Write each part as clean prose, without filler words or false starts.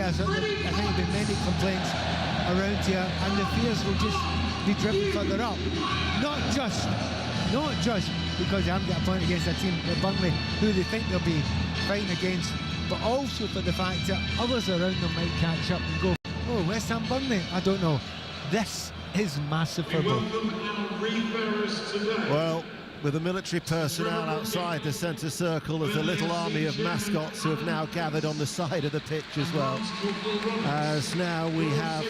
yes, I think there'll be many complaints around here, and the fears will just be driven further up. Not just because they haven't got a point against a team like Burnley, who they think they'll be fighting against, but also for the fact that others around them might catch up and go, oh, West Ham Burnley, I don't know. This is massive for both. Well, with the military personnel outside the centre circle, there's a little army of mascots who have now gathered on the side of the pitch as well. As now we have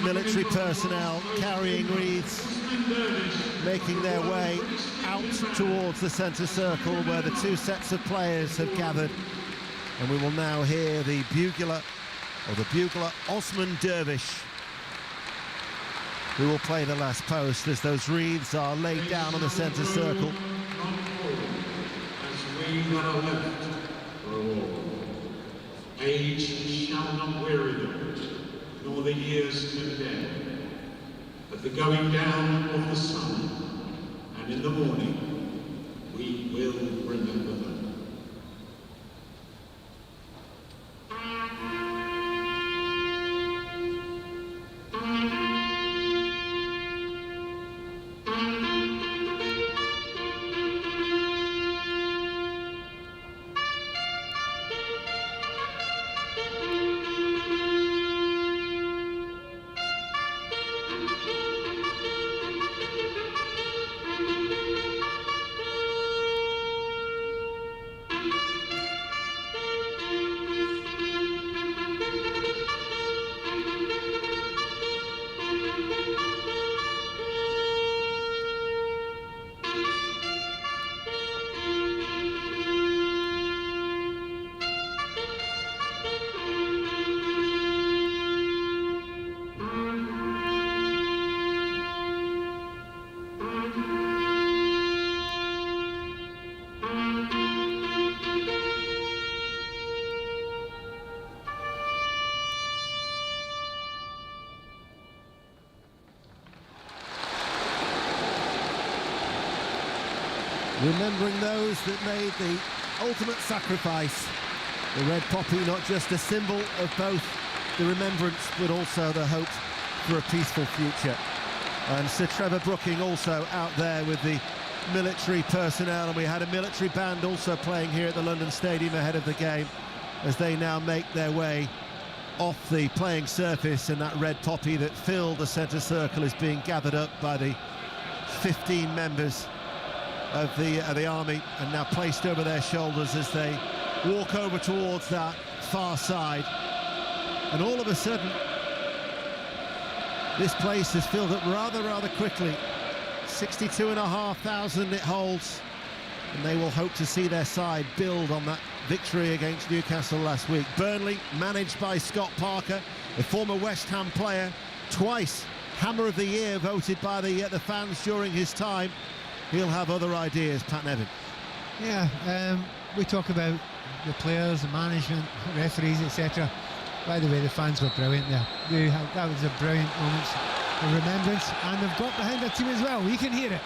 military personnel carrying wreaths, making their way out towards the centre circle where the two sets of players have gathered. And we will now hear the bugler Osman Dervish, who will play the last post as those wreaths are laid down on the centre circle. As we that are left for a war, age shall not weary them, nor the years condemn. At the going down of the sun, and in the morning, we will remember them. Remembering those that made the ultimate sacrifice. The red poppy, not just a symbol of both the remembrance but also the hope for a peaceful future. And Sir Trevor Brooking also out there with the military personnel, and we had a military band also playing here at the London Stadium ahead of the game as they now make their way off the playing surface, and that red poppy that filled the centre circle is being gathered up by the 15 members of the army and now placed over their shoulders as they walk over towards that far side. And all of a sudden this place is filled up rather quickly. 62,500 it holds, and they will hope to see their side build on that victory against Newcastle last week. Burnley, managed by Scott Parker, a former West Ham player, twice Hammer of the Year voted by the fans during his time. He'll have other ideas, Pat Nevin. Yeah, we talk about the players, the management, referees, etc. By the way, the fans were brilliant there. That was a brilliant moment of remembrance, and they've got behind their team as well. We can hear it.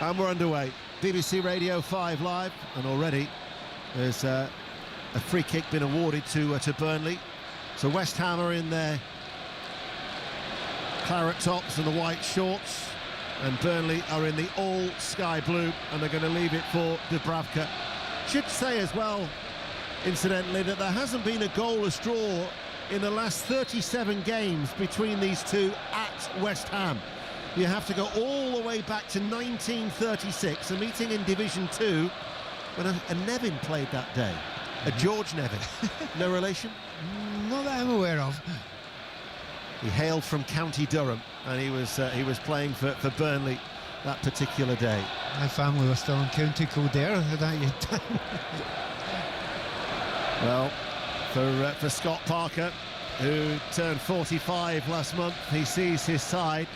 And we're underway. BBC Radio 5 Live, and already there's a free kick been awarded to Burnley. So West Ham are in their claret tops and the white shorts, and Burnley are in the all sky blue, and they're going to leave it for Dubravka. Should say as well, incidentally, that there hasn't been a goalless draw in the last 37 games between these two at West Ham. You have to go all the way back to 1936, a meeting in Division 2 when a Nevin played that day, a George Nevin. No relation? Not that I'm aware of. He hailed from County Durham, and he was playing for Burnley that particular day. My family was still in County Kildare at that time. Well, for Scott Parker, who turned 45 last month, he sees his side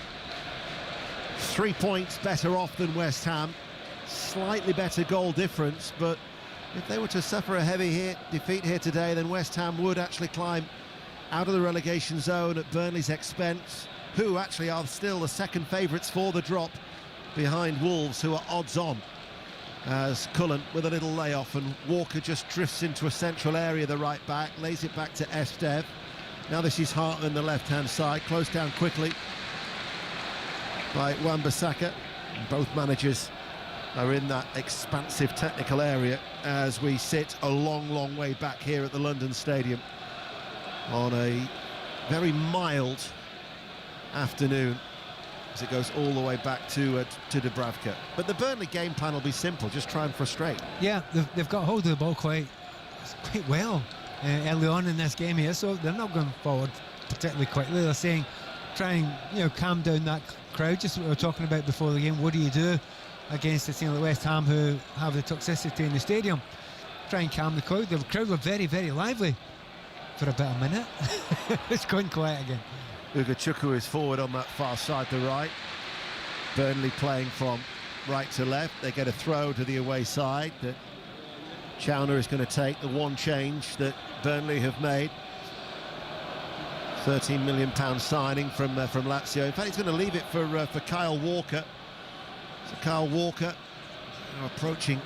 3 points better off than West Ham, slightly better goal difference, but if they were to suffer a heavy defeat here today, then West Ham would actually climb out of the relegation zone at Burnley's expense, who actually are still the second favourites for the drop behind Wolves, who are odds on. as Cullen with a little layoff, and Walker just drifts into a central area, the right back, lays it back to Estev. Now this is Hart on the left-hand side, closed down quickly by Wan-Bissaka. Both managers are in that expansive technical area as we sit a long way back here at the London Stadium on a very mild afternoon as it goes all the way back to Dubravka. But the Burnley game plan will be simple, just try and frustrate. Yeah, they've got hold of the ball quite well early on in this game here, so they're not going forward particularly quickly. They're saying, try and calm down that crowd, just what we were talking about before the game. What do you do against a team like West Ham who have the toxicity in the stadium? Try and calm the crowd. The crowd were very lively for about a minute. It's going quiet again. Ugachukwu is forward on that far side, the right. Burnley playing from right to left. They get a throw to the away side that Chowner is going to take, the one change that Burnley have made. £13 million signing from Lazio. In fact, he's going to leave it for Kyle Walker. So Kyle Walker, approaching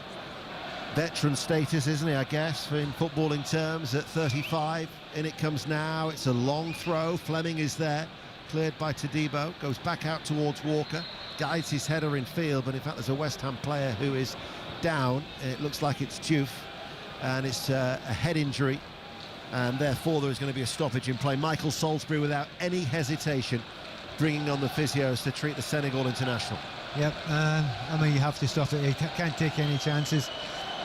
veteran status, isn't he, I guess, in footballing terms, at 35. In it comes now. It's a long throw. Fleming is there, cleared by Todibo, goes back out towards Walker, guides his header in field, but in fact there's a West Ham player who is down. It looks like it's Diouf, and it's a head injury, and therefore there is going to be a stoppage in play. Michael Salisbury, without any hesitation, bringing on the physios to treat the Senegal international. Yep, I mean, you have to stop it. You can't take any chances.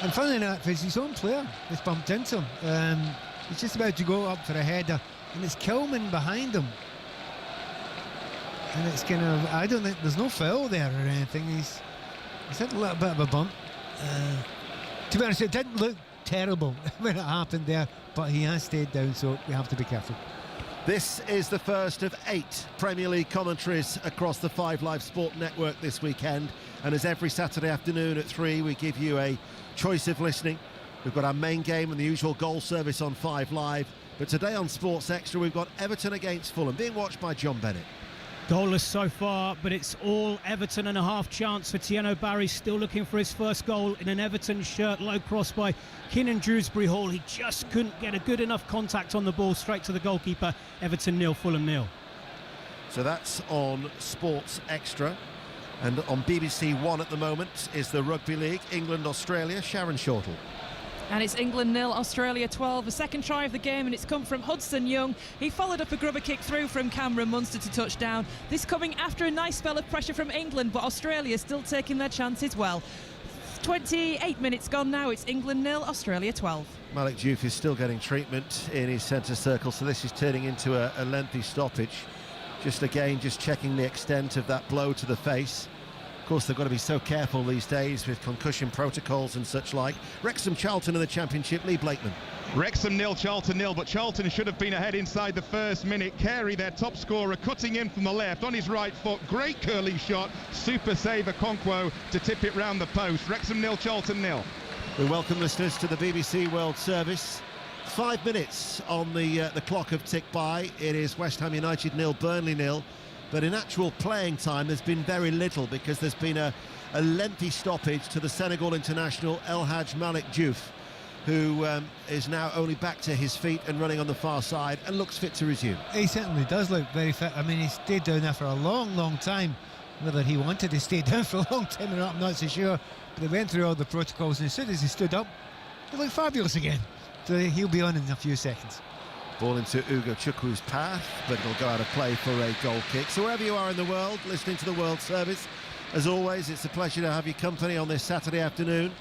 And funnily enough, it's his own player that's bumped into him. He's just about to go up for a header, and it's Kilman behind him. And it's kind of, I don't think, there's no foul there or anything. He's had a little bit of a bump. To be honest, it didn't look terrible when it happened there, but he has stayed down, so we have to be careful. This is the first of 8 Premier League commentaries across the 5 Live Sport network this weekend, and as every Saturday afternoon at 3 we give you a choice of listening. We've got our main game and the usual goal service on 5 Live, but today on Sports Extra we've got Everton against Fulham, being watched by John Bennett. Goalless so far, but it's all Everton and a half chance for Tieno Barry, still looking for his first goal in an Everton shirt. Low cross by Keenan Dewsbury-Hall. He just couldn't get a good enough contact on the ball, straight to the goalkeeper. Everton 0, Fulham 0. So that's on Sports Extra. And on BBC One at the moment is the Rugby League, England-Australia. Sharon Shortle. And it's England 0, Australia 12. The second try of the game, and it's come from Hudson Young. He followed up a grubber kick through from Cameron Munster to touchdown. This coming after a nice spell of pressure from England, but Australia still taking their chances well. 28 minutes gone now. It's England 0, Australia 12. Malik Diouf is still getting treatment in his centre circle, so this is turning into a lengthy stoppage. Just checking the extent of that blow to the face. Of course, they've got to be so careful these days with concussion protocols and such like. Wrexham Charlton in the Championship, Lee Blakeman. Wrexham 0, Charlton 0, but Charlton should have been ahead inside the first minute. Carey, their top scorer, cutting in from the left on his right foot. Great curling shot. Super save Okonkwo to tip it round the post. Wrexham 0, Charlton 0. We welcome listeners to the BBC World Service. 5 minutes on the clock have ticked by. It is West Ham United 0, Burnley 0. But in actual playing time, there's been very little because there's been a lengthy stoppage to the Senegal international El Hadj Malik Diouf, who is now only back to his feet and running on the far side and looks fit to resume. He certainly does look very fit. I mean, he stayed down there for a long time. Whether he wanted to stay down for a long time or not, I'm not so sure. But they went through all the protocols, and as soon as he stood up, he looked fabulous again. So he'll be on in a few seconds. Ball into Ugochukwu's path, but it'll go out of play for a goal kick. So wherever you are in the world, listening to the World Service, as always, it's a pleasure to have your company on this Saturday afternoon.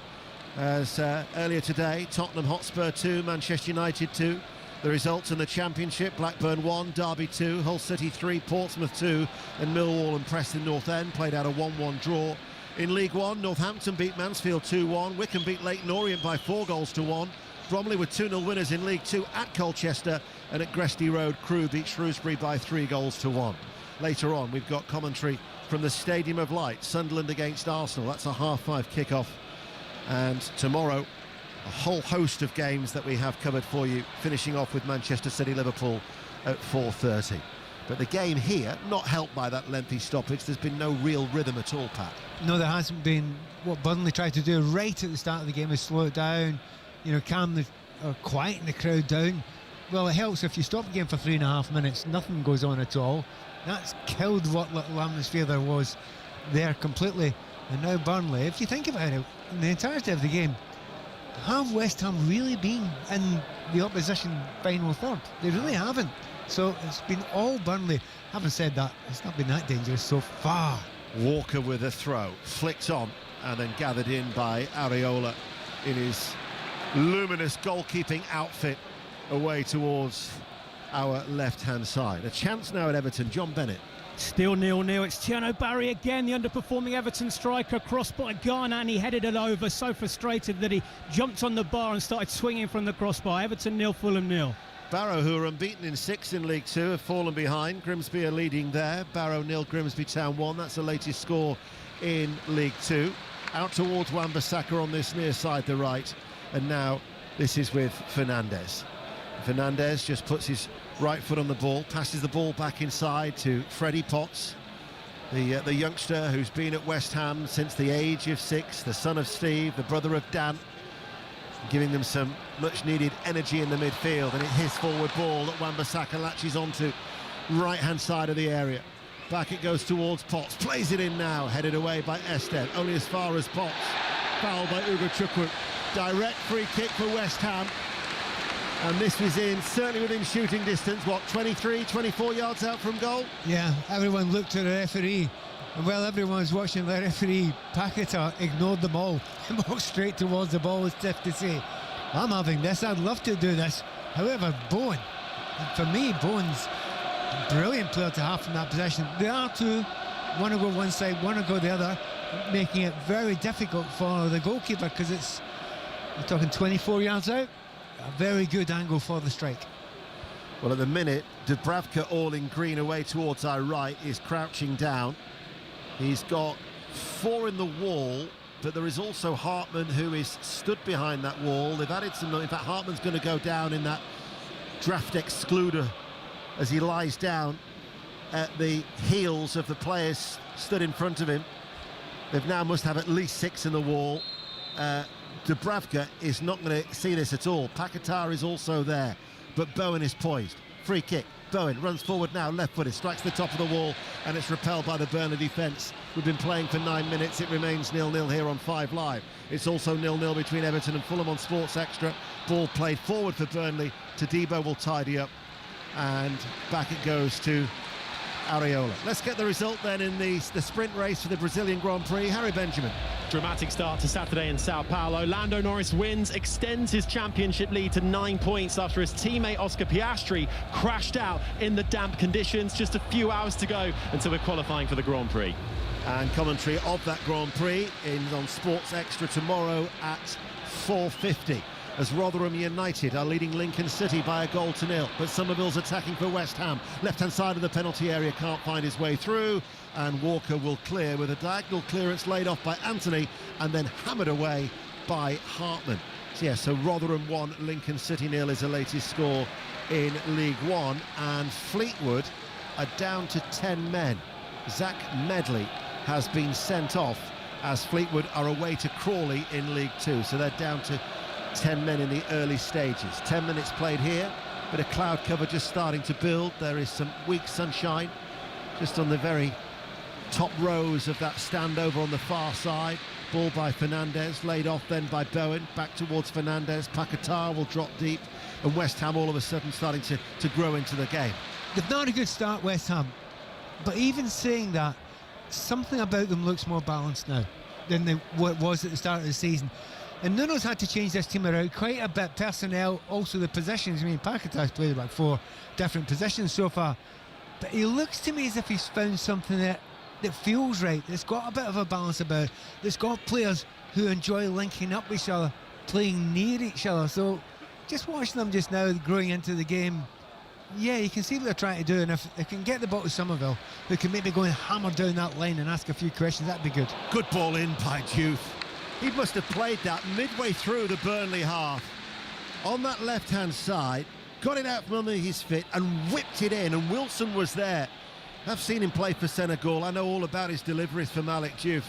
As earlier today, Tottenham Hotspur 2, Manchester United 2. The results in the Championship: Blackburn 1, Derby 2, Hull City 3, Portsmouth 2, and Millwall and Preston North End played out a 1-1 draw. In League One, Northampton beat Mansfield 2-1, Wycombe beat Leyton Orient by 4 goals to 1. Bromley were 2-0 winners in League 2 at Colchester, and at Gresty Road, Crewe beat Shrewsbury by 3 goals to 1. Later on, we've got commentary from the Stadium of Light, Sunderland against Arsenal. That's a 5:30 kickoff. And tomorrow, a whole host of games that we have covered for you, finishing off with Manchester City Liverpool at 4:30. But the game here, not helped by that lengthy stoppage, there's been no real rhythm at all, Pat. No, there hasn't been. What Burnley tried to do right at the start of the game is slow it down, calm or quieten the crowd down. Well, it helps if you stop the game for 3.5 minutes, nothing goes on at all. That's killed what little atmosphere there was there completely. And now Burnley, if you think about it, in the entirety of the game, have West Ham really been in the opposition final third? They really haven't. So it's been all Burnley. Having said that, it's not been that dangerous so far. Walker with a throw, flicked on and then gathered in by Areola in his luminous goalkeeping outfit away towards our left-hand side. A chance now at Everton, John Bennett. Still 0-0. It's Tierno Barry again, the underperforming Everton striker, crossed by Garner, and he headed it over, so frustrated that he jumped on the bar and started swinging from the crossbar. Everton 0, Fulham 0. Barrow, who are unbeaten in 6 in League 2, have fallen behind. Grimsby are leading there. Barrow 0, Grimsby Town 1. That's the latest score in League 2. Out towards Wan-Bissaka on this near side, the right. And now this is with Fernandes. Fernandes just puts his right foot on the ball, passes the ball back inside to Freddie Potts, the youngster who's been at West Ham since the age of 6, the son of Steve, the brother of Dan, giving them some much-needed energy in the midfield. And it's his forward ball that Wan-Bissaka latches onto, right-hand side of the area. Back it goes towards Potts, plays it in now, headed away by Esteve, only as far as Potts. Fouled by Ugo Chukwu. Direct free kick for West Ham. And this was in, certainly within shooting distance, 23, 24 yards out from goal? Yeah, everyone looked at the referee. And while everyone was watching the referee, Paquetá ignored them all and walked straight towards the ball as if to say, I'm having this, I'd love to do this. However, Bowen, for me, Bowen's a brilliant player to have from that possession. There are two, one to go one side, one to go the other, making it very difficult for the goalkeeper because we're talking 24 yards out. A very good angle for the strike. Well, at the minute, Dubravka, all in green away towards our right, is crouching down. He's got 4 in the wall, but there is also Hartman who is stood behind that wall. They've added some, in fact, Hartman's going to go down in that draft excluder as he lies down at the heels of the players stood in front of him. They've now must have at least 6 in the wall. Dubravka is not going to see this at all. Paquetá is also there, but Bowen is poised. Free kick. Bowen runs forward now, left-footed, strikes the top of the wall, and it's repelled by the Burnley defence. We've been playing for 9 minutes. It remains 0-0 here on 5 Live. It's also 0-0 between Everton and Fulham on Sports Extra. Ball played forward for Burnley. Todibo will tidy up, and back it goes to Areola. Let's get the result then in the sprint race for the Brazilian Grand Prix. Harry Benjamin. Dramatic start to Saturday in Sao Paulo. Lando Norris wins, extends his championship lead to 9 points after his teammate Oscar Piastri crashed out in the damp conditions. Just a few hours to go until we're qualifying for the Grand Prix. And commentary of that Grand Prix on Sports Extra tomorrow at 4:50. As Rotherham United are leading Lincoln City by 1-0, but Somerville's attacking for West Ham. Left-hand side of the penalty area, can't find his way through, and Walker will clear with a diagonal clearance laid off by Anthony and then hammered away by Hartman. So Rotherham 1, Lincoln City 0 is the latest score in League One, and Fleetwood are down to 10 men. Zach Medley has been sent off as Fleetwood are away to Crawley in League Two, so they're down to 10 men in the early stages. 10 minutes played here, bit of cloud cover just starting to build. There is some weak sunshine just on the very top rows of that stand over on the far side. Ball by Fernandes, laid off then by Bowen, back towards Fernandes. Paquetá will drop deep, and West Ham all of a sudden starting to grow into the game. They've not a good start, West Ham, but even saying that, something about them looks more balanced now than what it was at the start of the season. And Nuno's had to change this team around quite a bit. Personnel, also the positions. I mean, Paquetá's played about 4 different positions so far. But he looks to me as if he's found something that feels right. It's got a bit of a balance about it. It's got players who enjoy linking up with each other, playing near each other. So just watching them just now growing into the game, yeah, you can see what they're trying to do. And if they can get the ball to Somerville, who can maybe go and hammer down that line and ask a few questions, that'd be good. Good ball in by Diouf. He must have played that midway through the Burnley half. On that left-hand side, got it out from under his feet and whipped it in, and Wilson was there. I've seen him play for Senegal. I know all about his deliveries for Malik Diouf,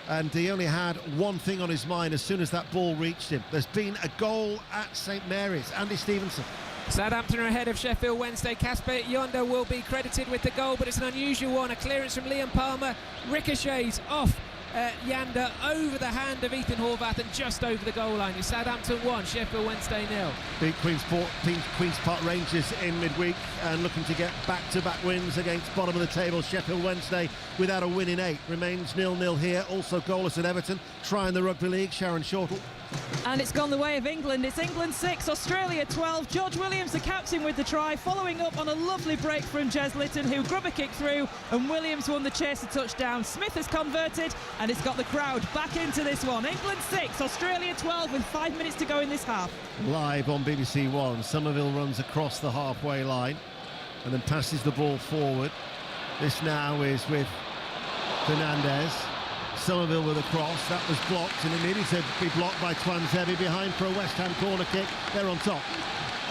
and he only had one thing on his mind as soon as that ball reached him. There's been a goal at St Mary's. Andy Stevenson. Southampton are ahead of Sheffield Wednesday. Casper Yonda will be credited with the goal, but it's an unusual one. A clearance from Liam Palmer, ricochets off Yanda over the hand of Ethan Horvath and just over the goal line. It's Southampton 1, Sheffield Wednesday 0. Beat Queen's Park Rangers in midweek and looking to get back-to-back wins against bottom of the table Sheffield Wednesday without a win in 8. Remains 0-0 here. Also goalless at Everton. Trying the Rugby League, Sharon Shortle. And it's gone the way of England. It's England 6, Australia 12. George Williams, the captain, with the try, following up on a lovely break from Jez Litton, who grubber kicked through, and Williams won the chaser touchdown. Smith has converted, and it's got the crowd back into this one. England 6, Australia 12, with 5 minutes to go in this half. Live on BBC One, Somerville runs across the halfway line and then passes the ball forward. This now is with Fernandez. Somerville with a cross, that was blocked, and it needed to be blocked by Twanzebe behind for a West Ham corner kick. They're on top.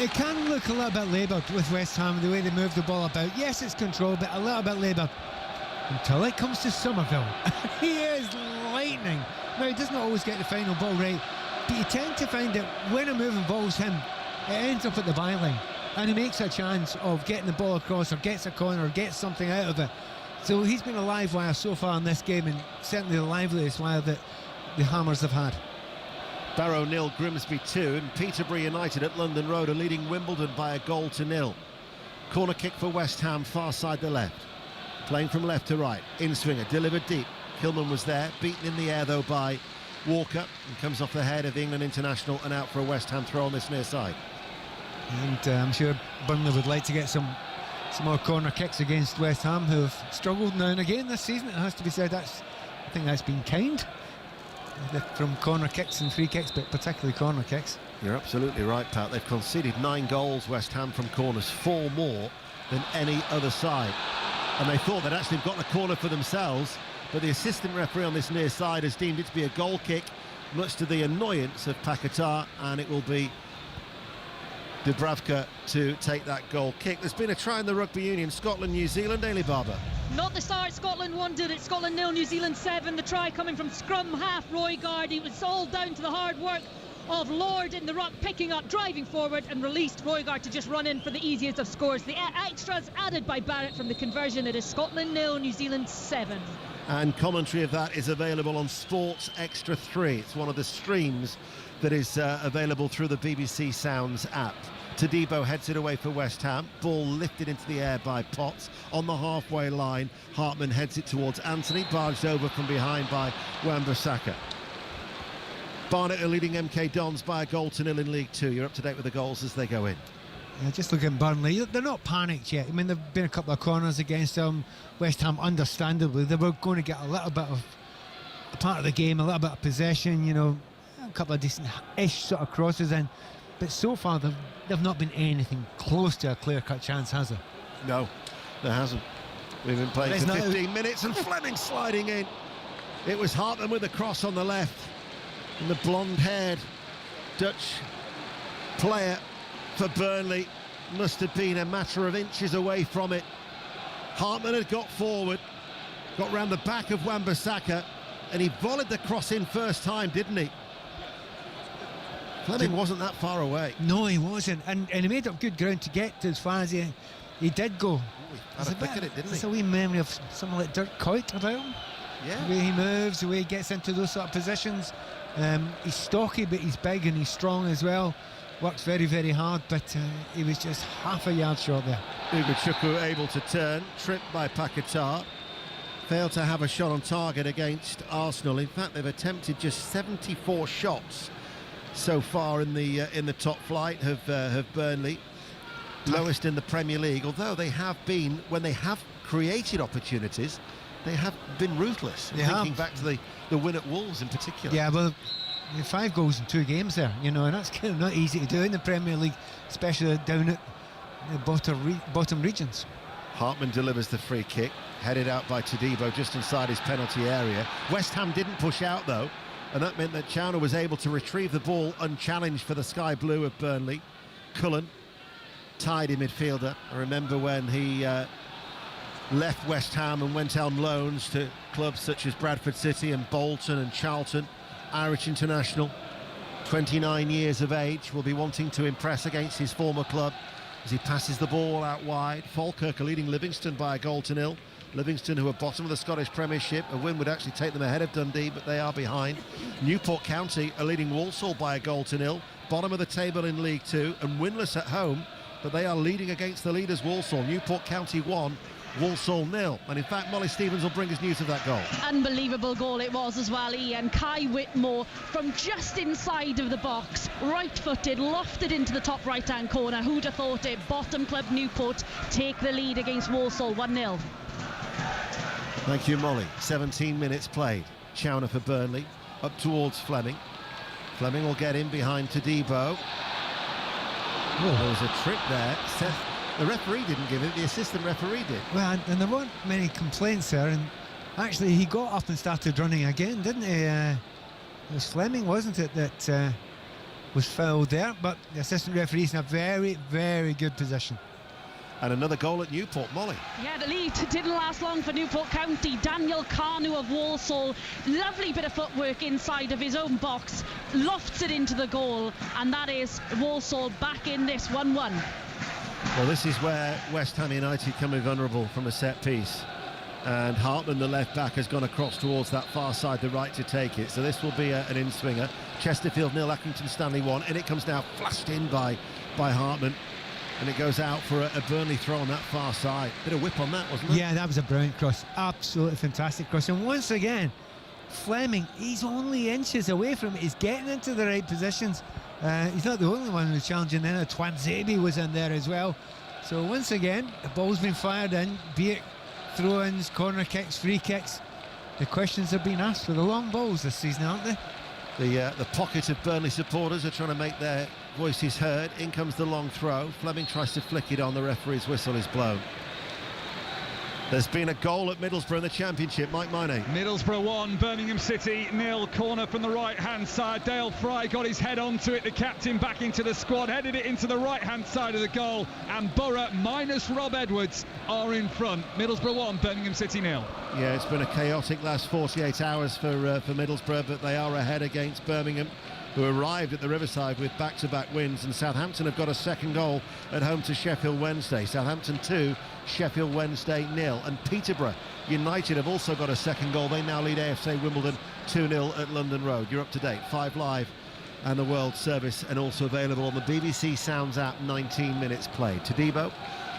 It can look a little bit laboured with West Ham, the way they move the ball about. Yes, it's controlled, but a little bit laboured until it comes to Somerville. He is lightning. Now, he doesn't always get the final ball right, but you tend to find that when a move involves him, it ends up at the byline, and he makes a chance of getting the ball across, or gets a corner, or gets something out of it. So he's been a live wire so far in this game, and certainly the liveliest wire that the Hammers have had. Barrow 0, Grimsby 2, and Peterborough United at London Road are leading Wimbledon by 1-0. Corner kick for West Ham, far side the left. Playing from left to right, in-swinger, delivered deep. Kilman was there, beaten in the air though by Walker, and comes off the head of the England international and out for a West Ham throw on this near side. And I'm sure Burnley would like to get some more corner kicks against West Ham, who have struggled now and again this season. It has to be said, I think that's been kind from corner kicks and free kicks, but particularly corner kicks. You're absolutely right, Pat. They've conceded 9 goals, West Ham, from corners, 4 more than any other side. And they thought they'd actually gotten a corner for themselves, but the assistant referee on this near side has deemed it to be a goal kick, much to the annoyance of Paquetá, and it will be Dubravka to take that goal kick. There's been a try in the Rugby Union, Scotland, New Zealand. Ailey Barber. Not the start Scotland wanted. It's Scotland 0, New Zealand 7. The try coming from scrum half Roygaard. It was all down to the hard work of Lord in the ruck, picking up, driving forward, and released Roygaard to just run in for the easiest of scores. The extras added by Barrett from the conversion. It is Scotland 0, New Zealand 7. And commentary of that is available on Sports Extra 3. It's one of the streams that is available through the BBC Sounds app. Todibo heads it away for West Ham. Ball lifted into the air by Potts on the halfway line. Hartman heads it towards Anthony, barged over from behind by Wan-Bissaka. Barnet are leading MK Dons by 1-0 in League 2. You're up to date with the goals as they go in. Yeah, just look at Burnley. They're not panicked yet. I mean, there've been a couple of corners against them. West Ham, understandably, they were going to get a little bit of a part of the game, a little bit of possession, you know, a couple of decent-ish sort of crosses in. But so far, they've not been anything close to a clear-cut chance, has there? No, there hasn't. We've been playing for 15 minutes and Fleming sliding in. It was Hartman with the cross on the left. And the blonde-haired Dutch player for Burnley must have been a matter of inches away from it. Hartman had got forward, got round the back of Wan-Bissaka, and he volleyed the cross in first time, didn't he? Fleming wasn't that far away. No, he wasn't, and he made up good ground to get to as far as he did go. Had a pick at it, didn't he? It's a wee memory of someone like Dirk Kuyt about him. Yeah. The way he moves, the way he gets into those sort of positions. He's stocky, but he's big and he's strong as well. Works very, very hard, but he was just half a yard short there. Ugochukwu able to turn, tripped by Paquetá. Failed to have a shot on target against Arsenal. In fact, they've attempted just 74 shots so far in the top flight of Burnley, lowest in the Premier League. Although they have been, when they have created opportunities, they have been ruthless. Thinking back to the win at Wolves in particular. Yeah, well, 5 goals in 2 games there, you know, and that's kind of not easy to do in the Premier League, especially down at the bottom regions. Hartman delivers the free kick, headed out by Todibo just inside his penalty area. West Ham didn't push out though, and that meant that Chowner was able to retrieve the ball unchallenged for the Sky Blue of Burnley. Cullen tidy midfielder. I remember when he left West Ham and went on loans to clubs such as Bradford City and Bolton and Charlton. Irish international, 29 years of age, will be wanting to impress against his former club as he passes the ball out wide. Falkirk are leading Livingston by 1-0. Livingston, who are bottom of the Scottish Premiership, a win would actually take them ahead of Dundee, but they are behind. Newport County are leading Walsall by 1-0, bottom of the table in League Two and winless at home, but they are leading against the leaders Walsall. Newport County 1, Walsall 0. And in fact, Molly Stevens will bring us news of that goal. Unbelievable goal it was as well, Ian. Kai Whitmore from just inside of the box, right-footed, lofted into the top right-hand corner. Who'd have thought it? Bottom club Newport take the lead against Walsall 1-0. Thank you, Molly. 17 minutes played. Chowner for Burnley, up towards Fleming. Fleming will get in behind Todibo. Oh, there was a trick there. The referee didn't give it, the assistant referee did. Well, and there weren't many complaints there, and actually he got up and started running again, didn't he? It was Fleming, wasn't it, that was fouled there, but the assistant referee's in a very, very good position. And another goal at Newport, Molly. Yeah, the lead didn't last long for Newport County. Daniel Carnu of Walsall, lovely bit of footwork inside of his own box, lofts it into the goal, and that is Walsall back in this 1-1. Well, this is where West Ham United come in vulnerable from a set piece, and Hartman, the left back, has gone across towards that far side, the right to take it, so this will be an in-swinger. Chesterfield 0, Accrington Stanley 1, and it comes now flashed in by Hartman, and it goes out for a Burnley throw on that far side. Bit of whip on that, wasn't it? Yeah, that was a brilliant cross, absolutely fantastic cross, and once again Fleming, he's only inches away from it, he's getting into the right positions. He's not the only one who's challenging then. Twanzebe was in there as well. So once again, the ball's been fired in, be it throw-ins, corner kicks, free kicks. The questions have been asked for the long balls this season, aren't they? The pocket of Burnley supporters are trying to make their voices heard. In comes the long throw. Fleming tries to flick it on. The referee's whistle is blown. There's been a goal at Middlesbrough in the Championship. Mike Miney. Middlesbrough 1, Birmingham City 0. Corner from the right-hand side. Dale Fry got his head onto it. The captain back into the squad, headed it into the right-hand side of the goal. And Borough minus Rob Edwards are in front. Middlesbrough 1, Birmingham City 0. Yeah, it's been a chaotic last 48 hours for Middlesbrough, but they are ahead against Birmingham, who arrived at the Riverside with back-to-back wins, and Southampton have got a second goal at home to Sheffield Wednesday. Southampton 2, Sheffield Wednesday 0, and Peterborough United have also got a second goal. They now lead AFC Wimbledon 2-0 at London Road. You're up to date. 5 Live and the World Service, and also available on the BBC Sounds app. 19 minutes played. Todibo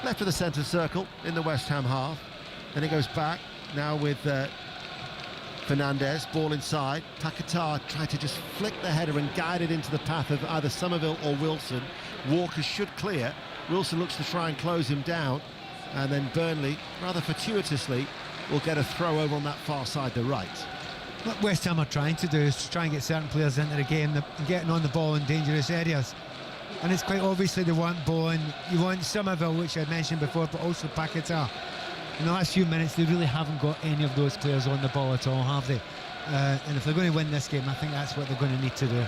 left of the centre circle in the West Ham half, then he goes back now with Fernandez, ball inside. Paquetá tried to just flick the header and guide it into the path of either Somerville or Wilson. Walker should clear. Wilson looks to try and close him down, and then Burnley, rather fortuitously, will get a throw over on that far side, the right. What West Ham are trying to do is to try and get certain players into the game, getting on the ball in dangerous areas. And it's quite obviously they want Bowen, you want Somerville, which I mentioned before, but also Paquetá. In the last few minutes, they really haven't got any of those players on the ball at all, have they? And if they're going to win this game, I think that's what they're going to need to do.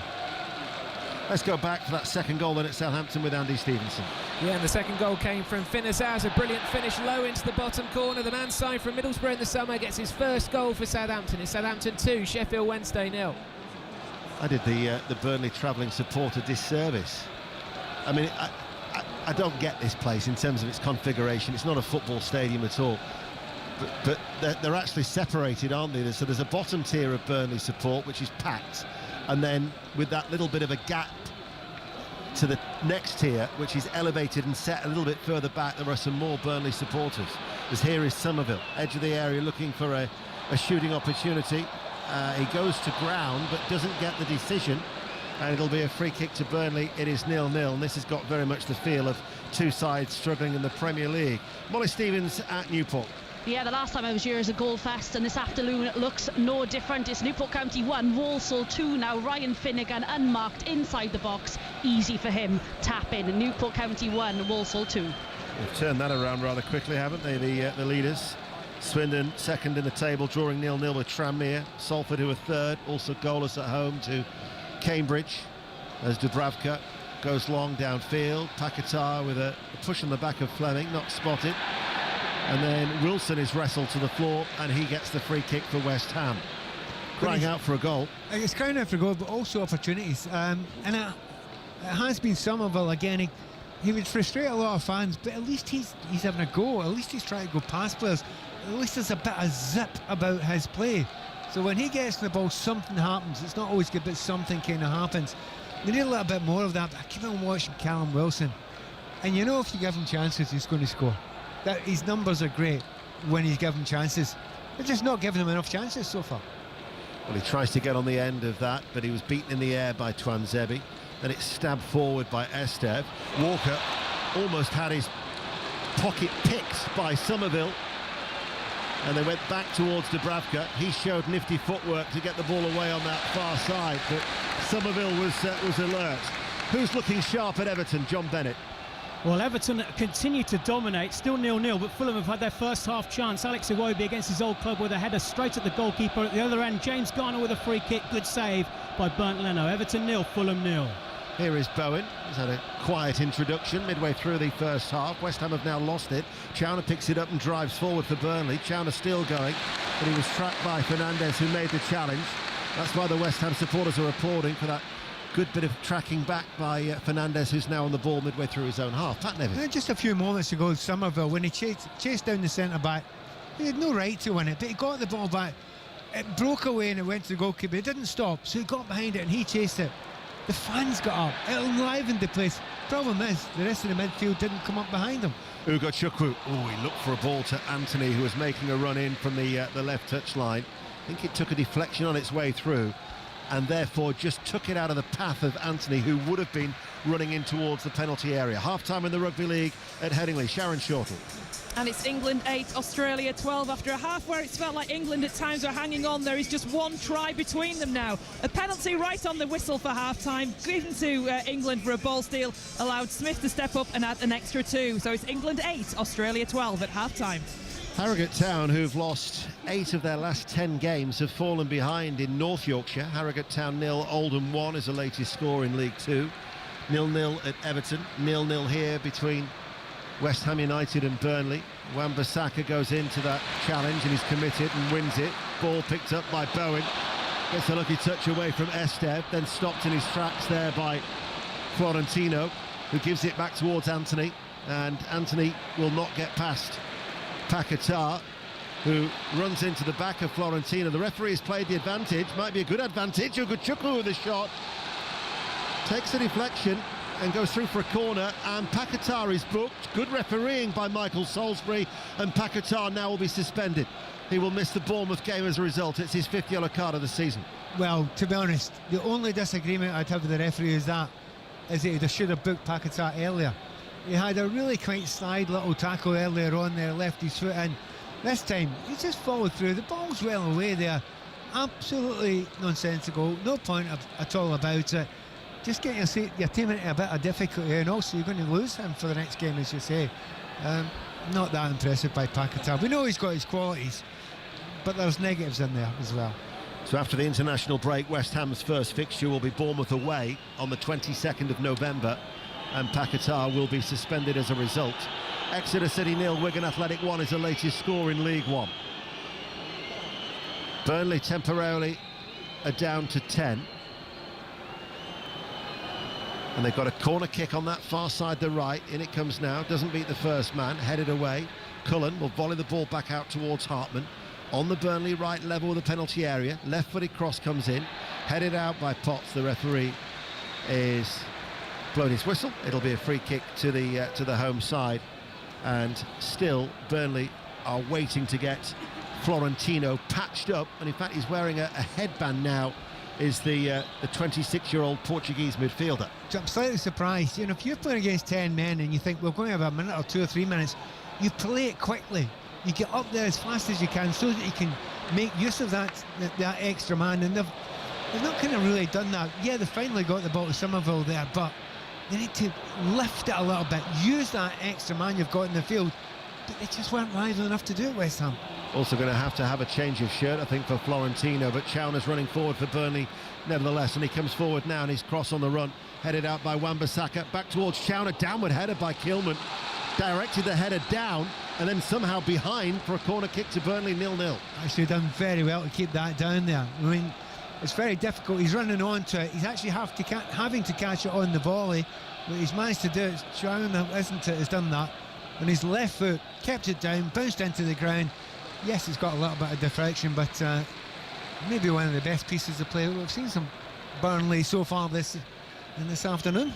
Let's go back for that second goal then at Southampton with Andy Stevenson. Yeah, and the second goal came from Finnazaz, a brilliant finish low into the bottom corner. The man signed from Middlesbrough in the summer gets his first goal for Southampton. It's Southampton 2, Sheffield Wednesday 0. I did the Burnley travelling supporter disservice. I mean, I don't get this place in terms of its configuration. It's not a football stadium at all. But they're actually separated, aren't they? So there's a bottom tier of Burnley support, which is packed. And then with that little bit of a gap to the next tier, which is elevated and set a little bit further back, there are some more Burnley supporters. As here is Somerville, edge of the area, looking for a shooting opportunity. He goes to ground, but doesn't get the decision. And it'll be a free kick to Burnley. It is 0-0, and this has got very much the feel of two sides struggling in the Premier League. Molly Stevens at Newport. Yeah, the last time I was here is a goal fest, and this afternoon it looks no different. It's Newport County 1, Walsall 2 now. Ryan Finnegan unmarked inside the box. Easy for him. Tap in. Newport County 1, Walsall 2. They've turned that around rather quickly, haven't they, the leaders? Swindon second in the table, drawing 0-0 with Tranmere. Salford, who are third, also goalless at home to Cambridge, as Dubravka goes long downfield. Paquetá with a push on the back of Fleming, not spotted. And then Wilson is wrestled to the floor, and he gets the free kick for West Ham. Crying out for a goal. It's crying out for a goal, but also opportunities. And it has been Somerville again. He would frustrate a lot of fans, but at least he's having a go. At least he's trying to go past players. At least there's a bit of zip about his play. So when he gets the ball, something happens. It's not always good, but something kind of happens. They need a little bit more of that. But I keep on watching Callum Wilson, and you know if you give him chances, he's going to score. His numbers are great when he's given chances. They're just not giving him enough chances so far. Well, he tries to get on the end of that, but he was beaten in the air by Tuanzebe. Then it's stabbed forward by Estev. Walker almost had his pocket picked by Somerville, and they went back towards Dubravka. He showed nifty footwork to get the ball away on that far side, but Somerville was alert. Who's looking sharp at Everton? John Bennett. Well, Everton continue to dominate, still 0-0, but Fulham have had their first half chance. Alex Iwobi against his old club with a header straight at the goalkeeper. At the other end, James Garner with a free kick. Good save by Bernd Leno. Everton 0, Fulham 0. Here is Bowen. He's had a quiet introduction midway through the first half. West Ham have now lost it. Chowner picks it up and drives forward for Burnley. Chowner still going, but he was trapped by Fernandes, who made the challenge. That's why the West Ham supporters are applauding for that good bit of tracking back by Fernandes, who's now on the ball midway through his own half. Pat Nevin. Just a few moments ago, Somerville, when he chased down the centre-back, he had no right to win it, but he got the ball back. It broke away and it went to the goalkeeper. It didn't stop, so he got behind it and he chased it. The fans got up. It enlivened the place. Problem is, the rest of the midfield didn't come up behind him. Ugo Chukwu. Oh, he looked for a ball to Anthony, who was making a run in from the left touch line. I think it took a deflection on its way through, and therefore just took it out of the path of Anthony, who would have been running in towards the penalty area. Half-time in the Rugby League at Headingley. Sharon Shortle. And it's England 8, Australia 12. After a half where it's felt like England at times are hanging on, there is just one try between them now. A penalty right on the whistle for half-time, given to England for a ball steal, allowed Smith to step up and add an extra 2. So it's England 8, Australia 12 at half-time. Harrogate Town, who've lost 8 of their last 10 games, have fallen behind in North Yorkshire. Harrogate Town 0, Oldham 1 is the latest score in League 2. 0-0 at Everton, 0-0 here between West Ham United and Burnley. Wan-Bissaka goes into that challenge and he's committed and wins it. Ball picked up by Bowen. Gets a lucky touch away from Estev, then stopped in his tracks there by Florentino, who gives it back towards Anthony. And Anthony will not get past Paquetá, who runs into the back of Florentino. The referee has played the advantage, might be a good advantage. Ugo Chukwu with a shot. Takes a deflection and goes through for a corner, and Paquetá is booked. Good refereeing by Michael Salisbury, and Paquetá now will be suspended. He will miss the Bournemouth game as a result. It's his 5th yellow card of the season. Well, to be honest, the only disagreement I'd have with the referee is that they should have booked Paquetá earlier. He had a really quite slide little tackle earlier on there, left his foot in. This time, he just followed through. The ball's well away there. Absolutely nonsensical. No point at all about it. Just get your team into a bit of difficulty, and also you're going to lose him for the next game, as you say. Not that impressive by Paquetá. We know he's got his qualities, but there's negatives in there as well. So after the international break, West Ham's first fixture will be Bournemouth away on the 22nd of November, and Paquetá will be suspended as a result. Exeter City 0, Wigan Athletic 1 is the latest score in League One. Burnley temporarily are down to 10. And they've got a corner kick on that far side, the right. In it comes now, doesn't beat the first man, headed away. Cullen will volley the ball back out towards Hartman. On the Burnley right level of the penalty area, left-footed cross comes in, headed out by Potts. The referee is blowing his whistle. It'll be a free kick to the home side. And still, Burnley are waiting to get Florentino patched up. And in fact, he's wearing a headband now, is the 26-year-old Portuguese midfielder. I'm slightly surprised. You know, if you're playing against 10 men and you think we're going to have a minute or 2 or 3 minutes, you play it quickly. You get up there as fast as you can so that you can make use of that extra man. And they've not kind of really done that. Yeah, they finally got the ball to Somerville there, but they need to lift it a little bit, use that extra man you've got in the field. But they just weren't lively enough to do it, West Ham. Also going to have a change of shirt, I think, for Florentino, but Chowner's running forward for Burnley nevertheless, and he comes forward now and he's cross on the run headed out by Wan-Bissaka, back towards Chown, a downward header by Kilman, directed the header down, and then somehow behind for a corner kick to Burnley, 0-0. Actually done very well to keep that down there. I mean, it's very difficult. He's running onto it. He's actually having to catch it on the volley, but he's managed to do it. Chown, isn't it, has done that. And his left foot kept it down, bounced into the ground. Yes, it's got a little bit of deflection, but maybe one of the best pieces of play we've seen some Burnley so far this afternoon.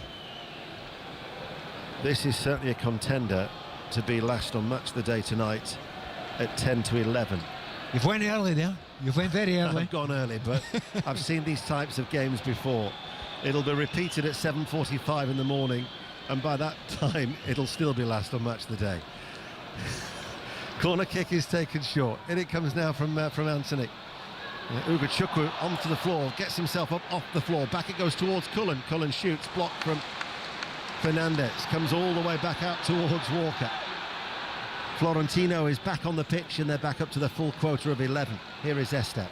This is certainly a contender to be last on Match of the Day tonight at 10-11. You've went early there. You've went very early. I've gone early, but I've seen these types of games before. It'll be repeated at 7:45 in the morning, and by that time it'll still be last on Match of the Day. Corner kick is taken short. In it comes now from Anthony. Ugochukwu onto the floor, gets himself up off the floor. Back it goes towards Cullen. Cullen shoots, blocked from Fernandez. Comes all the way back out towards Walker. Florentino is back on the pitch, and they're back up to the full quota of 11. Here is Estep.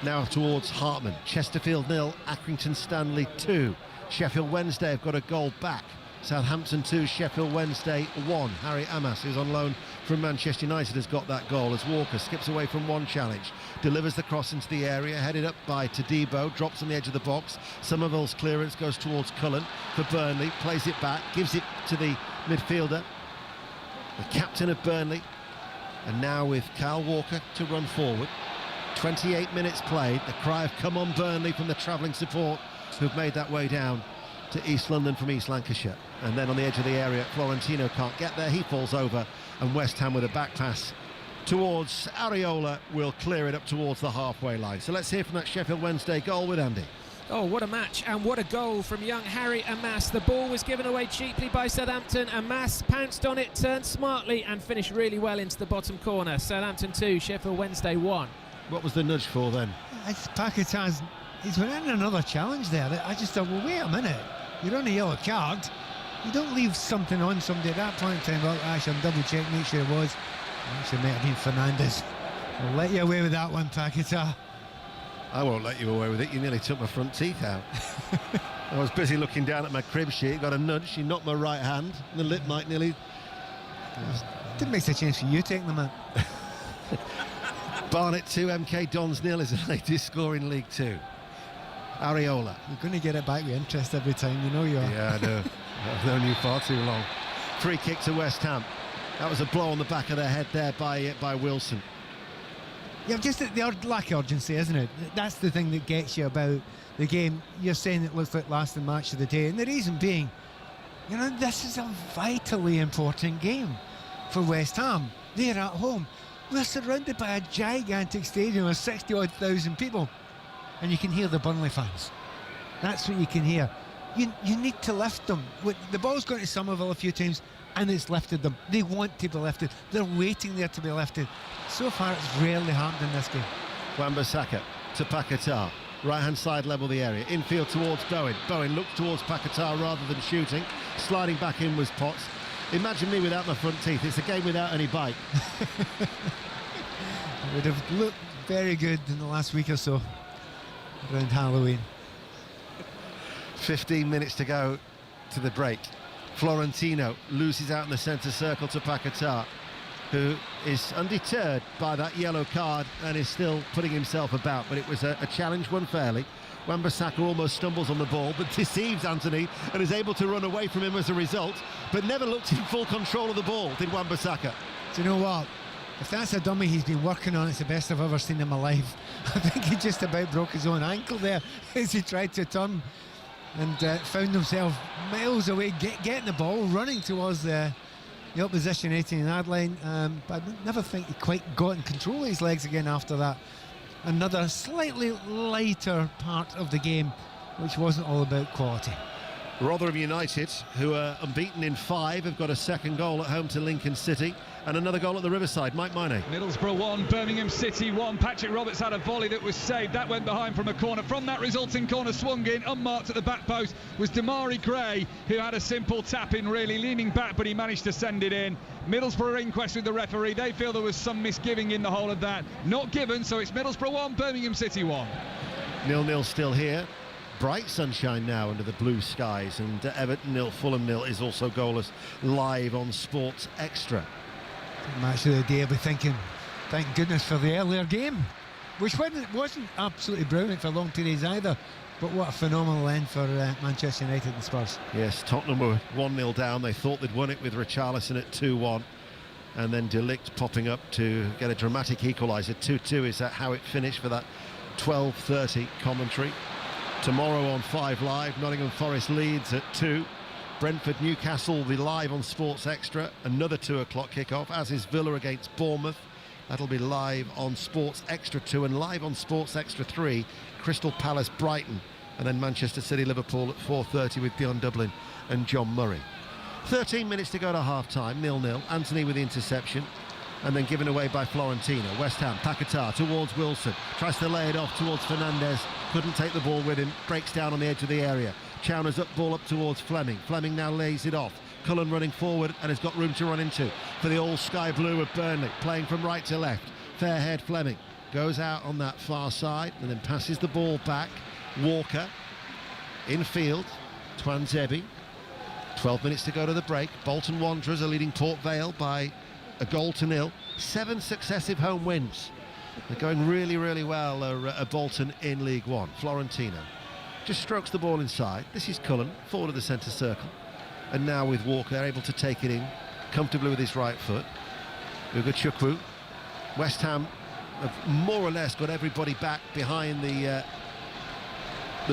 Now towards Hartman. Chesterfield 0, Accrington Stanley 2. Sheffield Wednesday have got a goal back. Southampton 2, Sheffield Wednesday 1. Harry Amas, who's on loan from Manchester United, has got that goal as Walker skips away from one challenge, delivers the cross into the area, headed up by Todibo, drops on the edge of the box. Somerville's clearance goes towards Cullen for Burnley, plays it back, gives it to the midfielder, the captain of Burnley, and now with Kyle Walker to run forward. 28 minutes played, the cry of "come on Burnley" from the travelling support who've made that way down to East London from East Lancashire. And then on the edge of the area, Florentino can't get there, he falls over, and West Ham with a back pass towards Areola will clear it up towards the halfway line. So let's hear from that Sheffield Wednesday goal with Andy. Oh, what a match, and what a goal from young Harry Amas. The ball was given away cheaply by Southampton. Amas pounced on it, turned smartly, and finished really well into the bottom corner. Southampton 2, Sheffield Wednesday 1. What was the nudge for then? It's Paquetás. He's went in another challenge there. I just thought, well, wait a minute. You're on a yellow card. You don't leave something on somebody at that point in time. Well, actually, I'm double checking, make sure it was. Actually, it might have been Fernandez. I'll let you away with that one, Paquetá. I won't let you away with it. You nearly took my front teeth out. I was busy looking down at my crib sheet, got a nudge, she knocked my right hand, and the lip might nearly... Didn't make a change for you taking them out. Barnet 2, MK Dons 0 is the latest score in League 2. Areola. You're going to get it back with interest every time, you know you are. Yeah, I know. I've known you far too long. Free kick to West Ham. That was a blow on the back of their head there by Wilson. Yeah, just the lack of urgency, isn't it? That's the thing that gets you about the game. You're saying it looks like last match of the day, and the reason being, you know, this is a vitally important game for West Ham. They're at home. We're surrounded by a gigantic stadium of 60-odd thousand people, and you can hear the Burnley fans. That's what you can hear. You need to lift them. The ball's gone to Somerville a few times, and it's lifted them. They want to be lifted. They're waiting there to be lifted. So far, it's rarely happened in this game. Wan-Bissaka to Paquetá. Right-hand side level the area. Infield towards Bowen. Bowen looks towards Paquetá rather than shooting. Sliding back in was Potts. Imagine me without my front teeth. It's a game without any bite. It would have looked very good in the last week or so around Halloween. 15 minutes to go to the break. Florentino loses out in the centre circle to Paquetá, who is undeterred by that yellow card and is still putting himself about, but it was a challenge won fairly. Wan-Bissaka almost stumbles on the ball but deceives Anthony and is able to run away from him as a result, but never looked in full control of the ball, did Wan-Bissaka. Do you know what? If that's a dummy he's been working on, it's the best I've ever seen in my life. I think he just about broke his own ankle there as he tried to turn and found himself miles away, getting the ball, running towards the opposition 18-yard line. But I never think he quite got in control of his legs again after that. Another slightly lighter part of the game, which wasn't all about quality. Rotherham United, who are unbeaten in 5, have got a second goal at home to Lincoln City and another goal at the Riverside. Mike Miney. Middlesbrough 1, Birmingham City 1. Patrick Roberts had a volley that was saved. That went behind from a corner. From that resulting corner, swung in, unmarked at the back post, was Damari Gray, who had a simple tap in, really leaning back, but he managed to send it in. Middlesbrough are in quest with the referee. They feel there was some misgiving in the whole of that. Not given, so it's Middlesbrough 1, Birmingham City 1. 0-0 still here. bright sunshine now under the blue skies, and Everton 0, Fulham 0 is also goalless live on Sports Extra. Match of the day, I'll be thinking, thank goodness for the earlier game, which wasn't absolutely brilliant for long periods either, but what a phenomenal end for Manchester United and Spurs. Yes, Tottenham were 1-0 down. They thought they'd won it with Richarlison at 2-1, and then De Ligt popping up to get a dramatic equaliser. 2-2 is that how it finished for that 12:30 commentary. Tomorrow on 5 Live, Nottingham Forest Leeds at 2. Brentford Newcastle will be live on Sports Extra, another 2 o'clock kickoff, as is Villa against Bournemouth. That'll be live on Sports Extra 2, and live on Sports Extra 3, Crystal Palace Brighton, and then Manchester City Liverpool at 4:30 with Bjorn Dublin and John Murray. 13 minutes to go to half-time, 0-0. Anthony with the interception, and then given away by Florentino. West Ham, Paquetá towards Wilson, tries to lay it off towards Fernandes, couldn't take the ball with him, breaks down on the edge of the area. Chauner's up, ball up towards Fleming. Fleming now lays it off. Cullen running forward and has got room to run into for the all sky blue of Burnley, playing from right to left. Fairhead Fleming goes out on that far side and then passes the ball back. Walker infield, Twanzebe. 12 minutes to go to the break. Bolton Wanderers are leading Port Vale by a 1-0. 7 successive home wins. They're going really, really well at Bolton in League One. Florentino just strokes the ball inside. This is Cullen, forward of the centre circle. And now with Walker, they're able to take it in comfortably with his right foot. Ugachukwu. West Ham have more or less got everybody back behind the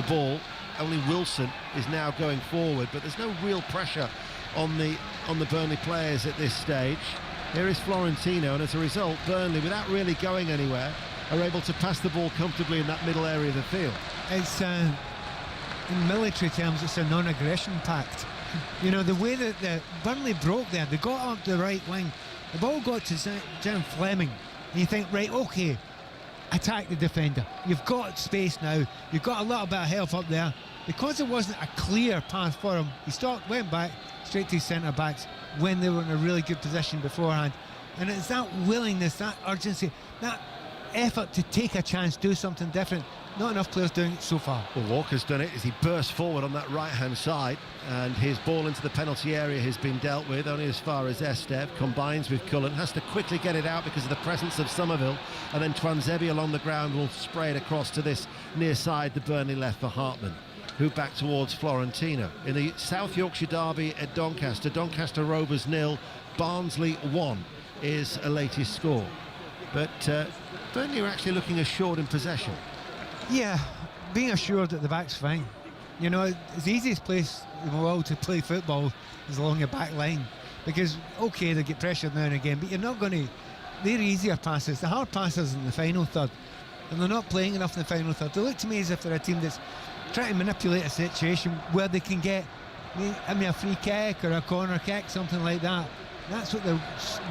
ball. Only Wilson is now going forward, but there's no real pressure on the Burnley players at this stage. Here is Florentino, and as a result, Burnley, without really going anywhere, are able to pass the ball comfortably in that middle area of the field. It's in military terms, it's a non-aggression pact. You know, the way that the Burnley broke there, they got up the right wing, the ball got to Jim Fleming, and you think, right, okay, attack the defender. You've got space now, you've got a little bit of help up there. Because it wasn't a clear path for him, he stopped, went back straight to his centre-backs when they were in a really good position beforehand. And it's that willingness, that urgency, that effort to take a chance, do something different. Not enough players doing it so far. Well, Walker's done it as he bursts forward on that right-hand side, and his ball into the penalty area has been dealt with only as far as Estev, combines with Cullen, has to quickly get it out because of the presence of Somerville, and then Twanzebe along the ground will spray it across to this near side, the Burnley left for Hartman, who back towards Florentino. In the South Yorkshire derby at Doncaster, Doncaster Rovers 0, Barnsley 1 is a latest score. But Burnley are actually looking assured in possession. Yeah, being assured at the back's fine. You know, it's the easiest place in the world to play football is along your back line, because, okay, they get pressured now and again, but you're not going to... They're easier passes. The hard passes in the final third, and they're not playing enough in the final third. They look to me as if they're a team that's trying to manipulate a situation where they can get a free kick or a corner kick, something like that. That's what they're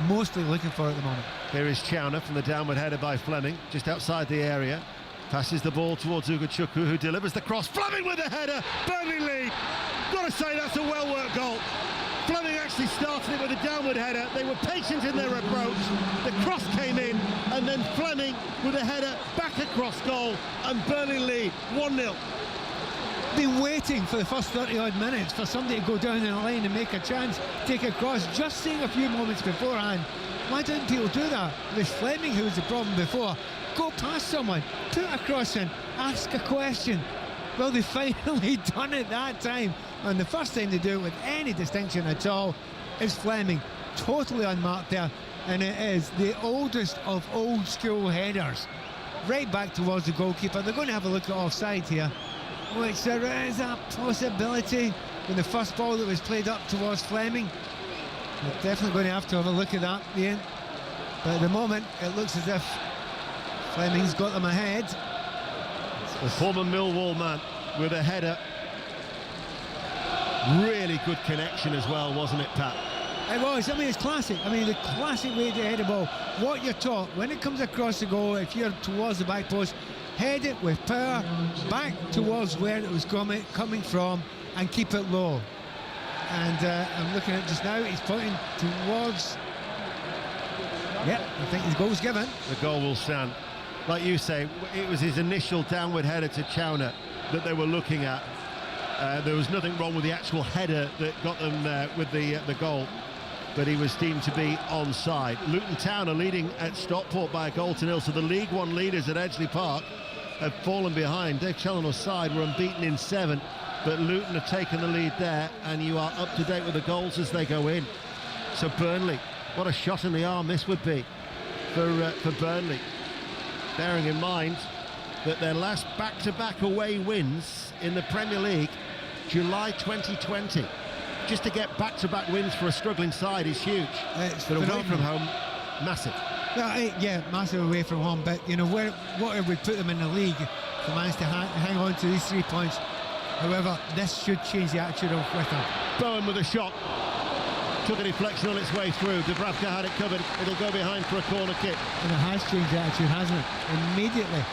mostly looking for at the moment. Here is Chauner from the downward header by Fleming, just outside the area. Passes the ball towards Ugachukwu, who delivers the cross. Fleming with the header, Burnley lead. Got to say that's a well-worked goal. Fleming actually started it with a downward header. They were patient in their approach. The cross came in, and then Fleming with a header back across goal, and Burnley lead 1-0. Been waiting for the first 30-odd minutes for somebody to go down in the lane and make a chance, take a cross, just seeing a few moments beforehand. Why didn't people do that? It was Fleming who was the problem before. Go past someone, put a cross in, ask a question. Well, they finally done it that time, and the first time they do it with any distinction at all is Fleming, totally unmarked there, and it is the oldest of old school headers, right back towards the goalkeeper. They're going to have a look at offside here, which there is a possibility with the first ball that was played up towards Fleming. They're definitely going to have a look at that, Ian. But at the moment, it looks as if Fleming's got them ahead. The former Millwall man with a header. Really good connection as well, wasn't it, Pat? It was. I mean, it's classic. I mean, the classic way to head a ball. What you're taught, when it comes across the goal, if you're towards the back post, head it with power back towards where it was coming from and keep it low. And I'm looking at just now, he's pointing towards... Yep, I think his goal's given. The goal will stand. Like you say, it was his initial downward header to Chauner that they were looking at. There was nothing wrong with the actual header that got them with the goal, but he was deemed to be onside. Luton Town are leading at Stockport by a goal to nil, so the League One leaders at Edgeley Park have fallen behind. Dave Challoner's side were unbeaten in 7, but Luton have taken the lead there, and you are up to date with the goals as they go in. So Burnley, what a shot in the arm this would be for Burnley, bearing in mind that their last back-to-back away wins in the Premier League, July 2020. Just to get back-to-back wins for a struggling side is huge. It's but away phenomenal. from home, massive. Well, yeah, massive away from home, but you know, what would put them in the league to manage to hang on to these 3 points. However, this should change the attitude of West Ham. Bowen with a shot. Took a deflection on its way through. Dubravka had it covered. It'll go behind for a corner kick. And it has changed the attitude, hasn't it? Immediately.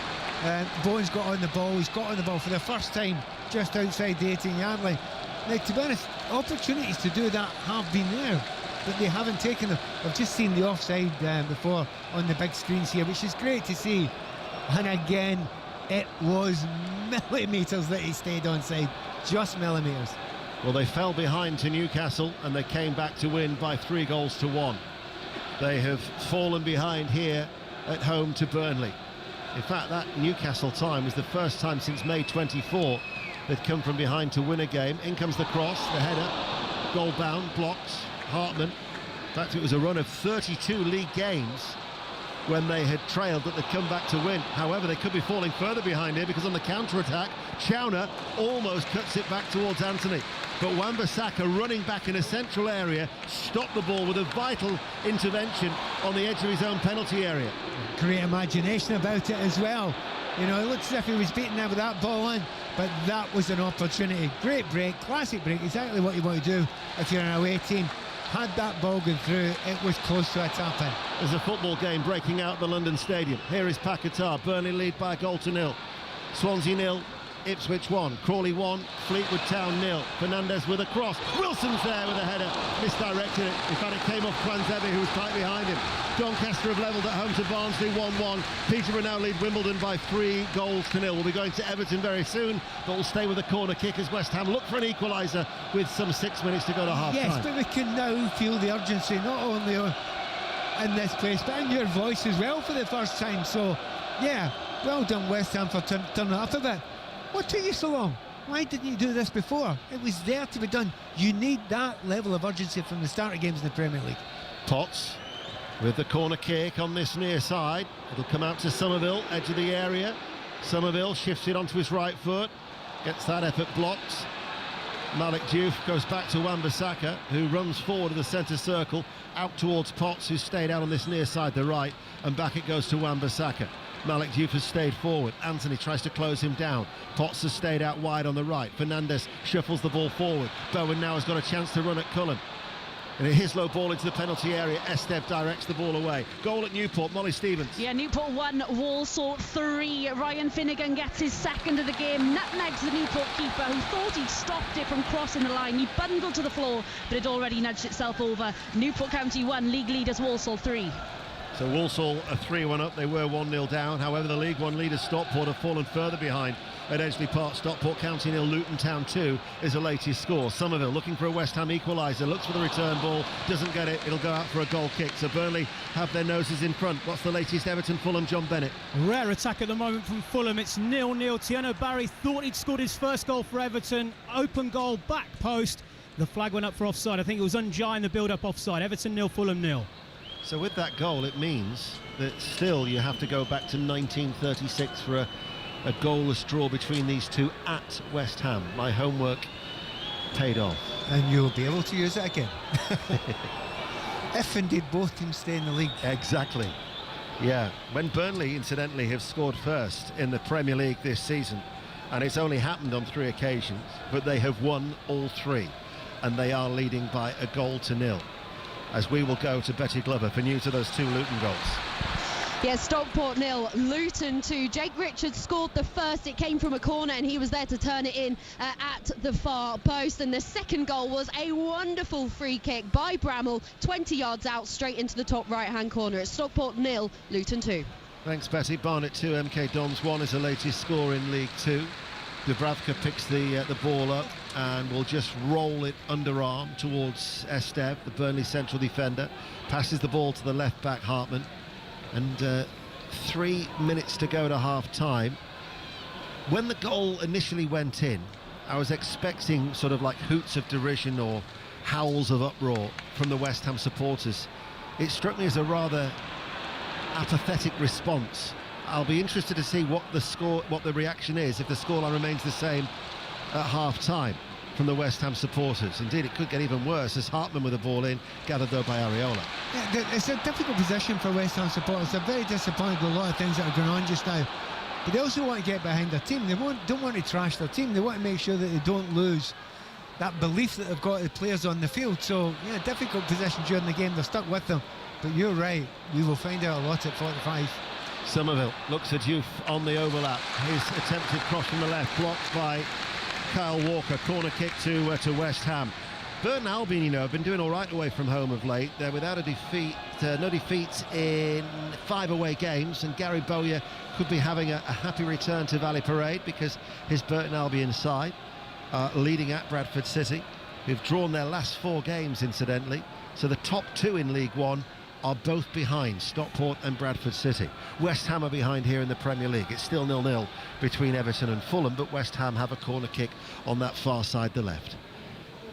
Bowen's got on the ball. He's got on the ball for the first time just outside the 18-yard line. Now, to be honest, opportunities to do that have been there, but they haven't taken them. I've just seen the offside before on the big screens here, which is great to see. And again, it was millimetres that he stayed onside, just millimetres. Well, they fell behind to Newcastle and they came back to win by 3 goals to 1. They have fallen behind here at home to Burnley. In fact, that Newcastle time was the first time since May 24 they'd come from behind to win a game. In comes the cross, the header, goal bound, blocked, Hartman. In fact, it was a run of 32 league games when they had trailed that they'd come back to win. However, they could be falling further behind here because on the counter-attack, Chowner almost cuts it back towards Anthony. But Wan-Bissaka, running back in a central area, stopped the ball with a vital intervention on the edge of his own penalty area. Great imagination about it as well. You know, it looks as if he was beaten there with that ball in, but that was an opportunity. Great break, classic break, exactly what you want to do if you're an away team. Had that ball going through, it was close to a tap-in. There's a football game breaking out at the London Stadium. Here is Paquetá. Burnley lead by a goal to 0. Swansea 0, Ipswich 1. Crawley 1, Fleetwood Town 0. Fernandes with a cross. Wilson's there with a header. Misdirected it. In fact, it came off Kwanzebe, who was tight behind him. Doncaster have levelled at home to Barnsley 1-1. Peterborough now lead Wimbledon by 3 goals to 0. We'll be going to Everton very soon, but we'll stay with a corner kick as West Ham look for an equaliser with some 6 minutes to go to half-time. Yes, but we can now feel the urgency, not only in this place, but in your voice as well for the first time. So, yeah, well done West Ham for turning it up a bit. What took you so long? Why didn't you do this before? It was there to be done. You need that level of urgency from the start of games in the Premier League. Potts with the corner kick on this near side. It'll come out to Somerville, edge of the area. Somerville shifts it onto his right foot, gets that effort blocked. Malik Diouf goes back to Wan-Bissaka, who runs forward to the centre circle, out towards Potts, who stayed out on this near side, the right, and back it goes to Wan-Bissaka. Malik Diouf has stayed forward. Anthony tries to close him down. Potts has stayed out wide on the right. Fernandes shuffles the ball forward. Bowen now has got a chance to run at Cullen. And his low ball into the penalty area. Esteve directs the ball away. Goal at Newport, Molly Stevens. Yeah, Newport 1, Walsall 3. Ryan Finnegan gets his second of the game. Nutmegs the Newport keeper, who thought he'd stopped it from crossing the line. He bundled to the floor, but it already nudged itself over. Newport County 1, league leaders Walsall 3. So Walsall are 3-1 up. They were 1-0 down. However, the League One leaders Stockport have fallen further behind at Edgeley Park. Stockport County 0, Luton Town 2 is the latest score. Somerville looking for a West Ham equaliser, looks for the return ball, doesn't get it. It'll go out for a goal kick. So Burnley have their noses in front. What's the latest? Everton, Fulham, John Bennett. Rare attack at the moment from Fulham. It's 0-0. Tieno Barry thought he'd scored his first goal for Everton. Open goal, back post. The flag went up for offside. I think it was Unjai in the build-up offside. Everton 0, Fulham 0. So with that goal, it means that still you have to go back to 1936 for a goalless draw between these two at West Ham. My homework paid off. And you'll be able to use it again. If indeed both teams stay in the league. Exactly. Yeah. When Burnley, incidentally, have scored first in the Premier League this season, and it's only happened on 3 occasions, but they have won all 3, and they are leading by a goal to 0. As we will go to Betty Glover for news of those 2 Luton goals. Yeah, Stockport 0, Luton 2. Jake Richards scored the first. It came from a corner and he was there to turn it in at the far post. And the second goal was a wonderful free kick by Bramall, 20 yards out, straight into the top right-hand corner. It's Stockport 0, Luton 2. Thanks, Betty. Barnet 2, MK Dons 1 is the latest score in League 2. Dubravka picks the ball up and will just roll it underarm towards Esteve, the Burnley central defender. Passes the ball to the left back, Hartman. And 3 minutes to go to half-time. When the goal initially went in, I was expecting sort of like hoots of derision or howls of uproar from the West Ham supporters. It struck me as a rather apathetic response. I'll be interested to see what the reaction is if the scoreline remains the same at half-time from the West Ham supporters. Indeed, it could get even worse as Hartman with the ball in, gathered though by Areola. Yeah, it's a difficult position for West Ham supporters. They're very disappointed with a lot of things that are going on just now. But they also want to get behind their team. They don't want to trash their team. They want to make sure that they don't lose that belief that they've got the players on the field. So, yeah, difficult position during the game. They're stuck with them. But you're right. We will find out a lot at 45. Somerville looks at Diouf on the overlap. His attempted cross from the left, blocked by Kyle Walker. Corner kick to West Ham. Burton Albion, you know, have been doing all right away from home of late. They're without a defeat, no defeats in 5 away games, and Gary Bowyer could be having a happy return to Valley Parade because his Burton Albion side leading at Bradford City, who've drawn their last 4 games, incidentally. So the top 2 in League One are both behind, Stockport and Bradford City. West Ham are behind here in the Premier League. It's still 0-0 between Everton and Fulham, but West Ham have a corner kick on that far side, the left.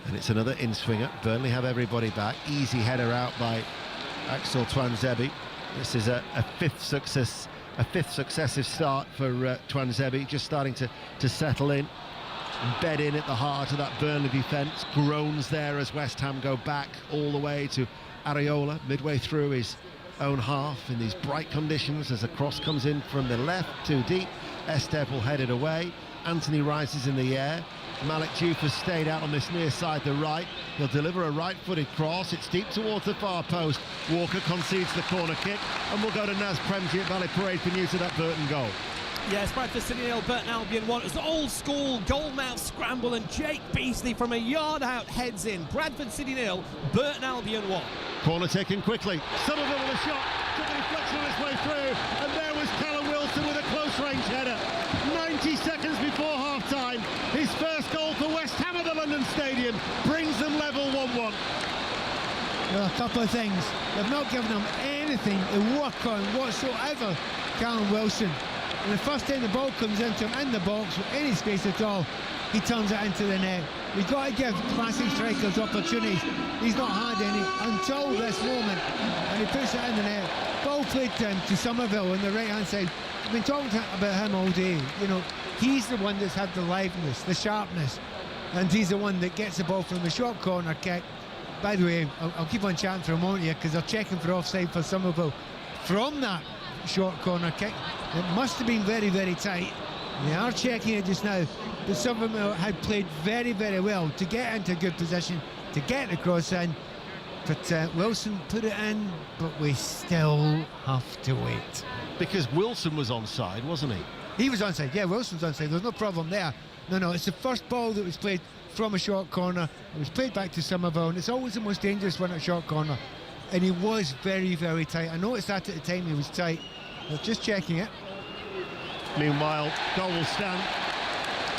And it's another in-swinger. Burnley have everybody back. Easy header out by Axel Twanzebe. This is a fifth successive start for Twanzebe, just starting to settle in and bed in at the heart of that Burnley defence. Groans there as West Ham go back all the way to Areola, midway through his own half in these bright conditions as a cross comes in from the left, too deep. Esteve will head it away. Anthony rises in the air. Malik Diouf has stayed out on this near side, the right. He'll deliver a right-footed cross. It's deep towards the far post. Walker concedes the corner kick, and we'll go to Naz Premji at Valley Parade for news of that Burton goal. Yes, Bradford City 0, Burton Albion 1. It was an old-school goal-mouth scramble, and Jake Beasley from a yard out heads in. Bradford City 0, Burton Albion 1. Corner taken quickly. Somerville with a shot. Took a deflection on its way through, and there was Callum Wilson with a close-range header. 90 seconds before half-time. His first goal for West Ham at the London Stadium brings them level 1-1. Well, a couple of things. They've not given them anything to work on whatsoever, Callum Wilson. And the first time the ball comes into him in the box with any space at all, he turns it into the net. We've got to give classic strikers opportunities. He's not had any until this moment, and he puts it in the net. Ball played to Somerville on the right-hand side. I've been talking about him all day. You know, he's the one that's had the liveliness, the sharpness, and he's the one that gets the ball from the short corner kick. By the way, I'll keep on chatting for a moment here because they're checking for offside for Somerville from that short corner kick. It must have been very, very tight. They are checking it just now, but Somerville had played very, very well to get into a good position, to get the cross in. But Wilson put it in, but we still have to wait. Because Wilson was onside, wasn't he? He was onside, yeah, Wilson's onside. There's no problem there. No, it's the first ball that was played from a short corner. It was played back to Somerville, and it's always the most dangerous one at short corner. And he was very, very tight. I noticed that at the time he was tight. I was just checking it. Meanwhile, goal will stand.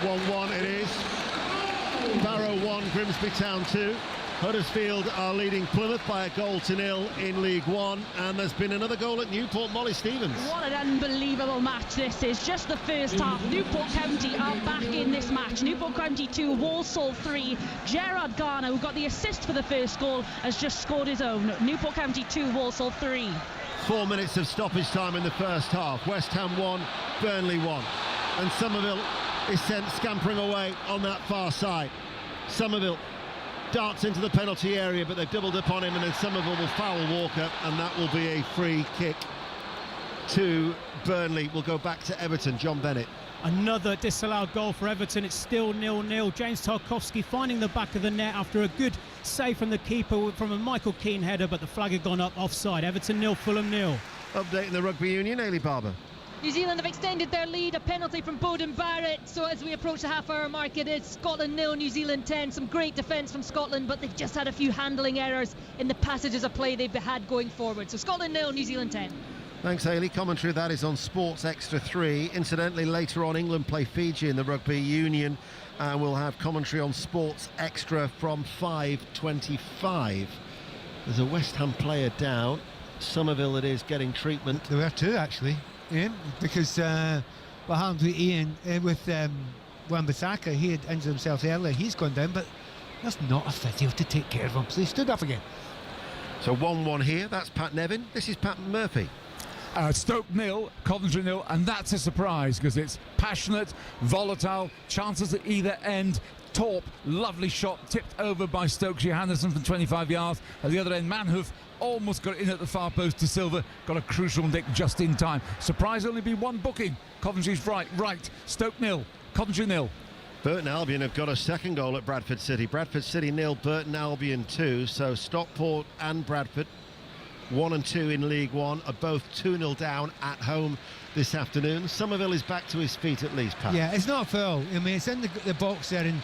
1-1 it is. Barrow 1, Grimsby Town 2. Huddersfield are leading Plymouth by 1-0 in League One, and there's been another goal at Newport. Molly Stevens. What an unbelievable match this is. Just the first half. Newport County are back in this match. Newport County 2, Walsall 3. Gerard Garner, who got the assist for the first goal, has just scored his own. Newport County 2, Walsall 3. 4 minutes of stoppage time in the first half. West Ham 1, Burnley 1. And Somerville is sent scampering away on that far side. Somerville darts into the penalty area, but they've doubled up on him, and then Somerville will foul Walker, and that will be a free kick to Burnley. We'll go back to Everton. John Bennett. Another disallowed goal for Everton. It's still 0-0. James Tarkowski finding the back of the net after a good save from the keeper from a Michael Keane header, but the flag had gone up offside. Everton 0, Fulham 0. Update in the Rugby Union, Ailey Barber. New Zealand have extended their lead, a penalty from Bowden Barrett. So as we approach the half-hour mark, it is Scotland 0, New Zealand 10. Some great defence from Scotland, but they've just had a few handling errors in the passages of play they've had going forward. So Scotland 0, New Zealand 10. Thanks, Ailey. Commentary of that is on Sports Extra 3. Incidentally, later on, England play Fiji in the Rugby Union, and we'll have commentary on Sports Extra from 5:25. There's a West Ham player down. Somerville it is getting treatment. There were two, actually, Ian, because what happened with Ian, with Wan-Bissaka, he had injured himself earlier. He's gone down, but that's not a physio to take care of him, so he stood up again. So 1-1 here. That's Pat Nevin. This is Pat Murphy. Stoke 0, Coventry 0, and that's a surprise because it's passionate, volatile, chances at either end. Torp, lovely shot, tipped over by Stokes Johannesson from 25 yards. At the other end, Manhoef almost got it in at the far post to Silva, got a crucial nick just in time. Surprise, only been one booking. Coventry's right, Stoke 0, Coventry 0. Burton Albion have got a second goal at Bradford City. Bradford City 0, Burton Albion 2. So Stockport and Bradford, 1 and 2 in League One, are both 2-0 down at home this afternoon. Somerville is back to his feet at least, Pat. Yeah, it's not a foul. I mean, it's in the box there, and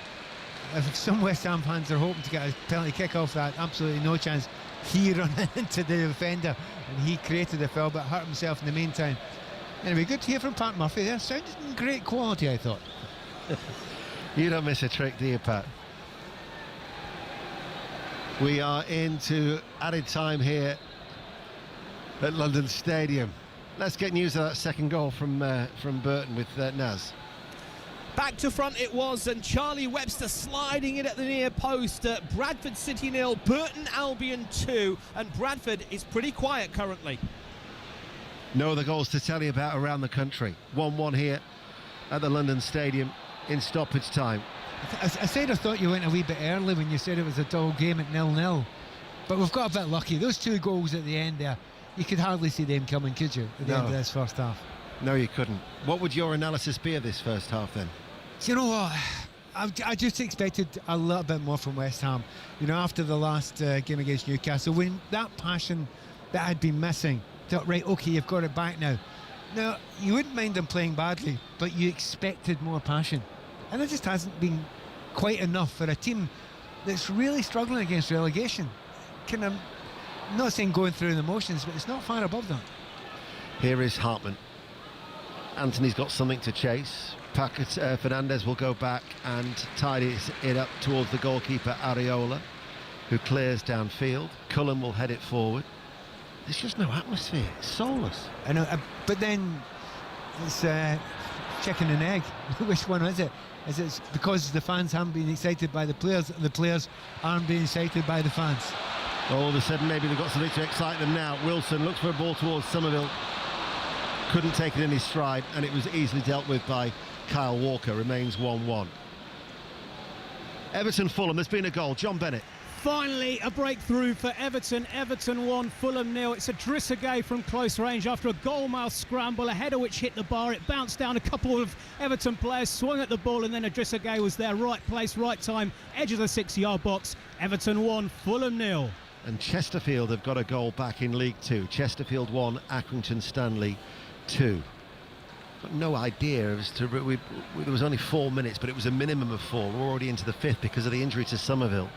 if some West Ham fans are hoping to get a penalty kick off that, absolutely no chance. He ran into the defender, and he created the foul, but hurt himself in the meantime. Anyway, good to hear from Pat Murphy there. Sounded in great quality, I thought. You don't miss a trick, do you, Pat? We are into added time here at London Stadium. Let's get news of that second goal from Burton with Naz. Back to front it was, and Charlie Webster sliding in at the near post. Bradford City 0, Burton Albion 2, and Bradford is pretty quiet currently. No other goals to tell you about around the country. 1-1 here at the London Stadium in stoppage time. I said I thought you went a wee bit early when you said it was a dull game at 0-0, but we've got a bit lucky. Those two goals at the end there, you could hardly see them coming, could you, at the end of this first half? No, you couldn't. What would your analysis be of this first half then? Do you know what? I just expected a little bit more from West Ham. You know, after the last game against Newcastle, when that passion that had been missing, thought, right, okay, you've got it back now. Now, you wouldn't mind them playing badly, but you expected more passion. And it just hasn't been quite enough for a team that's really struggling against relegation. I'm not saying going through the motions, but it's not far above that. Here is Hartman. Anthony's got something to chase. Fernandez will go back and tidy it up towards the goalkeeper Areola, who clears downfield. Cullen will head it forward. There's just no atmosphere. It's soulless. I know, but then it's chicken and egg. Which one is it? Is it because the fans haven't been excited by the players aren't being excited by the fans? All of a sudden, maybe they've got something to excite them now. Wilson looks for a ball towards Somerville. Couldn't take it in his stride, and it was easily dealt with by Kyle Walker. Remains 1-1. Everton-Fulham, there's been a goal. John Bennett. Finally a breakthrough for Everton. Everton 1, Fulham 0. It's a Drissagay from close range after a goalmouth scramble, a header which hit the bar. It bounced down, a couple of Everton players swung at the ball, and then a Drissagay was there, right place, right time, edge of the 6-yard box. Everton 1, Fulham 0. And Chesterfield have got a goal back in League 2. Chesterfield 1, Accrington Stanley 2. Got no idea as to there was only 4 minutes, but it was a minimum of 4. We're already into the 5th because of the injury to Somerville.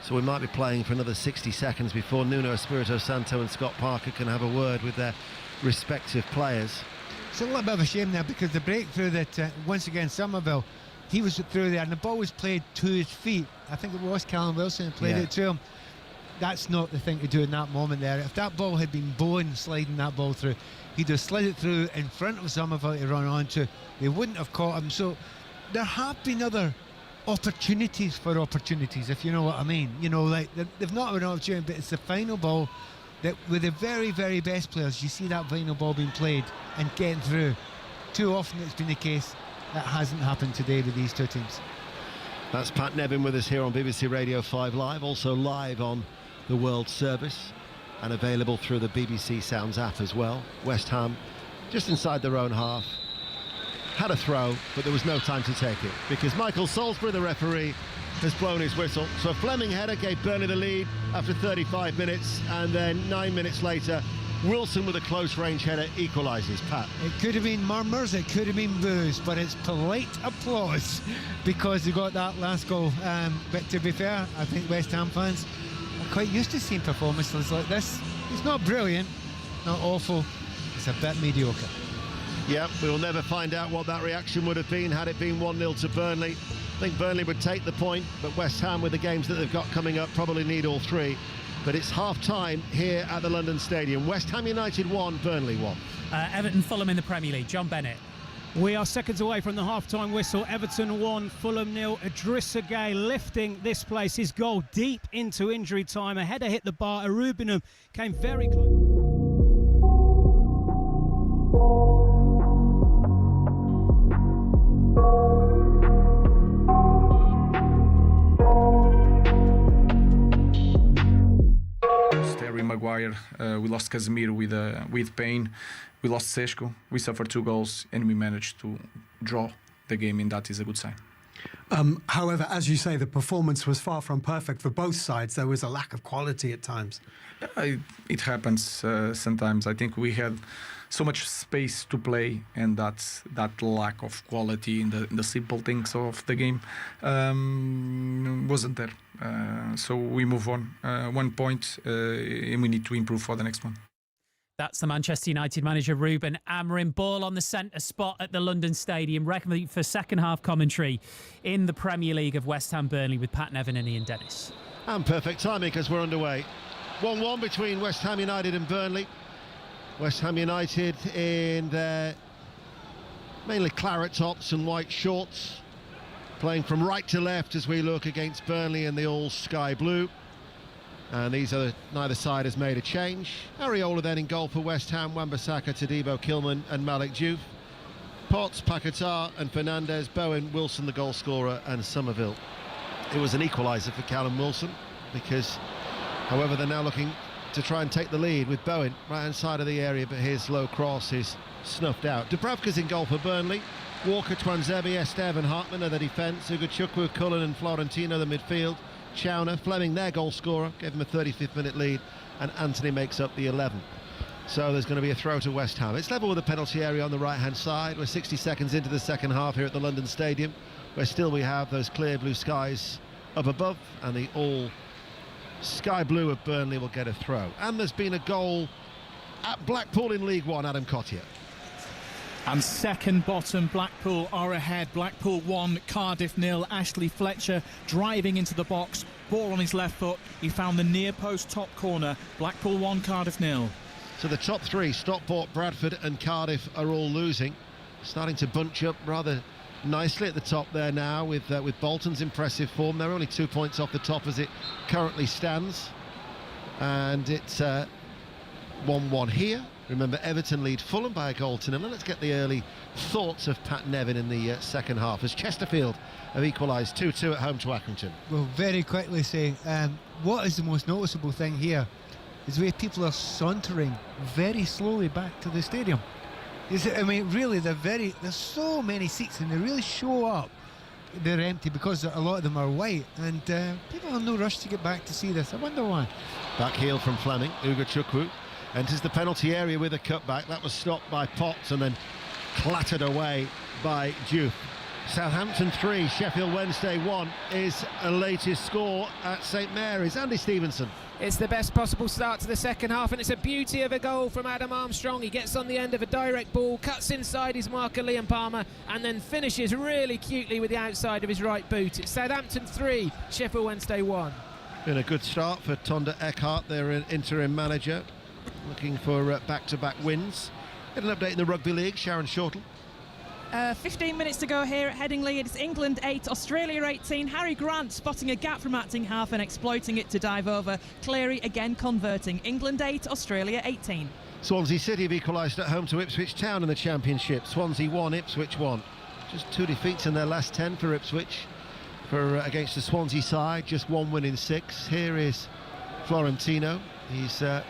So we might be playing for another 60 seconds before Nuno Espirito Santo and Scott Parker can have a word with their respective players. It's a little bit of a shame there, because the breakthrough that once again Somerville, he was through there and the ball was played to his feet. I think it was Callum Wilson who played it to him. That's not the thing to do in that moment there. If that ball had been Bowen sliding that ball through, he'd have slid it through in front of Somerville to run onto. They wouldn't have caught him. So there have been other opportunities for opportunities, if you know what I mean. You know, like they've not had an opportunity, but it's the final ball that with the very, very best players, you see that final ball being played and getting through. Too often it's been the case. That hasn't happened today with these two teams. That's Pat Nevin with us here on BBC Radio 5 Live, also live on the World Service and available through the BBC Sounds app as well. West Ham just inside their own half, had a throw, but there was no time to take it because Michael Salisbury, the referee, has blown his whistle. So a Fleming header gave Burnley the lead after 35 minutes, and then 9 minutes later Wilson with a close range header equalises. Pat. It could have been murmurs, it could have been boos, but it's polite applause because they got that last goal. But to be fair, I think West Ham fans are quite used to seeing performances like this. It's not brilliant, not awful. it's a bit mediocre. Yeah, we'll never find out what that reaction would have been had it been 1-0 to Burnley. I think Burnley would take the point, but West Ham, with the games that they've got coming up, probably need all three. But it's half-time here at the London Stadium. West Ham United 1, Burnley 1. Everton, Fulham in the Premier League. John Bennett. We are seconds away from the half-time whistle. Everton 1, Fulham 0. Idrissa Gueye lifting this place. His goal deep into injury time. A header hit the bar. Arubinum came very close. Harry Maguire, we lost Casemiro with pain, we lost Sesco, we suffered 2 goals and we managed to draw the game, and that is a good sign. However, as you say, the performance was far from perfect for both sides. There was a lack of quality at times. It happens sometimes. I think we had so much space to play, and that lack of quality in the simple things of the game wasn't there. So we move on 1 point, and we need to improve for the next one. That's the Manchester United manager, Ruben Amorim. Ball on the centre spot at the London Stadium. Ready for second half commentary in the Premier League of West Ham Burnley with Pat Nevin and Ian Dennis. And perfect timing because we're underway. 1-1 between West Ham United and Burnley. West Ham United in their mainly claret tops and white shorts, playing from right to left as we look against Burnley in the all sky blue. And neither side has made a change. Areola then in goal for West Ham. Wan-Bissaka, Todibo, Kilman and Malik Diouf. Potts, Paquetá and Fernandes. Bowen, Wilson the goal scorer and Somerville. It was an equaliser for Callum Wilson because, however, they're now looking to try and take the lead with Bowen right hand side of the area, but his low cross is snuffed out. Dubravka's in goal for Burnley. Walker, Twanzebe, Esteve and Hartman are the defence. Ugochukwu, Cullen and Florentino the midfield. Chowner, Fleming their goal scorer, gave him a 35th minute lead, and Anthony makes up the 11. So there's going to be a throw to West Ham. It's level with the penalty area on the right hand side. We're 60 seconds into the second half here at the London Stadium, where still we have those clear blue skies up above, and the all sky blue of Burnley will get a throw. And there's been a goal at Blackpool in League One. Adam Cottier. And second bottom, Blackpool are ahead. Blackpool 1, Cardiff 0. Ashley Fletcher driving into the box, ball on his left foot. He found the near post top corner. Blackpool 1, Cardiff 0. So the top three, Stockport, Bradford and Cardiff, are all losing. Starting to bunch up rather nicely at the top there now with Bolton's impressive form. They're only 2 points off the top as it currently stands. And it's 1-1 here. Remember, Everton lead Fulham by a goal to nil. Let's get the early thoughts of Pat Nevin in the second half as Chesterfield have equalised 2-2 at home to Accrington. Well, very quickly saying, what is the most noticeable thing here is the way people are sauntering very slowly back to the stadium. I mean, really, there's so many seats and they really show up. They're empty because a lot of them are white, and people are in no rush to get back to see this. I wonder why. Back heel from Fleming. Ugochukwu enters the penalty area with a cutback. That was stopped by Potts and then clattered away by Diouf. Southampton 3, Sheffield Wednesday 1 is a latest score at St Mary's. Andy Stevenson. It's the best possible start to the second half, and it's a beauty of a goal from Adam Armstrong. He gets on the end of a direct ball, cuts inside his marker Liam Palmer, and then finishes really cutely with the outside of his right boot. It's Southampton 3, Sheffield Wednesday 1. Been a good start for Tonda Eckhart, their interim manager, looking for back-to-back wins. Get an update in the Rugby League, Sharon Shortle. 15 minutes to go here at Headingley. It's England 8, Australia 18. Harry Grant spotting a gap from acting half and exploiting it to dive over. Cleary again converting. England 8, Australia 18. Swansea City have equalised at home to Ipswich Town in the Championship. Swansea 1, Ipswich 1. Just 2 defeats in their last 10 for Ipswich. Against the Swansea side, just 1 win in 6. Here is Florentino. He's done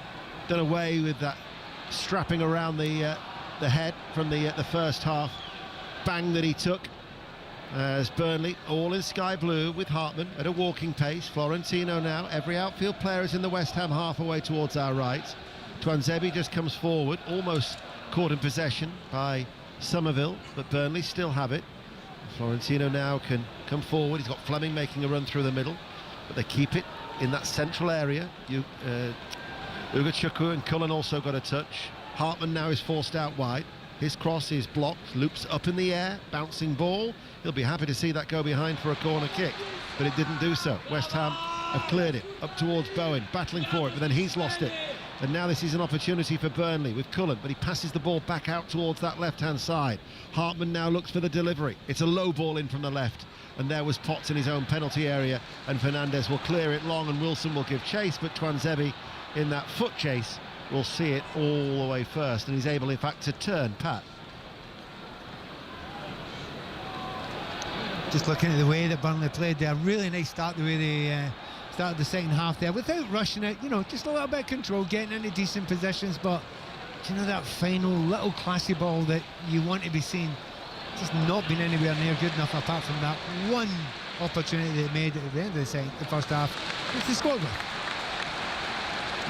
away with that strapping around the head from the first half bang that he took as Burnley all in sky blue with Hartman at a walking pace. Florentino now, every outfield player is in the West Ham half away towards our right. Twanzebe just comes forward, almost caught in possession by Somerville, but Burnley still have it. Florentino now can come forward. He's got Fleming making a run through the middle, but they keep it in that central area. Ugochukwu and Cullen also got a touch. Hartman now is forced out wide. His cross is blocked, loops up in the air, bouncing ball. He'll be happy to see that go behind for a corner kick, but it didn't do so. West Ham have cleared it up towards Bowen, battling for it, but then he's lost it. And now this is an opportunity for Burnley with Cullen, but he passes the ball back out towards that left-hand side. Hartman now looks for the delivery. It's a low ball in from the left, and there was Potts in his own penalty area, and Fernandez will clear it long, and Wilson will give chase, but Twanzebe in that foot chase will see it all the way first, and he's able, in fact, to turn. Pat. Just looking at the way that Burnley played there, really nice start the way they started the second half there, without rushing it, you know, just a little bit of control, getting into decent positions, but you know, that final little classy ball that you want to be seeing, just not been anywhere near good enough, apart from that one opportunity they made at the end of the first half, which they scored with.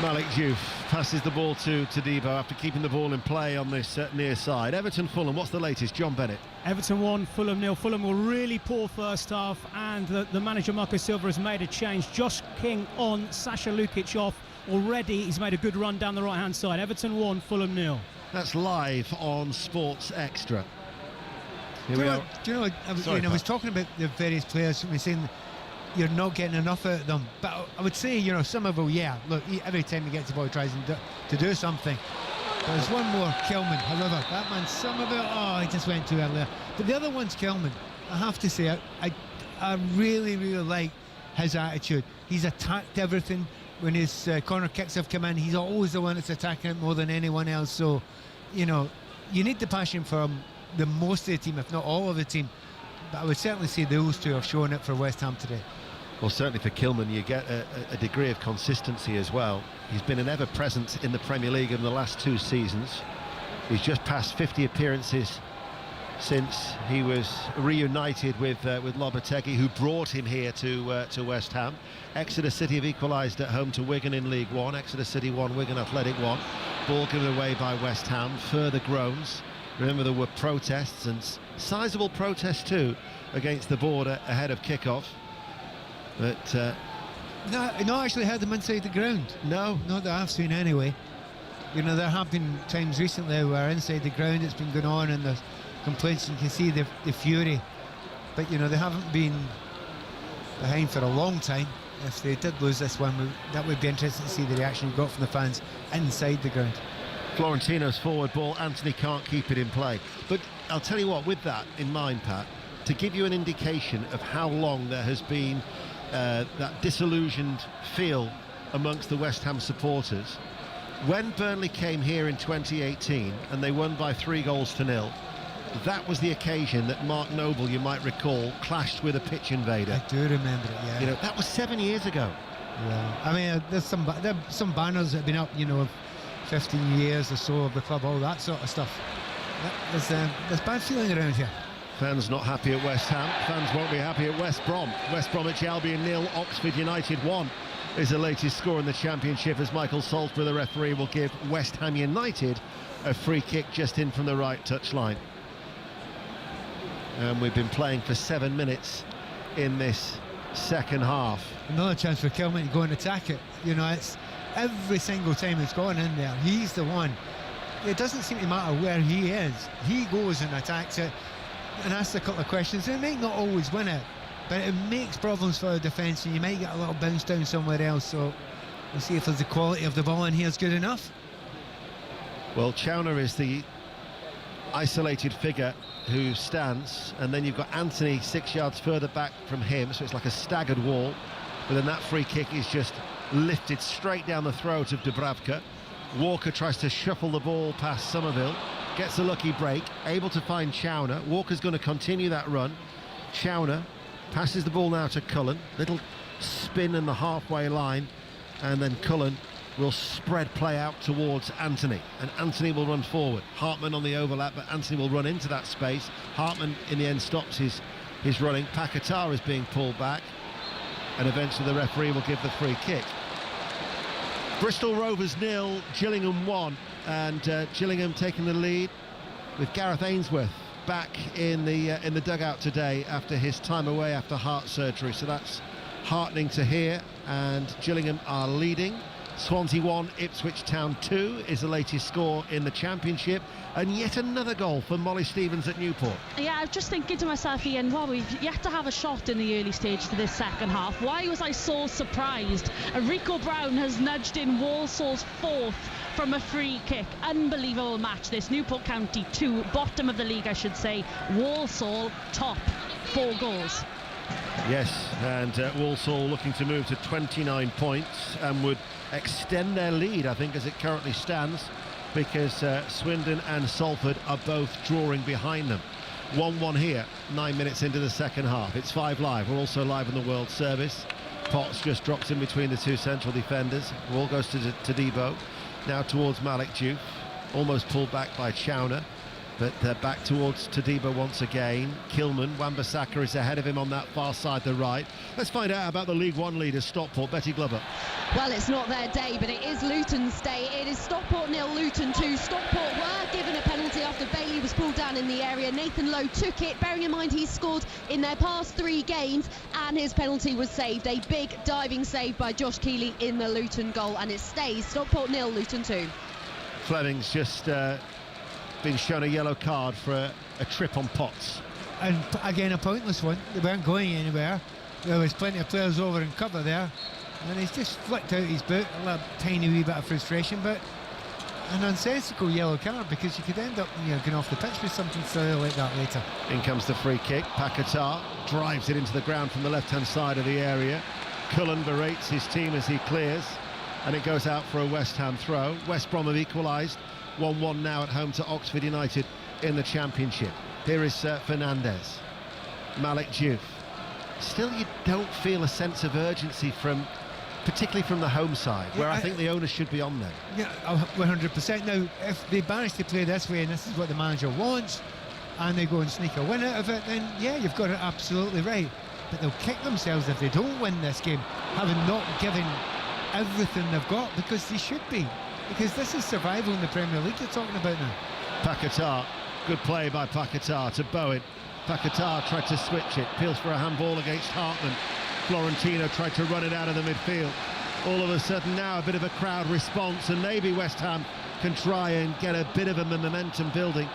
Malik Diouf passes the ball to Debo after keeping the ball in play on this near side. Everton-Fulham, what's the latest? John Bennett. Everton 1, Fulham 0. Fulham were really poor first half, and the manager Marco Silva has made a change. Josh King on, Sasha Lukic off. Already he's made a good run down the right-hand side. Everton 1, Fulham 0. That's live on Sports Extra. Here we are. Do you know, I was talking about the various players, we're saying you're not getting enough out of them, but I would say, you know, Somerville, yeah, look, every time he gets the ball he tries to do something. But there's one more, Kilman, however, that man Somerville, oh, he just went too early. But the other one's Kilman. I have to say, I really, really like his attitude. He's attacked everything. When his corner kicks have come in, he's always the one that's attacking it more than anyone else. So, you know, you need the passion from the most of the team, if not all of the team. But I would certainly say those two have shown it for West Ham today. Well, certainly for Kilman, you get a degree of consistency as well. He's been an ever-present in the Premier League in the last 2 seasons. He's just passed 50 appearances since he was reunited with Lopetegui, who brought him here to West Ham. Exeter City have equalised at home to Wigan in League One. Exeter City 1, Wigan Athletic 1. Ball given away by West Ham. Further groans. Remember, there were protests, and sizable protests too, against the border ahead of kick-off. But no, actually had them inside the ground. No, not that I've seen anyway. You know, there have been times recently where inside the ground it's been going on, and there's complaints. You can see the fury, but you know, they haven't been behind for a long time. If they did lose this one, that would be interesting to see the reaction you got from the fans inside the ground. Florentino's forward ball, Anthony can't keep it in play. But I'll tell you what, with that in mind, Pat, to give you an indication of how long there has been that disillusioned feel amongst the West Ham supporters, when Burnley came here in 2018 and they won by 3-0, that was the occasion that Mark Noble, you might recall, clashed with a pitch invader. I do remember it, yeah. You know, that was 7 years ago. Yeah, I mean, there's some banners that have been up, you know, 15 years or so of the club, all that sort of stuff. There's bad feeling around here. Fans not happy at West Ham. Fans won't be happy at West Brom. West Bromwich Albion 0, Oxford United 1 is the latest score in the Championship, as Michael Salisbury, the referee, will give West Ham United a free kick just in from the right touchline. And we've been playing for 7 minutes in this second half. Another chance for Kilman to go and attack it. You know, it's every single time it's gone in there, he's the one. It doesn't seem to matter where he is. He goes and attacks it and asks a couple of questions. They might not always win it, but it makes problems for the defence, and you might get a little bounce down somewhere else. So we'll see if there's the quality of the ball in here is good enough. Well, Chowner is the isolated figure who stands, and then you've got Anthony 6 yards further back from him, so it's like a staggered wall. But then that free kick is just lifted straight down the throat of Dubravka. Walker tries to shuffle the ball past Somerville, gets a lucky break, able to find Chowner. Walker's going to continue that run. Chowner passes the ball now to Cullen, little spin in the halfway line, and then Cullen will spread play out towards Anthony, and Anthony will run forward. Hartman on the overlap, but Anthony will run into that space. Hartman in the end stops his running. Paquetá is being pulled back, and eventually the referee will give the free kick. Bristol Rovers 0, Gillingham 1, and Gillingham taking the lead with Gareth Ainsworth back in the dugout today after his time away after heart surgery, so that's heartening to hear. And Gillingham are leading Swansea 1, Ipswich Town 2 is the latest score in the Championship, and yet another goal for Molly Stevens at Newport. Yeah, I was just thinking to myself, Ian, well, we've yet to have a shot in the early stage to this second half. Why was I so surprised? Rico Brown has nudged in Walsall's fourth from a free kick. Unbelievable match this. Newport County 2, bottom of the league, I should say. Walsall top, 4 goals. Yes, and Walsall looking to move to 29 points and would extend their lead, I think, as it currently stands, because Swindon and Salford are both drawing behind them. 1-1 here, 9 minutes into the second half. It's 5 Live. We're also live on the World Service. Potts just drops in between the two central defenders. Ball goes to Debo. Now towards Malik Diouf. Almost pulled back by Chowner. But back towards Tadibo once again. Kilman, Wan-Bissaka is ahead of him on that far side, the right. Let's find out about the League One leaders, Stockport. Betty Glover. Well, it's not their day, but it is Luton's day. It is Stockport 0, Luton 2. Stockport were given a penalty after Bailey was pulled down in the area. Nathan Lowe took it, bearing in mind he's scored in their past 3 games, and his penalty was saved. A big diving save by Josh Keeley in the Luton goal, and it stays Stockport 0, Luton 2. Fleming's just been shown a yellow card for a trip on Potts. And again, a pointless one. They weren't going anywhere. There was plenty of players over in cover there, and he's just flicked out his boot. A little tiny wee bit of frustration, but a nonsensical yellow card, because you could end up going off the pitch with something silly like that later. In comes the free kick. Paquetá drives it into the ground from the left-hand side of the area. Cullen berates his team as he clears, and it goes out for a West Ham throw. West Brom have equalised. 1-1 now at home to Oxford United in the Championship. Here is Fernandez. Malik Diouf. Still, you don't feel a sense of urgency particularly from the home side, where I think the owners should be on there. Yeah, 100%. Now, if they manage to play this way, and this is what the manager wants, and they go and sneak a win out of it, then yeah, you've got it absolutely right. But they'll kick themselves if they don't win this game, having not given everything they've got, because they should be. Because this is survival in the Premier League you're talking about now. Paquetá, good play by Paquetá to Bowen. Paquetá tried to switch it, peels for a handball against Hartman. Florentino tried to run it out of the midfield. All of a sudden now a bit of a crowd response, and maybe West Ham can try and get a bit of a momentum building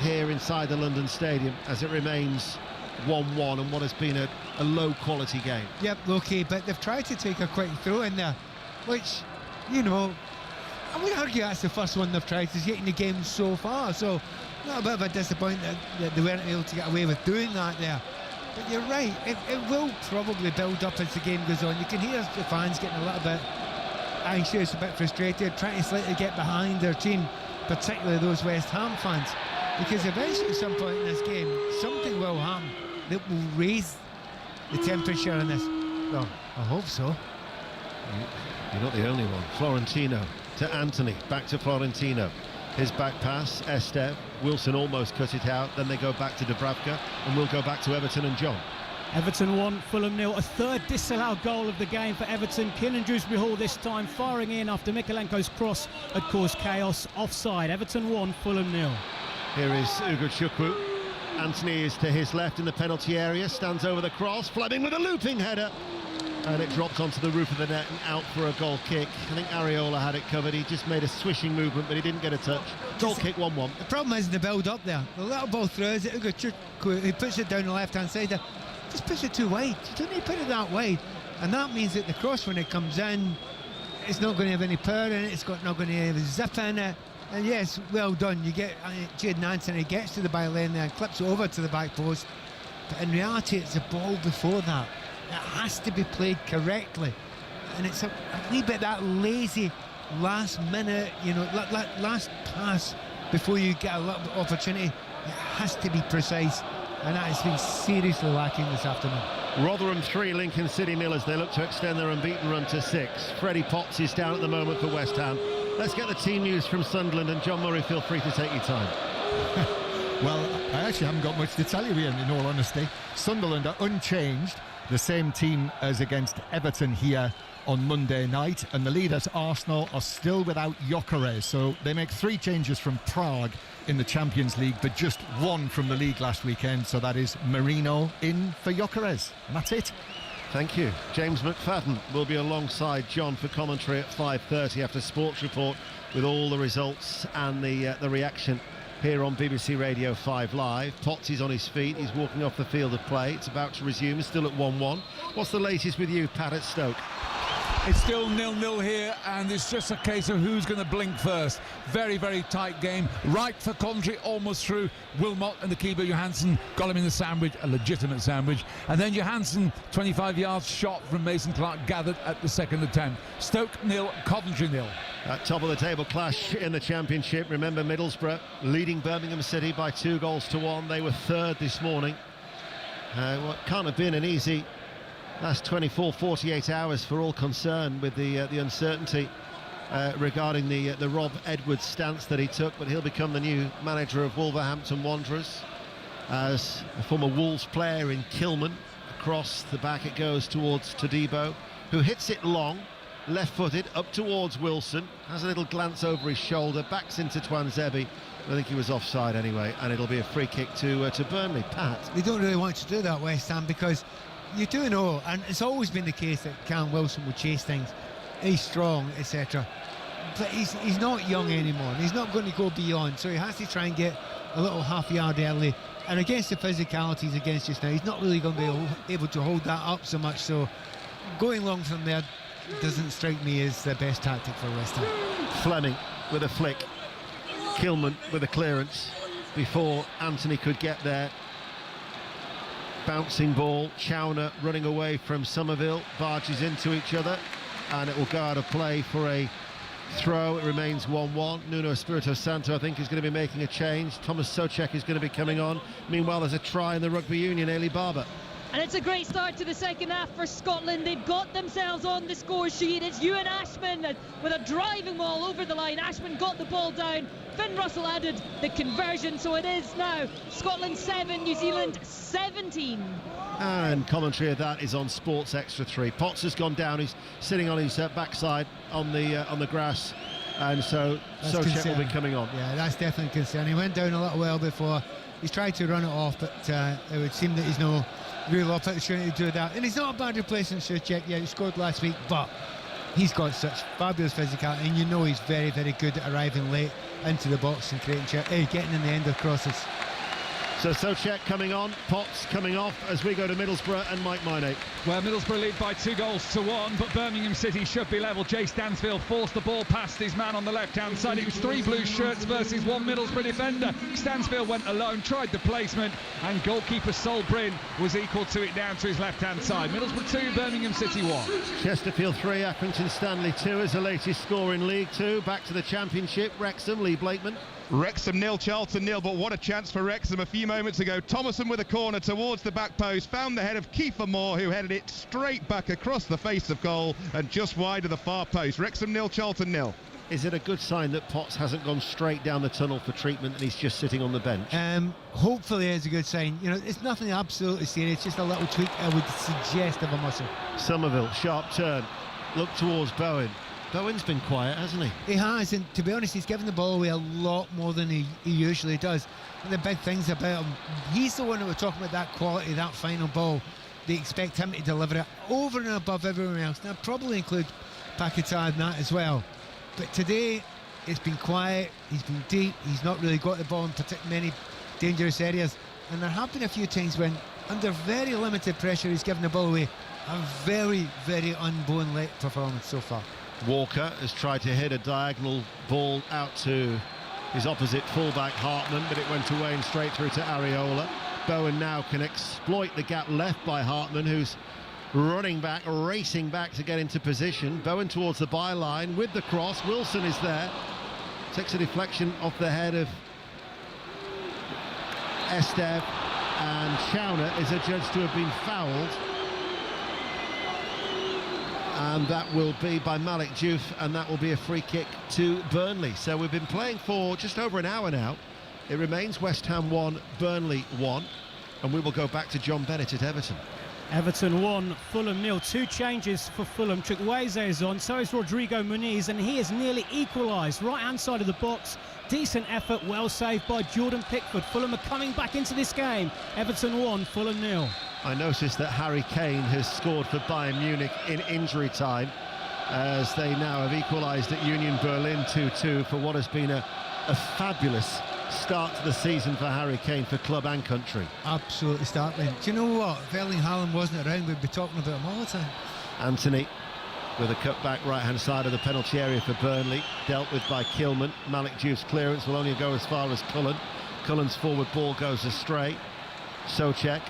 here inside the London Stadium, as it remains 1-1 and what has been a low quality game. Yep, okay, but they've tried to take a quick throw in there, which, I would argue that's the first one they've tried to get in the game so far, so not a bit of a disappointment that they weren't able to get away with doing that there. But you're right, it will probably build up as the game goes on. You can hear the fans getting a little bit anxious, a bit frustrated, trying to slightly get behind their team, particularly those West Ham fans, because eventually at some point in this game something will happen that will raise the temperature in this. Well, I hope so. You're not the only one. Florentino to Anthony, back to Florentino. His back pass, Esteve. Wilson almost cut it out. Then they go back to Dubravka, and we'll go back to Everton and John. Everton 1, Fulham 0. A third disallowed goal of the game for Everton. Kiernan Dewsbury Hall this time firing in after Mikalenko's cross had caused chaos. Offside. Everton 1, Fulham 0. Here is Ugo Chukwu. Anthony is to his left in the penalty area, stands over the cross. Fleming with a looping header, and it dropped onto the roof of the net and out for a goal kick. I think Areola had it covered. He just made a swishing movement, but he didn't get a touch. Goal kick, 1-1. The problem is the build up there. The little ball through, is it Ugo Chukwu, he puts it down the left hand side there. Just push it too wide. You don't need to put it that wide, and that means that the cross, when it comes in, it's not going to have any power in it. It's not going to have a zip in it. And yes, well done. You get Jayden Anthony gets to the back lane there and clips it over to the back post. But in reality, it's a ball before that. It has to be played correctly, and it's a wee bit that lazy last minute, last pass before you get a little bit of opportunity. It has to be precise, and that has been seriously lacking this afternoon. Rotherham 3, Lincoln City 0 as they look to extend their unbeaten run to 6. Freddie Potts is down at the moment for West Ham. Let's get the team news from Sunderland, and John Murray, feel free to take your time. Well, I actually haven't got much to tell you, Ian, in all honesty. Sunderland are unchanged, the same team as against Everton here on Monday night, and the leaders Arsenal are still without Gyökeres, so they make 3 changes from Prague in the Champions League, but just 1 from the league last weekend, so that is Marino in for Gyökeres, and that's it. Thank you. James McFadden will be alongside John for commentary at 5:30 after Sports Report with all the results and the reaction here on BBC Radio 5 Live. Potts is on his feet, he's walking off the field of play. It's about to resume, still at 1-1. What's the latest with you, Pat, at Stoke? It's still 0-0 here, and it's just a case of who's going to blink first. Very, very tight game. Right for Coventry, almost through. Wilmot and the keeper Johansson got him in the sandwich, a legitimate sandwich. And then Johansson, 25 yards shot from Mason Clark, gathered at the second attempt. Stoke 0, Coventry 0. At top of the table clash in the Championship. Remember, Middlesbrough leading Birmingham City by 2-1. They were third this morning. What can't have been an easy last 24-48 hours for all concerned, with the uncertainty regarding the Rob Edwards stance that he took, but he'll become the new manager of Wolverhampton Wanderers as a former Wolves player in Kilman. Across the back it goes towards Todibo, who hits it long, left-footed, up towards Wilson, has a little glance over his shoulder, backs into Twanzebe. I think he was offside anyway, and it'll be a free kick to Burnley. Pat? They don't really want to do that, West Ham, because you do know, and it's always been the case, that Callum Wilson will chase things. He's strong, etc. But he's not young anymore, and he's not going to go beyond, so he has to try and get a little half yard early. And against the physicalities against just now, he's not really going to be able to hold that up so much, so going long from there doesn't strike me as the best tactic for West Ham. Fleming with a flick, Kilman with a clearance before Anthony could get there. Bouncing ball, Chowner running away from Somerville, barges into each other, and it will go out of play for a throw. It remains 1-1. Nuno Espirito Santo, I think, is going to be making a change. Thomas Souček is going to be coming on. Meanwhile, there's a try in the Rugby Union, Ailey Barber. And it's a great start to the second half for Scotland. They've got themselves on the score sheet. It's Ewan Ashman with a driving ball over the line. Ashman got the ball down. Finn Russell added the conversion, so it is now Scotland 7, New Zealand 17. And commentary of that is on Sports Extra 3. Potts has gone down. He's sitting on his backside on the grass, and so Souček will be coming on. Yeah, that's definitely a concern. He went down a little while before. He's tried to run it off, but it would seem that he's no real opportunity to do that. And he's not a bad replacement, Souček. Yeah, he scored last week, but he's got such fabulous physicality, and you know he's very, very good at arriving late into the box and getting in the end of crosses. So Souček coming on, Potts coming off as we go to Middlesbrough and Mike Minay. Well, Middlesbrough lead by 2-1, but Birmingham City should be level. Jay Stansfield forced the ball past his man on the left-hand side. It was 3 blue shirts versus 1 Middlesbrough defender. Stansfield went alone, tried the placement, and goalkeeper Sol Bryn was equal to it down to his left-hand side. Middlesbrough 2, Birmingham City 1. Chesterfield 3, Accrington Stanley 2 is the latest score in League 2. Back to the Championship, Wrexham, Lee Blakeman. Wrexham 0, Charlton 0, but what a chance for Wrexham a few moments ago. Thomason with a corner towards the back post, found the head of Kiefer Moore, who headed it straight back across the face of goal and just wide of the far post. Wrexham 0, Charlton 0. Is it a good sign that Potts hasn't gone straight down the tunnel for treatment and he's just sitting on the bench? Hopefully it's a good sign. You know, it's nothing absolutely serious, just a little tweak, I would suggest, of a muscle. Somerville, sharp turn, look towards Bowen. Bowen's been quiet, hasn't he? He has, and to be honest, he's given the ball away a lot more than he usually does. And the big things about him, he's the one that we're talking about, that quality, that final ball. They expect him to deliver it over and above everyone else. Now, probably include Paquetá in that as well. But today, it's been quiet, he's been deep, he's not really got the ball in many dangerous areas. And there have been a few times when, under very limited pressure, he's given the ball away. A very, very unbone-late performance so far. Walker has tried to hit a diagonal ball out to his opposite fullback Hartman, but it went away and straight through to Areola. Bowen now can exploit the gap left by Hartman, who's running back, racing back to get into position. Bowen towards the byline with the cross. Wilson is there. Takes a deflection off the head of Esteve, and Chowner is adjudged to have been fouled. And that will be by Malik Diouf, and that will be a free kick to Burnley. So we've been playing for just over an hour now. It remains West Ham 1, Burnley 1, and we will go back to John Bennett at Everton. Everton 1, Fulham 0. 2 changes for Fulham. Chukwueze is on, so is Rodrigo Muniz, and he has nearly equalised. Right-hand side of the box, decent effort, well saved by Jordan Pickford. Fulham are coming back into this game. Everton 1, Fulham 0. I noticed that Harry Kane has scored for Bayern Munich in injury time, as they now have equalised at Union Berlin 2-2 for what has been a fabulous start to the season for Harry Kane, for club and country. Absolutely startling. Do you know what? If Erling Haaland wasn't around, we'd be talking about him all the time. Anthony with a cut back right-hand side of the penalty area for Burnley, dealt with by Kilman. Malik Diouf's clearance will only go as far as Cullen. Cullen's forward ball goes astray. Souček,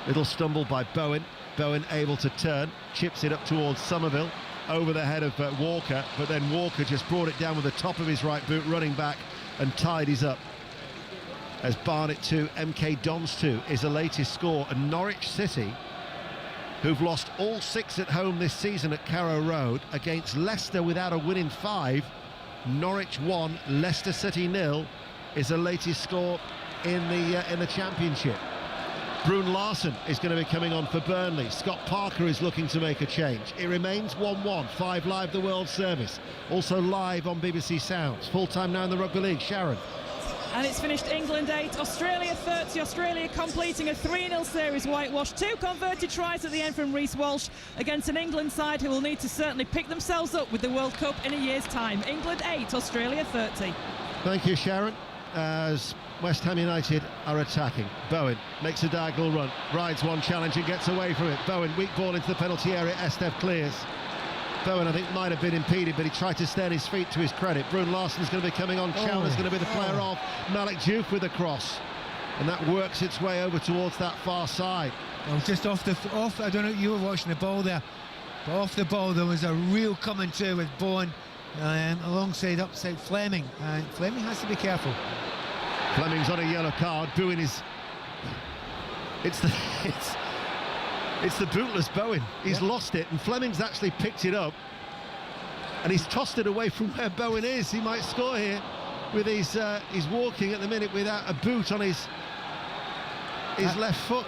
little stumble by Bowen. Bowen able to turn, chips it up towards Somerville, over the head of Walker, but then Walker just brought it down with the top of his right boot, running back, and tidies up. As Barnet 2, MK Dons 2 is the latest score, and Norwich City, who've lost all 6 at home this season at Carrow Road, against Leicester without a win in 5. Norwich 1, Leicester City 0 is the latest score in the Championship. Brun Larsen is going to be coming on for Burnley. Scott Parker is looking to make a change. It remains 1-1, 5 Live the World Service. Also live on BBC Sounds. Full time now in the Rugby League. Sharon. And it's finished England 8, Australia 30. Australia completing a 3-0 series whitewash. 2 converted tries at the end from Reece Walsh against an England side who will need to certainly pick themselves up with the World Cup in a year's time. England 8, Australia 30. Thank you, Sharon. As West Ham United are attacking. Bowen makes a diagonal run, rides one challenge and gets away from it. Bowen, weak ball into the penalty area. Estef clears. Bowen, I think, might have been impeded, but he tried to stay on his feet, to his credit. Brun Larsen's going to be coming on. Chalmer's going to be the player off. Malik Diouf with a cross, and that works its way over towards that far side. Well, just off. I don't know if you were watching the ball there, but off the ball there was a real coming to with Bowen alongside upside Fleming. Fleming has to be careful. Fleming's on a yellow card. Bowen is. It's the bootless Bowen. He's lost it, and Fleming's actually picked it up, and he's tossed it away from where Bowen is. He might score here with his. He's walking at the minute without a boot on his left foot.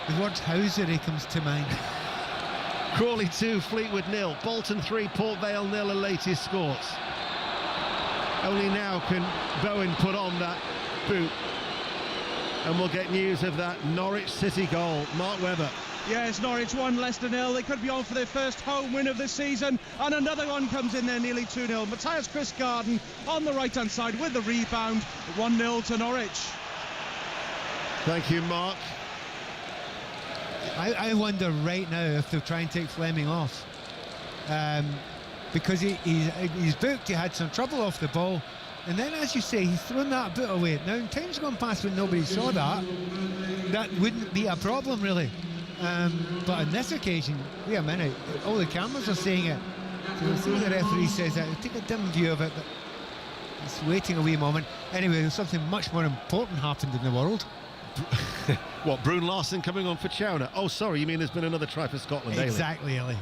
The word housery comes to mind. Crawley 2, Fleetwood 0. Bolton 3, Port Vale 0 are latest scores. Only now can Bowen put on that boot, and we'll get news of that Norwich City goal. Mark Webber. Yes, Norwich 1, Leicester 0. They could be on for their first home win of the season, and another one comes in there, nearly 2-0. Matthias Christgarden on the right-hand side with the rebound. 1-0 to Norwich. Thank you, Mark. I wonder right now if they'll try and take Fleming off, because he's booked. He had some trouble off the ball, and then, as you say, he's thrown that boot away. Now, in times gone past when nobody saw that wouldn't be a problem really, but on this occasion, wait a minute, all the cameras are saying it, so we'll see what the referee says. I'll take a dim view of it, but it's waiting a wee moment. Anyway, there's something much more important happened in the world. What, Brun Larsen coming on for Chowner? Oh, sorry, you mean there's been another try for Scotland? Exactly, Ellie.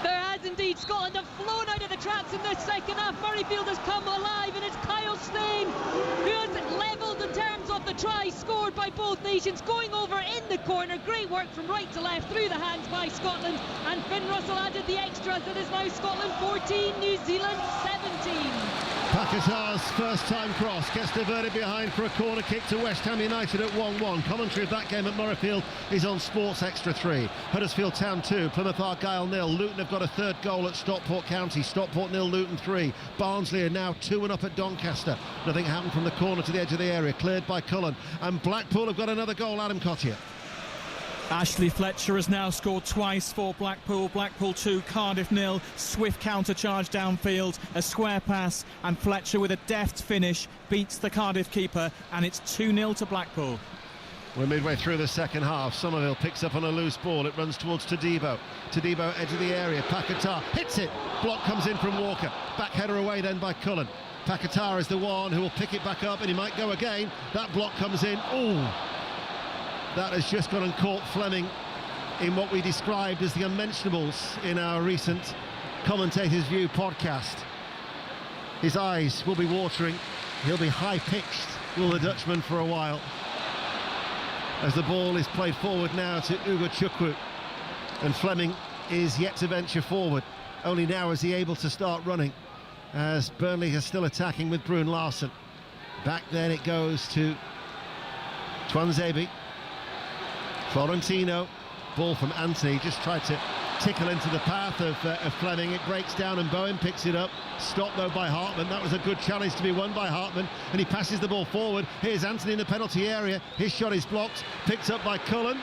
There has indeed. Scotland have flown out of the tracks in the second half. Murrayfield has come alive, and it's Kyle Steyn who has levelled in terms of the try scored by both nations. Going over in the corner, great work from right to left through the hands by Scotland, and Finn Russell added the extras. It is now Scotland 14, New Zealand 17. Paquetá's first time cross gets diverted behind for a corner kick to West Ham United at 1-1. Commentary of that game at Murrayfield is on Sports Extra 3. Huddersfield Town 2, Plymouth Argyle 0. Luton have got a third goal at Stockport County. Stockport 0, Luton 3. Barnsley are now 2-up at Doncaster. Nothing happened from the corner to the edge of the area, cleared by Cullen. And Blackpool have got another goal. Adam Cottier. Ashley Fletcher has now scored twice for Blackpool. Blackpool 2, Cardiff 0. Swift counter charge downfield, a square pass, and Fletcher with a deft finish beats the Cardiff keeper, and it's 2-0 to Blackpoul. We're midway through the second half. Somerville picks up on a loose ball. It runs towards Todibo. Todibo, edge of the area. Paquetá hits it. Block comes in from Walker. Back header away then by Cullen. Paquetá is the one who will pick it back up, and he might go again. That block comes in. Ooh! That has just gone and caught Fleming in what we described as the unmentionables in our recent Commentators View podcast. His eyes will be watering. He'll be high-pitched, will the Dutchman, for a while, as the ball is played forward now to Ugo Chukwu, and Fleming is yet to venture forward. Only now is he able to start running, as Burnley is still attacking with Brun Larsen. Back then it goes to Tuanzebe. Florentino, ball from Anthony, just tried to tickle into the path of Fleming. It breaks down and Bowen picks it up. Stopped though by Hartman. That was a good challenge to be won by Hartman, and he passes the ball forward. Here's Anthony in the penalty area. His shot is blocked, picked up by Cullen.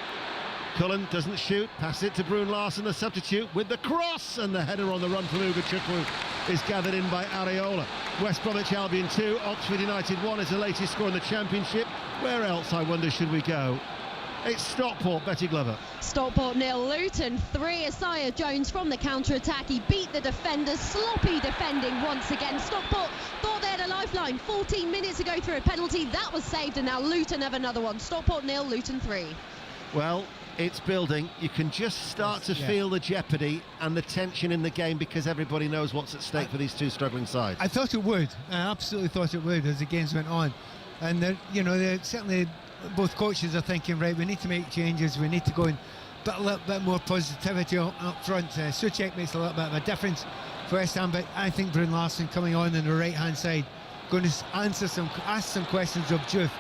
Cullen doesn't shoot, passes it to Brun Larsen, the substitute, with the cross, and the header on the run from Ugo Chukwu is gathered in by Areola. West Bromwich Albion 2, Oxford United 1 is the latest score in the Championship. Where else, I wonder, should we go? It's Stockport, Betty Glover. Stockport 0, Luton 3. Isaiah Jones from the counter-attack. He beat the defenders. Sloppy defending once again. Stockport thought they had a lifeline 14 minutes ago through a penalty. That was saved, and now Luton have another one. Stockport 0, Luton 3. Well, it's building. You can just start to feel the jeopardy and the tension in the game because everybody knows what's at stake for these two struggling sides. I thought it would. I absolutely thought it would as the games went on. And, they're certainly... both coaches are thinking, right, we need to make changes, we need to go and put a little bit more positivity up front. Souček makes a little bit of a difference for West Ham, but I think Brun Larsen coming on the right hand side, going to ask some questions of Juve.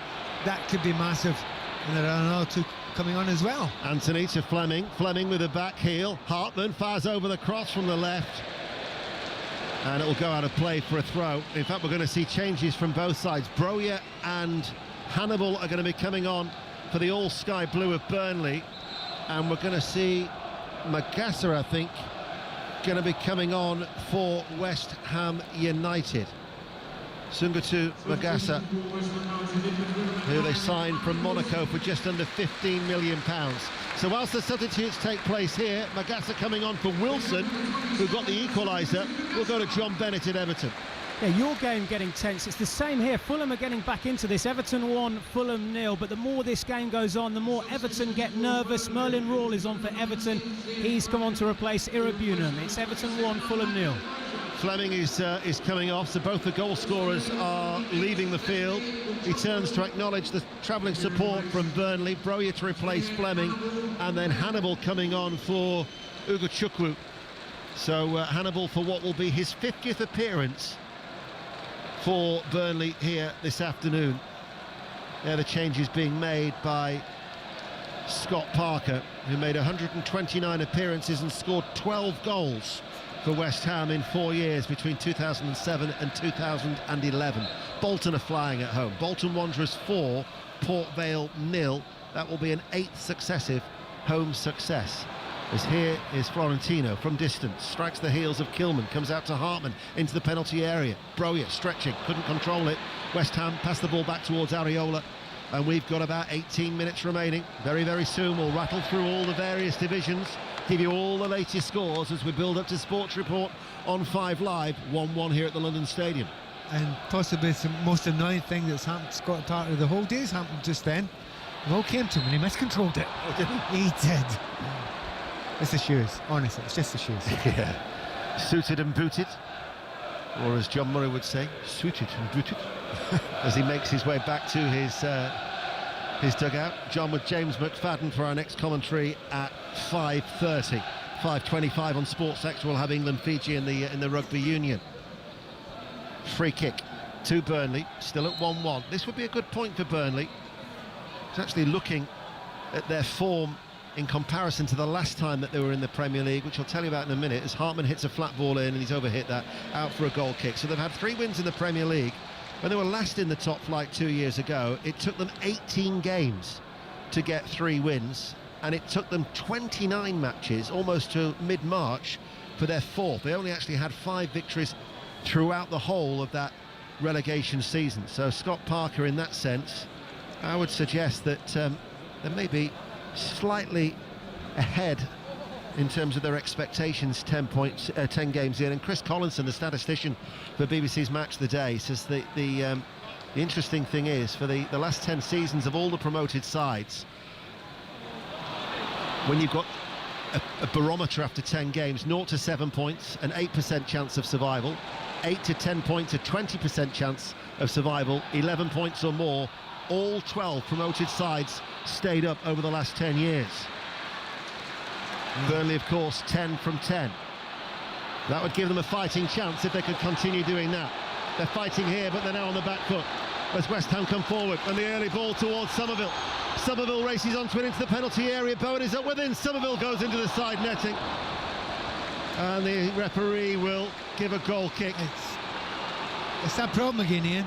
That could be massive, and there are another two coming on as well. Anthony to Fleming with a back heel. Hartman fires over the cross from the left, and it will go out of play for a throw. In fact, we're going to see changes from both sides. Broja and Hannibal are going to be coming on for the all sky blue of Burnley, and we're going to see Magassa, I think, going to be coming on for West Ham United. Sungatu Magassa, who they signed from Monaco for just under £15 million. So whilst the substitutes take place here, Magassa coming on for Wilson, who got the equaliser. We'll go to John Bennett at Everton. Yeah, your game getting tense. It's the same here. Fulham are getting back into this. Everton 1, Fulham 0. But the more this game goes on, the more Everton get nervous. Merlin Rawle is on for Everton. He's come on to replace Irabunam. It's Everton 1, Fulham 0. Fleming is coming off, so both the goal scorers are leaving the field. He turns to acknowledge the travelling support from Burnley. Broja to replace Fleming, and then Hannibal coming on for Ugo Chukwu. So Hannibal for what will be his 50th appearance for Burnley here this afternoon. There the changes being made by Scott Parker, who made 129 appearances and scored 12 goals for West Ham in 4 years between 2007 and 2011. Bolton are flying at home. Bolton Wanderers 4, Port Vale 0. That will be an 8th successive home success. As here is Florentino from distance, strikes the heels of Kilman, comes out to Hartman into the penalty area. Broja stretching, couldn't control it. West Ham pass the ball back towards Areola, and we've got about 18 minutes remaining. Very, very soon we'll rattle through all the various divisions, give you all the latest scores as we build up to Sports Report on 5 Live. 1-1 here at the London Stadium. And possibly the most annoying thing that's happened to Scott Parker the whole day's happened just then. It all came to him and he miscontrolled it. Oh, did he? He did. It's the shoes, honestly, it's just the shoes. Yeah. Suited and booted, or as John Murray would say, suited and booted, as he makes his way back to his dugout. John with James McFadden for our next commentary at 5:30. 5:25 on Sports X. We'll have England-Fiji in the Rugby Union. Free kick to Burnley, still at 1-1. This would be a good point for Burnley. It's actually looking at their form in comparison to the last time that they were in the Premier League, which I'll tell you about in a minute, as Hartman hits a flat ball in and he's overhit that, out for a goal kick. So they've had 3 wins in the Premier League. When they were last in the top flight 2 years ago, it took them 18 games to get 3 wins, and it took them 29 matches, almost to mid-March, for their 4th. They only actually had 5 victories throughout the whole of that relegation season. So Scott Parker, in that sense, I would suggest that there may be slightly ahead in terms of their expectations 10 games in. And Chris Collinson, the statistician for BBC's Match of the Day, says the interesting thing is, for the last 10 seasons of all the promoted sides, when you've got a barometer after 10 games, 0 to 7 points, an 8% chance of survival, 8 to 10 points, a 20% chance of survival, 11 points or more, all 12 promoted sides stayed up over the last 10 years. Burnley, of course, 10 from 10. That would give them a fighting chance if they could continue doing that. They're fighting here, but they're now on the back foot as West Ham come forward, and the early ball towards Somerville. Somerville races onto it into the penalty area. Bowen is up within. Somerville goes into the side netting. And the referee will give a goal kick. It's that problem again, Ian.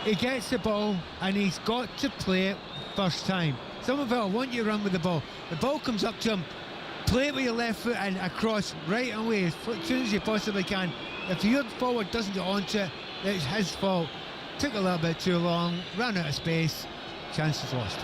He gets the ball and he's got to play it first time. Somerville want you to run with the ball. The ball comes up to him. Play it with your left foot and across right away as soon as you possibly can. If your forward doesn't get onto it, it's his fault. Took a little bit too long, ran out of space, chances lost.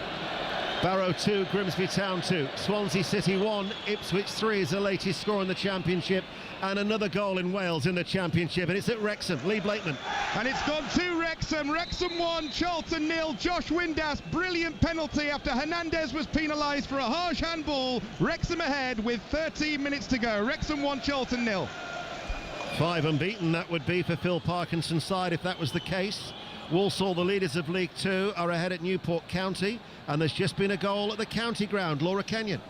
Barrow 2, Grimsby Town 2, Swansea City 1, Ipswich 3 is the latest score in the Championship, and another goal in Wales in the Championship, and it's at Wrexham. Lee Blakeman. And it's gone to Wrexham. Wrexham 1, Charlton 0. Josh Windass, brilliant penalty after Hernandez was penalised for a harsh handball. Wrexham ahead with 13 minutes to go. Wrexham 1, Charlton 0. 5 unbeaten, that would be for Phil Parkinson's side if that was the case. Walsall, the leaders of League 2, are ahead at Newport County, and there's just been a goal at the county ground. Laura Kenyon.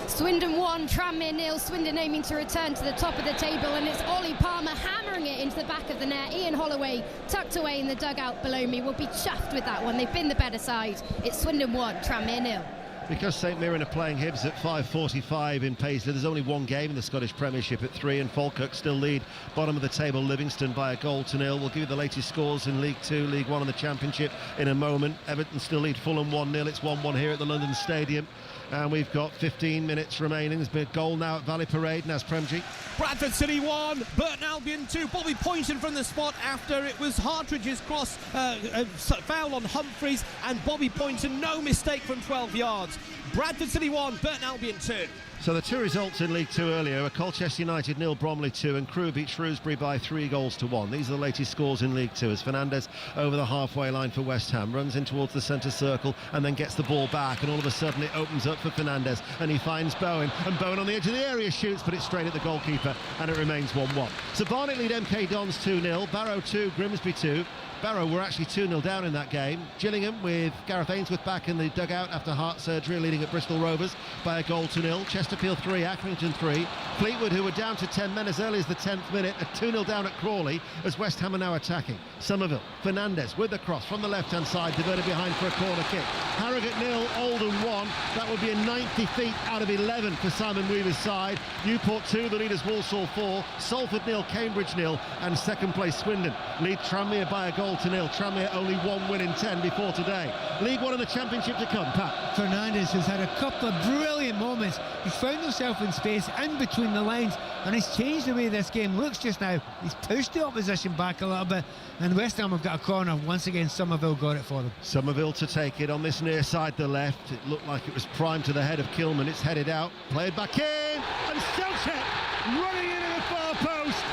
Swindon 1, Tranmere 0. Swindon aiming to return to the top of the table, and it's Ollie Palmer hammering it into the back of the net. Ian Holloway tucked away in the dugout below me will be chuffed with that one. They've been the better side. It's Swindon 1, Tranmere 0. Because St Mirren are playing Hibs at 5:45 in Paisley, there's only one game in the Scottish Premiership at 3, and Falkirk still lead bottom of the table Livingston by a goal to nil. We'll give you the latest scores in League 2, League 1 and the Championship in a moment. Everton still lead Fulham 1-0. It's 1-1 here at the London Stadium. And we've got 15 minutes remaining. There's been a goal now at Valley Parade, Naz Premji. Bradford City 1, Burton Albion 2. Bobby Poynton from the spot after it was Hartridge's cross, foul on Humphreys, and Bobby Poynton, no mistake from 12 yards. Bradford City 1, Burton Albion 2. So the two results in League 2 earlier were Colchester United 0, Bromley 2, and Crewe beat Shrewsbury by 3-1. These are the latest scores in League 2 as Fernandez over the halfway line for West Ham, runs in towards the centre circle and then gets the ball back, and all of a sudden it opens up for Fernandez and he finds Bowen, and Bowen on the edge of the area shoots, but it's straight at the goalkeeper and it remains 1-1. So Barnet lead MK Dons 2-0, Barrow 2, Grimsby 2. Barrow were actually 2-0 down in that game. Gillingham with Gareth Ainsworth back in the dugout after heart surgery, leading at Bristol Rovers by a goal to nil. Chesterfield 3, Accrington 3. Fleetwood, who were down to 10 men as early as the 10th minute, are 2-0 down at Crawley as West Ham are now attacking. Somerville, Fernandez with the cross from the left-hand side, diverted behind for a corner kick. Harrogate 0, Oldham 1. That would be a 90 feet out of 11 for Simon Weaver's side. Newport 2, the leaders Walsall 4. Salford 0, Cambridge 0, and second place Swindon lead Tranmere by a goal to nil. Tranmere only 1 win in 10 before today. League 1 and the Championship to come. Pat. Fernandez has had a couple of brilliant moments. He's found himself in space in between the lines, and he's changed the way this game looks just now. He's pushed the opposition back a little bit, and West Ham have got a corner. Once again, Somerville got it for them. Somerville to take it on this near side, the left. It looked like it was primed to the head of Kilman. It's headed out, played back in, and Soucek running into the far post,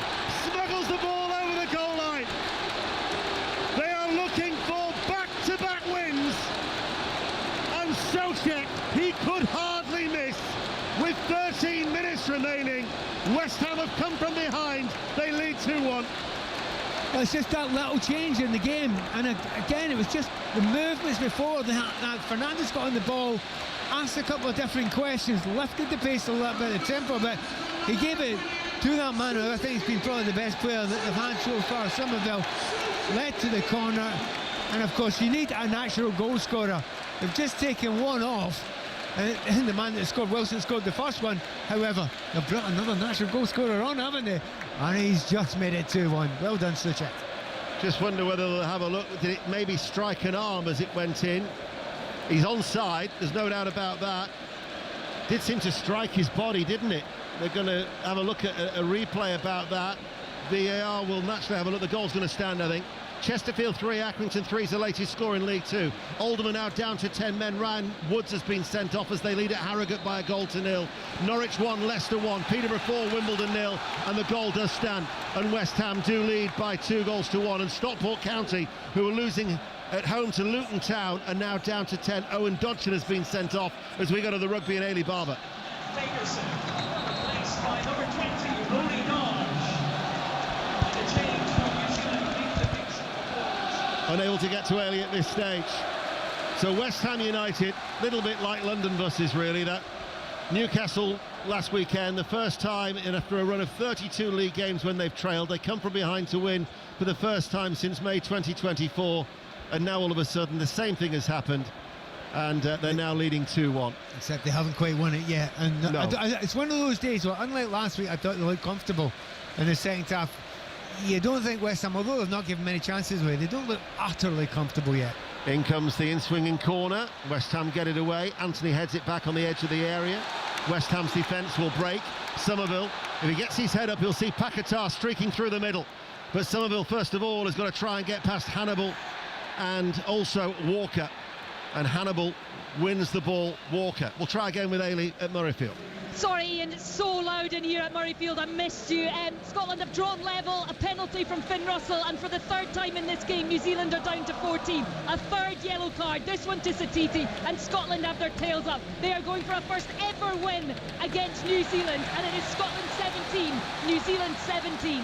smuggles the ball over the goal line. They are looking for back-to-back wins, and Soucek, he could hardly miss. With 13 minutes remaining, West Ham have come from behind. They lead 2-1. Well, it's just that little change in the game, and again, it was just the movements before that Fernandez got on the ball, asked a couple of different questions, lifted the pace a little bit, the tempo, but he gave it to that man who I think has been probably the best player that they've had so far. Somerville led to the corner, and of course you need a natural goal scorer. They've just taken one off, and the man that scored, Wilson, scored the first one. However, they've brought another natural goal scorer on, haven't they? And he's just made it 2-1. Well done, Soucek. Just wonder whether they'll have a look. Did it maybe strike an arm as it went in? He's onside, there's no doubt about that. Did seem to strike his body, didn't it? They're going to have a look at a replay about that. VAR will naturally have a look. The goal's going to stand, I think. Chesterfield 3, Accrington 3 is the latest score in League 2. Oldham are now down to 10 men. Ryan Woods has been sent off as they lead at Harrogate by a goal to nil. Norwich 1, Leicester 1, Peterborough 4, Wimbledon 0, and the goal does stand. And West Ham do lead by 2-1. And Stockport County, who are losing at home to Luton Town, are now down to 10. Owen Dodson has been sent off as we go to the rugby and Ailey Barber. Davison, replaced by number 20, Rory Dodge. The change from New Zealand into Dixon. Unable to get to Ailey at this stage. So West Ham United, little bit like London buses really. That Newcastle last weekend, the first time in after a run of 32 league games when they've trailed, they come from behind to win for the first time since May 2024, and now all of a sudden the same thing has happened. and they're now leading 2-1. Except they haven't quite won it yet. And No. it's one of those days where, unlike last week, I thought they looked comfortable in the second half. You don't think West Ham, although they've not given many chances away, they don't look utterly comfortable yet. In comes the in-swinging corner. West Ham get it away. Anthony heads it back on the edge of the area. West Ham's defence will break. Somerville, if he gets his head up, he'll see Paquetá streaking through the middle. But Somerville, first of all, has got to try and get past Hannibal and also Walker. And Hannibal wins the ball. Walker. We'll try again with Ailey at Murrayfield. Sorry, Ian, it's so loud in here at Murrayfield. I missed you. Scotland have drawn level, a penalty from Finn Russell, and for the third time in this game, New Zealand are down to 14. A third yellow card, this one to Satiti, and Scotland have their tails up. They are going for a first ever win against New Zealand, and it is Scotland 17, New Zealand 17.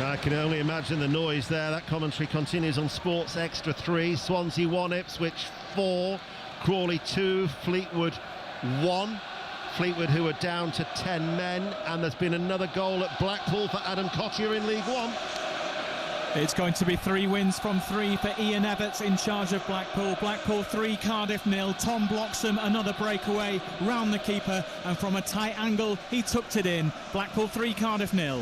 I can only imagine the noise there. That commentary continues on Sports Extra 3. Swansea 1, Ipswich 4, Crawley 2, Fleetwood 1. Fleetwood, who are down to 10 men, and there's been another goal at Blackpool for Adam Cottier in League One. It's going to be 3 wins from 3 for Ian Everts in charge of Blackpool. Blackpool 3, Cardiff 0. Tom Bloxham, another breakaway round the keeper, and from a tight angle he tucked it in. Blackpool 3, Cardiff 0.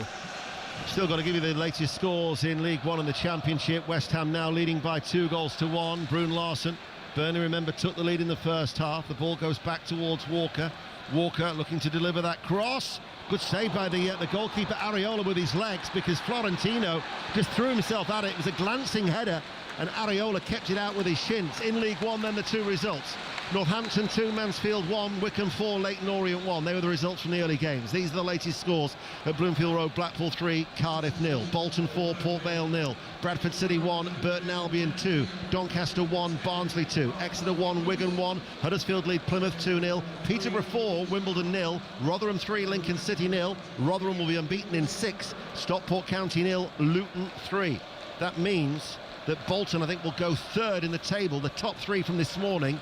Still got to give you the latest scores in League One and the Championship. West Ham now leading by 2-1. Brune Larsen, Burnley, remember, took the lead in the first half. The ball goes back towards Walker. Walker looking to deliver that cross. Good save by the goalkeeper Areola with his legs, because Florentino just threw himself at it. It was a glancing header, and Areola kept it out with his shins. In League One, then the 2 results. Northampton 2, Mansfield 1, Wycombe 4, Leyton Orient 1. They were the results from the early games. These are the latest scores at Bloomfield Road. Blackpool 3, Cardiff 0, Bolton 4, Port Vale 0, Bradford City 1, Burton Albion 2, Doncaster 1, Barnsley 2, Exeter 1, Wigan 1, Huddersfield lead Plymouth 2-0, Peterborough 4, Wimbledon 0, Rotherham 3, Lincoln City 0. Rotherham will be unbeaten in 6, Stockport County 0, Luton 3. That means that Bolton, I think, will go third in the table. The top 3 from this morning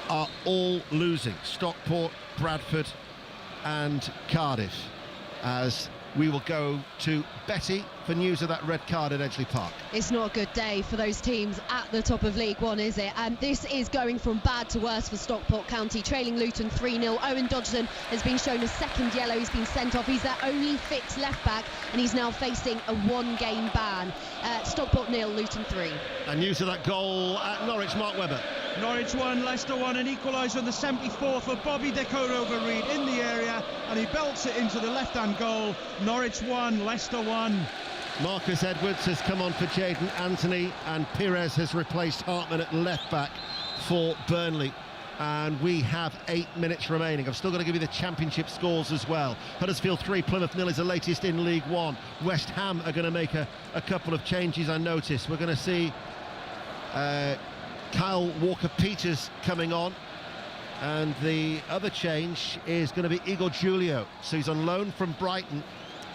are all losing. Stockport, Bradford and Cardiff. As we will go to Betty for news of that red card at Edgeley Park. It's not a good day for those teams at the top of League One, is it? And this is going from bad to worse for Stockport County, trailing Luton 3-0. Owen Dodgson has been shown a second yellow. He's been sent off. He's their only fit left back, and he's now facing a 1-game ban. Stockport 0, Luton 3. And news of that goal at Norwich, Mark Webber. Norwich 1, Leicester 1, an equaliser in the 74th for Bobby Decorover-Reid in the area, and he belts it into the left-hand goal. Norwich 1, Leicester 1. Marcus Edwards has come on for Jayden Anthony, and Pires has replaced Hartman at left back for Burnley. And we have 8 minutes remaining. I've still got to give you the Championship scores as well. Huddersfield 3, Plymouth 0 is the latest in League One. West Ham are going to make a couple of changes, I notice. We're going to see Kyle Walker-Peters coming on, and the other change is going to be Igor Julio. So he's on loan from Brighton.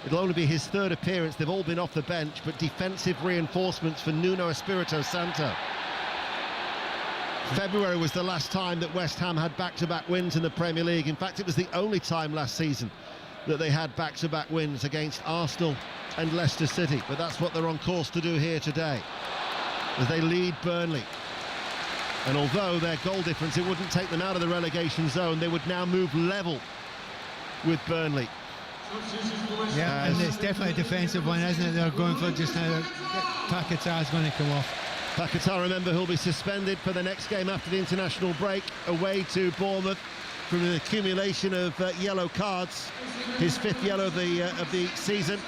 It'll only be his 3rd appearance. They've all been off the bench, but defensive reinforcements for Nuno Espirito Santo. February was the last time that West Ham had back-to-back wins in the Premier League. In fact, it was the only time last season that they had back-to-back wins against Arsenal and Leicester City. But that's what they're on course to do here today, as they lead Burnley. And although their goal difference, it wouldn't take them out of the relegation zone, they would now move level with Burnley. Yeah, and it's definitely a defensive one, isn't it? They're going for just now. Paquetá going to come off. Paquetá, remember, who'll be suspended for the next game after the international break, away to Bournemouth from an accumulation of yellow cards. His 5th yellow of the season.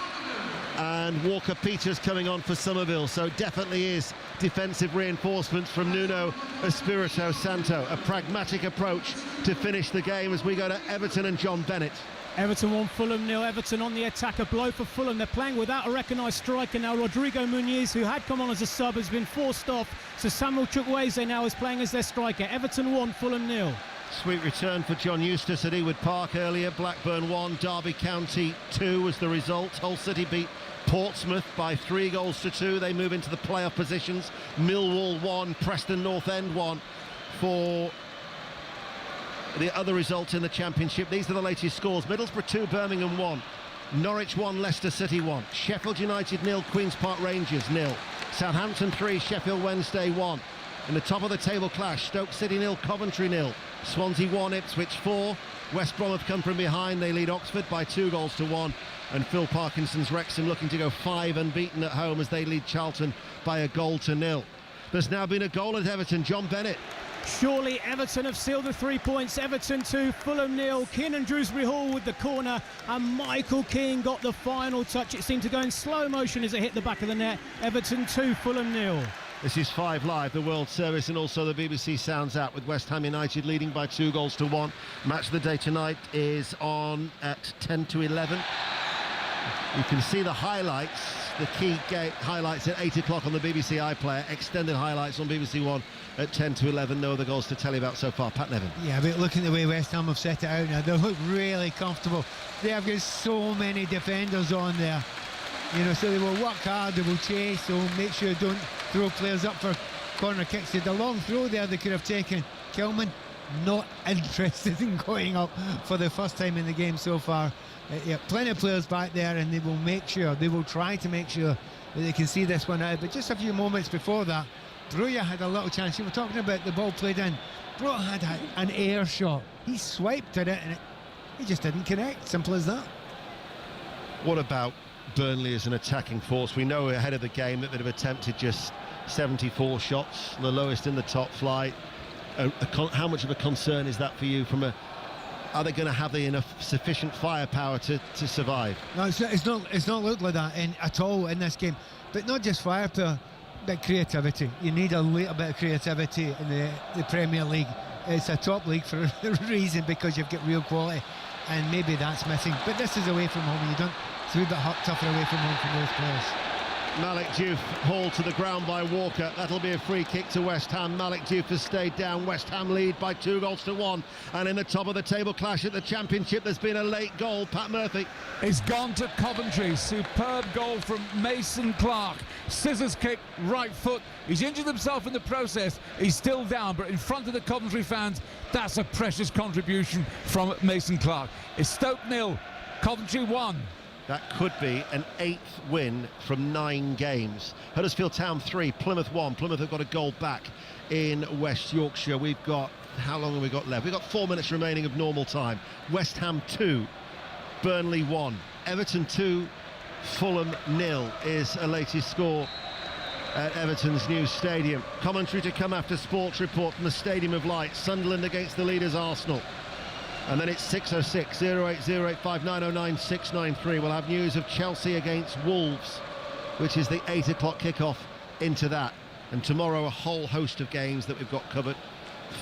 And Walker-Peters coming on for Somerville, so definitely is defensive reinforcements from Nuno Espirito Santo. A pragmatic approach to finish the game as we go to Everton and John Bennett. Everton 1, Fulham 0. Everton on the attack, a blow for Fulham. They're playing without a recognised striker now. Rodrigo Muniz, who had come on as a sub, has been forced off. So Samuel Chukwueze now is playing as their striker. Everton 1, Fulham 0. Sweet return for John Eustace at Ewood Park earlier. Blackburn 1, Derby County 2 was the result. Hull City beat Portsmouth by 3-2. They move into the playoff positions. Millwall 1, Preston North End 1 for the other results in the Championship. These are the latest scores. Middlesbrough 2, Birmingham 1, Norwich 1, Leicester City 1, Sheffield United 0, Queen's Park Rangers 0, Southampton 3, Sheffield Wednesday 1, In the top of the table clash, Stoke City 0, Coventry 0, Swansea 1, Ipswich 4. West Brom have come from behind. They lead Oxford by 2-1, and Phil Parkinson's Wrexham looking to go 5 unbeaten at home as they lead Charlton by 1-0. There's now been a goal at Everton. John Bennett. Surely Everton have sealed the 3 points. Everton 2, Fulham 0. Keenan Dewsbury Hall with the corner, and Michael Keane got the final touch. It seemed to go in slow motion as it hit the back of the net. Everton 2, Fulham 0. This is 5 Live, the World Service, and also the BBC Sounds app, with West Ham United leading by 2-1. Match of the day tonight is on at 10-11. You can see the highlights, the key highlights at 8 o'clock on the BBC iPlayer, extended highlights on BBC One at 10-11. No other goals to tell you about so far. Pat Nevin. Yeah, but looking at the way West Ham have set it out now, they look really comfortable. They have got so many defenders on there. You know, so they will work hard, they will chase, they'll make sure they don't throw players up for corner kicks. The long throw there they could have taken. Kilman not interested in going up for the first time in the game so far. Yeah, plenty of players back there, and they will try to make sure that they can see this one out. But just a few moments before that, Broja had a little chance. You were talking about the ball played in. Broja had an air shot. He swiped at it and he just didn't connect. Simple as that. What about Burnley as an attacking force? We know ahead of the game that they'd have attempted just 74 shots, the lowest in the top flight. How much of a concern is that for you? Are they going to have enough sufficient firepower to survive? No, it's not looked like that at all in this game. But not just firepower, but creativity. You need a little bit of creativity in the Premier League. It's a top league for a reason, because you've got real quality, and maybe that's missing. But this is away from home. It's a wee bit tougher away from home for most players. Malik Diouf hauled to the ground by Walker. That'll be a free kick to West Ham. Malik Diouf has stayed down. West Ham lead by 2-1. And in the top of the table clash at the Championship, there's been a late goal. Pat Murphy. It's gone to Coventry. Superb goal from Mason Clark. Scissors kick, right foot. He's injured himself in the process. He's still down, but in front of the Coventry fans, that's a precious contribution from Mason Clark. It's Stoke 0, Coventry 1. That could be an 8th win from 9 games. Huddersfield Town 3, Plymouth 1. Plymouth have got a goal back in West Yorkshire. We've got, how long have we got left? We've got 4 minutes remaining of normal time. West Ham 2, Burnley 1. Everton 2, Fulham 0 is a latest score at Everton's new stadium. Commentary to come after Sports Report from the Stadium of Light. Sunderland against the leaders Arsenal. And then it's 606 08085 693. We'll have news of Chelsea against Wolves, which is the 8 o'clock kickoff into that. And tomorrow a whole host of games that we've got covered.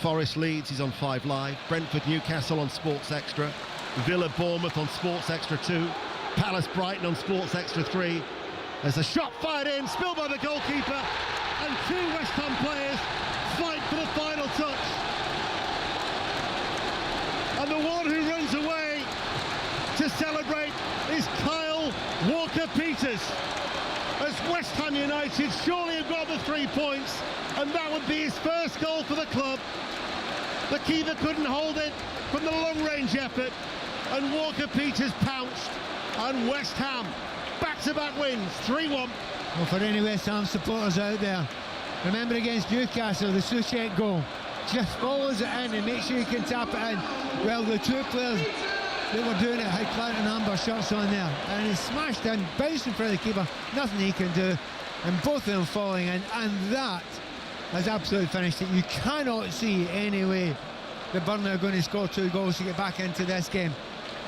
Forest Leeds is on 5 Live. Brentford Newcastle on Sports Extra. Villa Bournemouth on Sports Extra 2. Palace Brighton on Sports Extra 3. There's a shot fired in, spilled by the goalkeeper, and 2 West Ham players fight for the final touch. And the one who runs away to celebrate is Kyle Walker-Peters. As West Ham United surely have got the 3 points, and that would be his first goal for the club. The keeper couldn't hold it from the long-range effort, and Walker-Peters pounced, and West Ham back-to-back wins, 3-1. Well, for any West Ham supporters out there, remember against Newcastle, the Soucek goal, just follows it in and makes sure you can tap it in. Well, the 2 players that were doing it had Clark and Amber shots on there, and he smashed in, bounced in front of the keeper, nothing he can do, and both of them falling in, and that has absolutely finished it. You cannot see any way that Burnley are going to score 2 goals to get back into this game,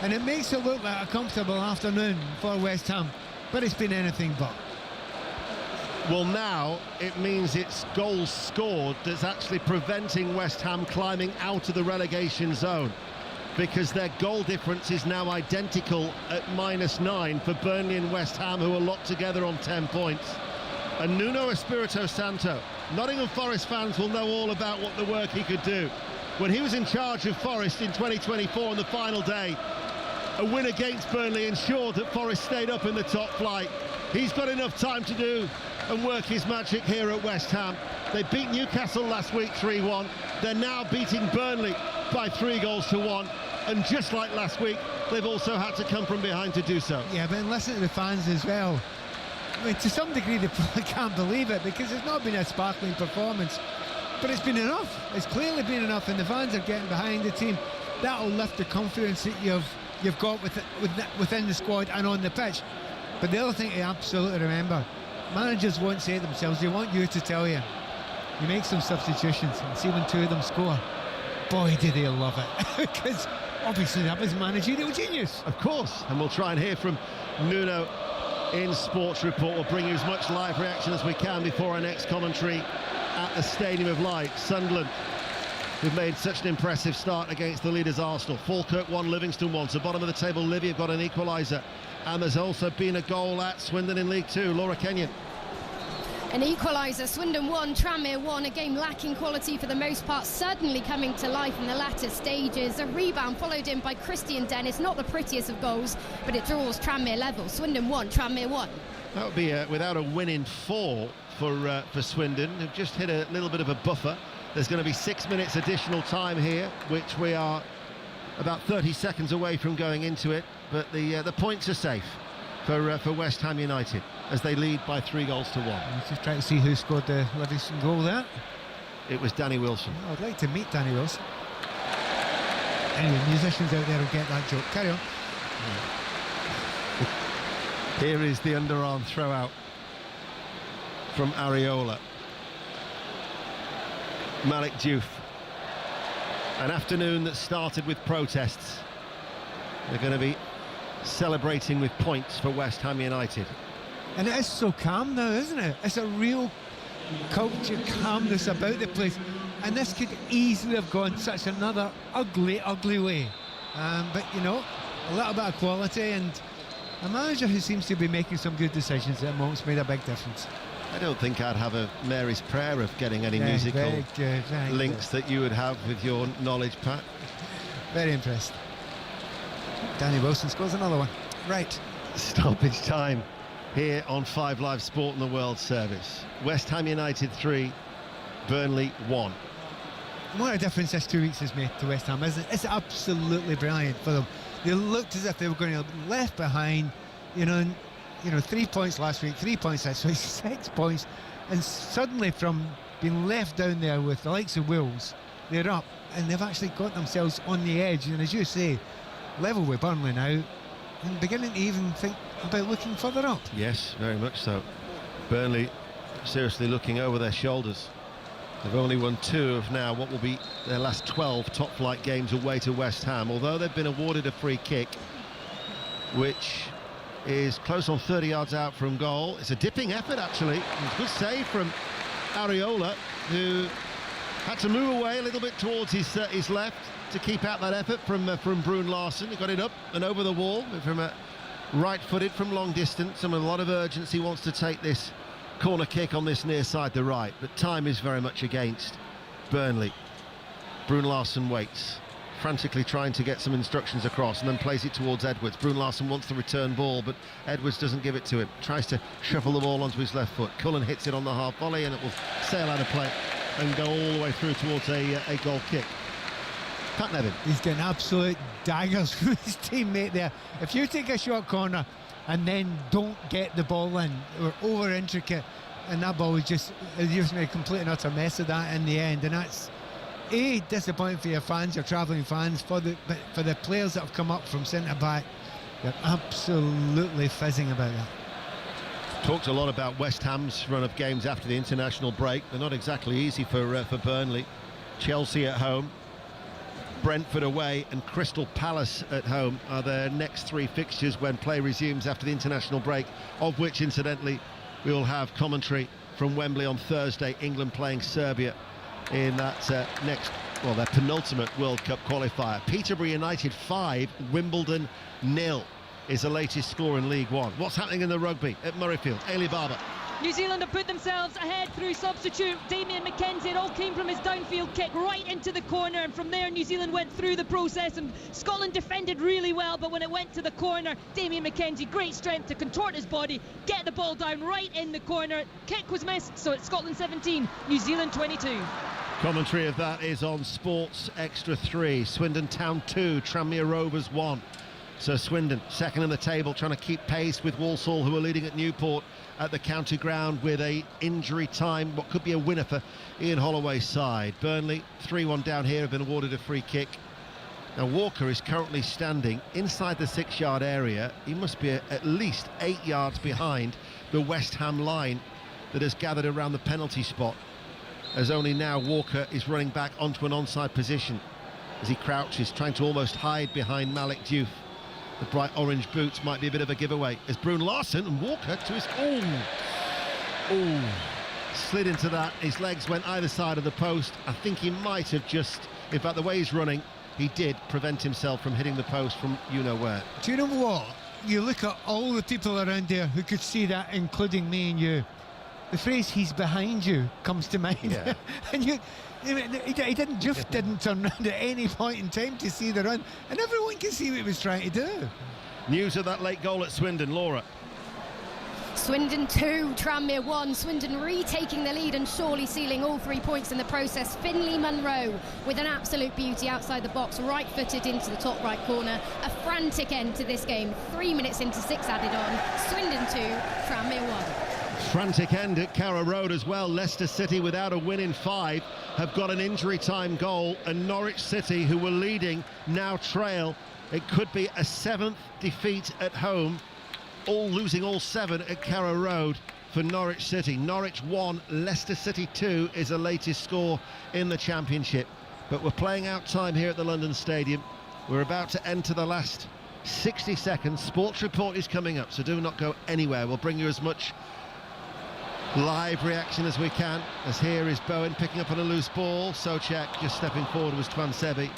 and it makes it look like a comfortable afternoon for West Ham, but it's been anything but. Well, now it means it's goals scored that's actually preventing West Ham climbing out of the relegation zone, because their goal difference is now identical at -9 for Burnley and West Ham, who are locked together on 10 points. And Nuno Espirito Santo, Nottingham Forest fans will know all about what the work he could do. When he was in charge of Forest in 2024 on the final day, a win against Burnley ensured that Forest stayed up in the top flight. He's got enough time to do and work his magic here at West Ham. They beat Newcastle last week 3-1. They're now beating Burnley by 3-1. And just like last week, they've also had to come from behind to do so. Yeah, but listen to the fans as well. I mean, to some degree, they probably can't believe it, because it's not been a sparkling performance. But it's been enough. It's clearly been enough, and the fans are getting behind the team. That'll lift the confidence that you've got within the squad and on the pitch. But the other thing to absolutely remember, managers won't say it themselves. They want you to tell you. You make some substitutions and see when 2 of them score. Boy, do they love it. Because obviously that was managerial genius. Of course. And we'll try and hear from Nuno in Sports Report. We'll bring you as much live reaction as we can before our next commentary at the Stadium of Light. Sunderland, who've made such an impressive start against the leaders Arsenal. Falkirk 1, Livingston 1. So bottom of the table, Livy have got an equaliser. And there's also been a goal at Swindon in League 2. Laura Kenyon. An equaliser, Swindon 1, Tranmere 1, a game lacking quality for the most part, certainly coming to life in the latter stages. A rebound followed in by Christian Dennis, not the prettiest of goals, but it draws Tranmere level. Swindon 1, Tranmere 1. That would be without a win in 4 for Swindon, who've just hit a little bit of a buffer. There's going to be 6 minutes additional time here, which we are about 30 seconds away from going into it, but the points are safe for West Ham United as they lead by 3 goals to 1. Let's just try to see who scored the Livingston goal there. It was Danny Wilson. I'd like to meet Danny Wilson. Anyway, musicians out there will get that joke. Carry on. Here is the underarm throw out from Areola. Malik Diouf. An afternoon that started with protests. They're going to be celebrating with points for West Ham United. And it is so calm now, isn't it? It's a real culture calmness about the place. And this could easily have gone such another ugly, ugly way. But, you know, a little bit of quality and a manager who seems to be making some good decisions at the moment's made a big difference. I don't think I'd have a Mary's Prayer of getting any musical links that you would have with your knowledge, Pat. Very impressed. Danny Wilson scores another one. Right. Stoppage time here on 5 Live Sport and the World Service. West Ham United 3, Burnley 1. What a difference this 2 weeks has made to West Ham, isn't it? It's absolutely brilliant for them. They looked as if they were going to be left behind, you know, 3 points last week, 3 points this week, 6 points, and suddenly from being left down there with the likes of Wolves, they're up, and they've actually got themselves on the edge, and as you say, level with Burnley now, and beginning to even think about looking further up. Yes, very much so. Burnley seriously looking over their shoulders. They've only won 2 of now what will be their last 12 top-flight games away to West Ham, although they've been awarded a free kick, which is close on 30 yards out from goal. It's a dipping effort, actually. It's a good save from Areola, who had to move away a little bit towards his left to keep out that effort from Brun Larsen. He got it up and over the wall from right-footed from long distance, and with a lot of urgency wants to take this corner kick on this near side, the right, but time is very much against Burnley. Brun Larsen waits, frantically trying to get some instructions across, and then plays it towards Edwards. Brun Larsen wants the return ball, but Edwards doesn't give it to him. Tries to shuffle the ball onto his left foot. Cullen hits it on the half volley, and it will sail out of play and go all the way through towards a goal kick. Pat Nevin. He's getting absolute daggers from his teammate there. If you take a short corner and then don't get the ball in, or over intricate, and that ball was just made a complete and utter mess of that in the end, and that's disappointing for your fans, your travelling fans, but for the players that have come up from centre back, they're absolutely fizzing about that. Talked a lot about West Ham's run of games after the international break. They're not exactly easy for Burnley. Chelsea at home, Brentford away, and Crystal Palace at home are their next 3 fixtures when play resumes after the international break, of which incidentally we will have commentary from Wembley on Thursday. England playing Serbia in that their penultimate World Cup qualifier. Peterborough United 5, Wimbledon 0 is the latest score in League One. What's happening in the rugby at Murrayfield? Ailey Barber. New Zealand have put themselves ahead through substitute. Damien McKenzie, it all came from his downfield kick right into the corner, and from there New Zealand went through the process, and Scotland defended really well, but when it went to the corner, Damien McKenzie, great strength to contort his body, get the ball down right in the corner. Kick was missed, so it's Scotland 17, New Zealand 22. Commentary of that is on Sports Extra 3. Swindon Town 2, Tranmere Rovers 1. So Swindon, second in the table, trying to keep pace with Walsall, who are leading at Newport at the county ground with a injury time, what could be a winner for Ian Holloway's side. Burnley, 3-1 down here, have been awarded a free kick. Now Walker is currently standing inside the 6-yard area. He must be at least 8 yards behind the West Ham line that has gathered around the penalty spot, as only now Walker is running back onto an onside position as he crouches, trying to almost hide behind Malik Diouf. The bright orange boots might be a bit of a giveaway as Brun Larsen and Walker to his... slid into that. His legs went either side of the post. I think he might have just... In fact, the way he's running, he did prevent himself from hitting the post from you-know-where. Do you know what? You look at all the people around there who could see that, including me and you. The phrase "he's behind you" comes to mind. Yeah. And he didn't turn around at any point in time to see the run, and everyone can see what he was trying to do. News of that late goal at Swindon, Laura. Swindon 2, Tranmere 1. Swindon retaking the lead and surely sealing all 3 points in the process. Finley Munro with an absolute beauty outside the box, right-footed into the top right corner. A frantic end to this game. 3 minutes into 6 added on. Swindon 2, Tranmere 1. Frantic end at Carrow Road as well. Leicester City, without a win in 5, have got an injury time goal, and Norwich City, who were leading, now trail. It could be a 7th defeat at home, all losing all 7 at Carrow Road for Norwich City. Norwich 1, Leicester City 2 is the latest score in the Championship. But we're playing out time here at the London Stadium. We're about to enter the last 60 seconds. Sports Report is coming up, so do not go anywhere. We'll bring you as much live reaction as we can, as here is Bowen picking up on a loose ball. Souček just stepping forward was Twansebi,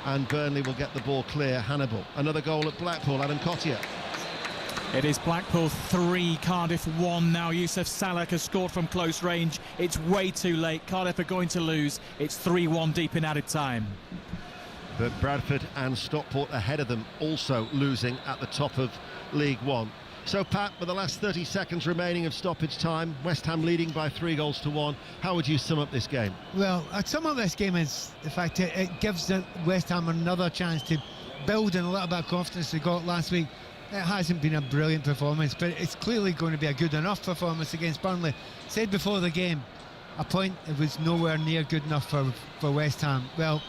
and Burnley will get the ball clear. Hannibal, another goal at Blackpool. Adam Cottier. It is Blackpool 3, Cardiff 1 now. Youssef Salak has scored from close range. It's way too late. Cardiff are going to lose. It's 3-1 deep in added time. But Bradford and Stockport ahead of them, also losing at the top of League One. So Pat, with the last 30 seconds remaining of stoppage time, West Ham leading by 3-1. How would you sum up this game? Well, I'd sum up this game as the fact it gives West Ham another chance to build on a little bit of confidence they got last week. It hasn't been a brilliant performance, but it's clearly going to be a good enough performance against Burnley. Said before the game, a point it was nowhere near good enough for West Ham. Well,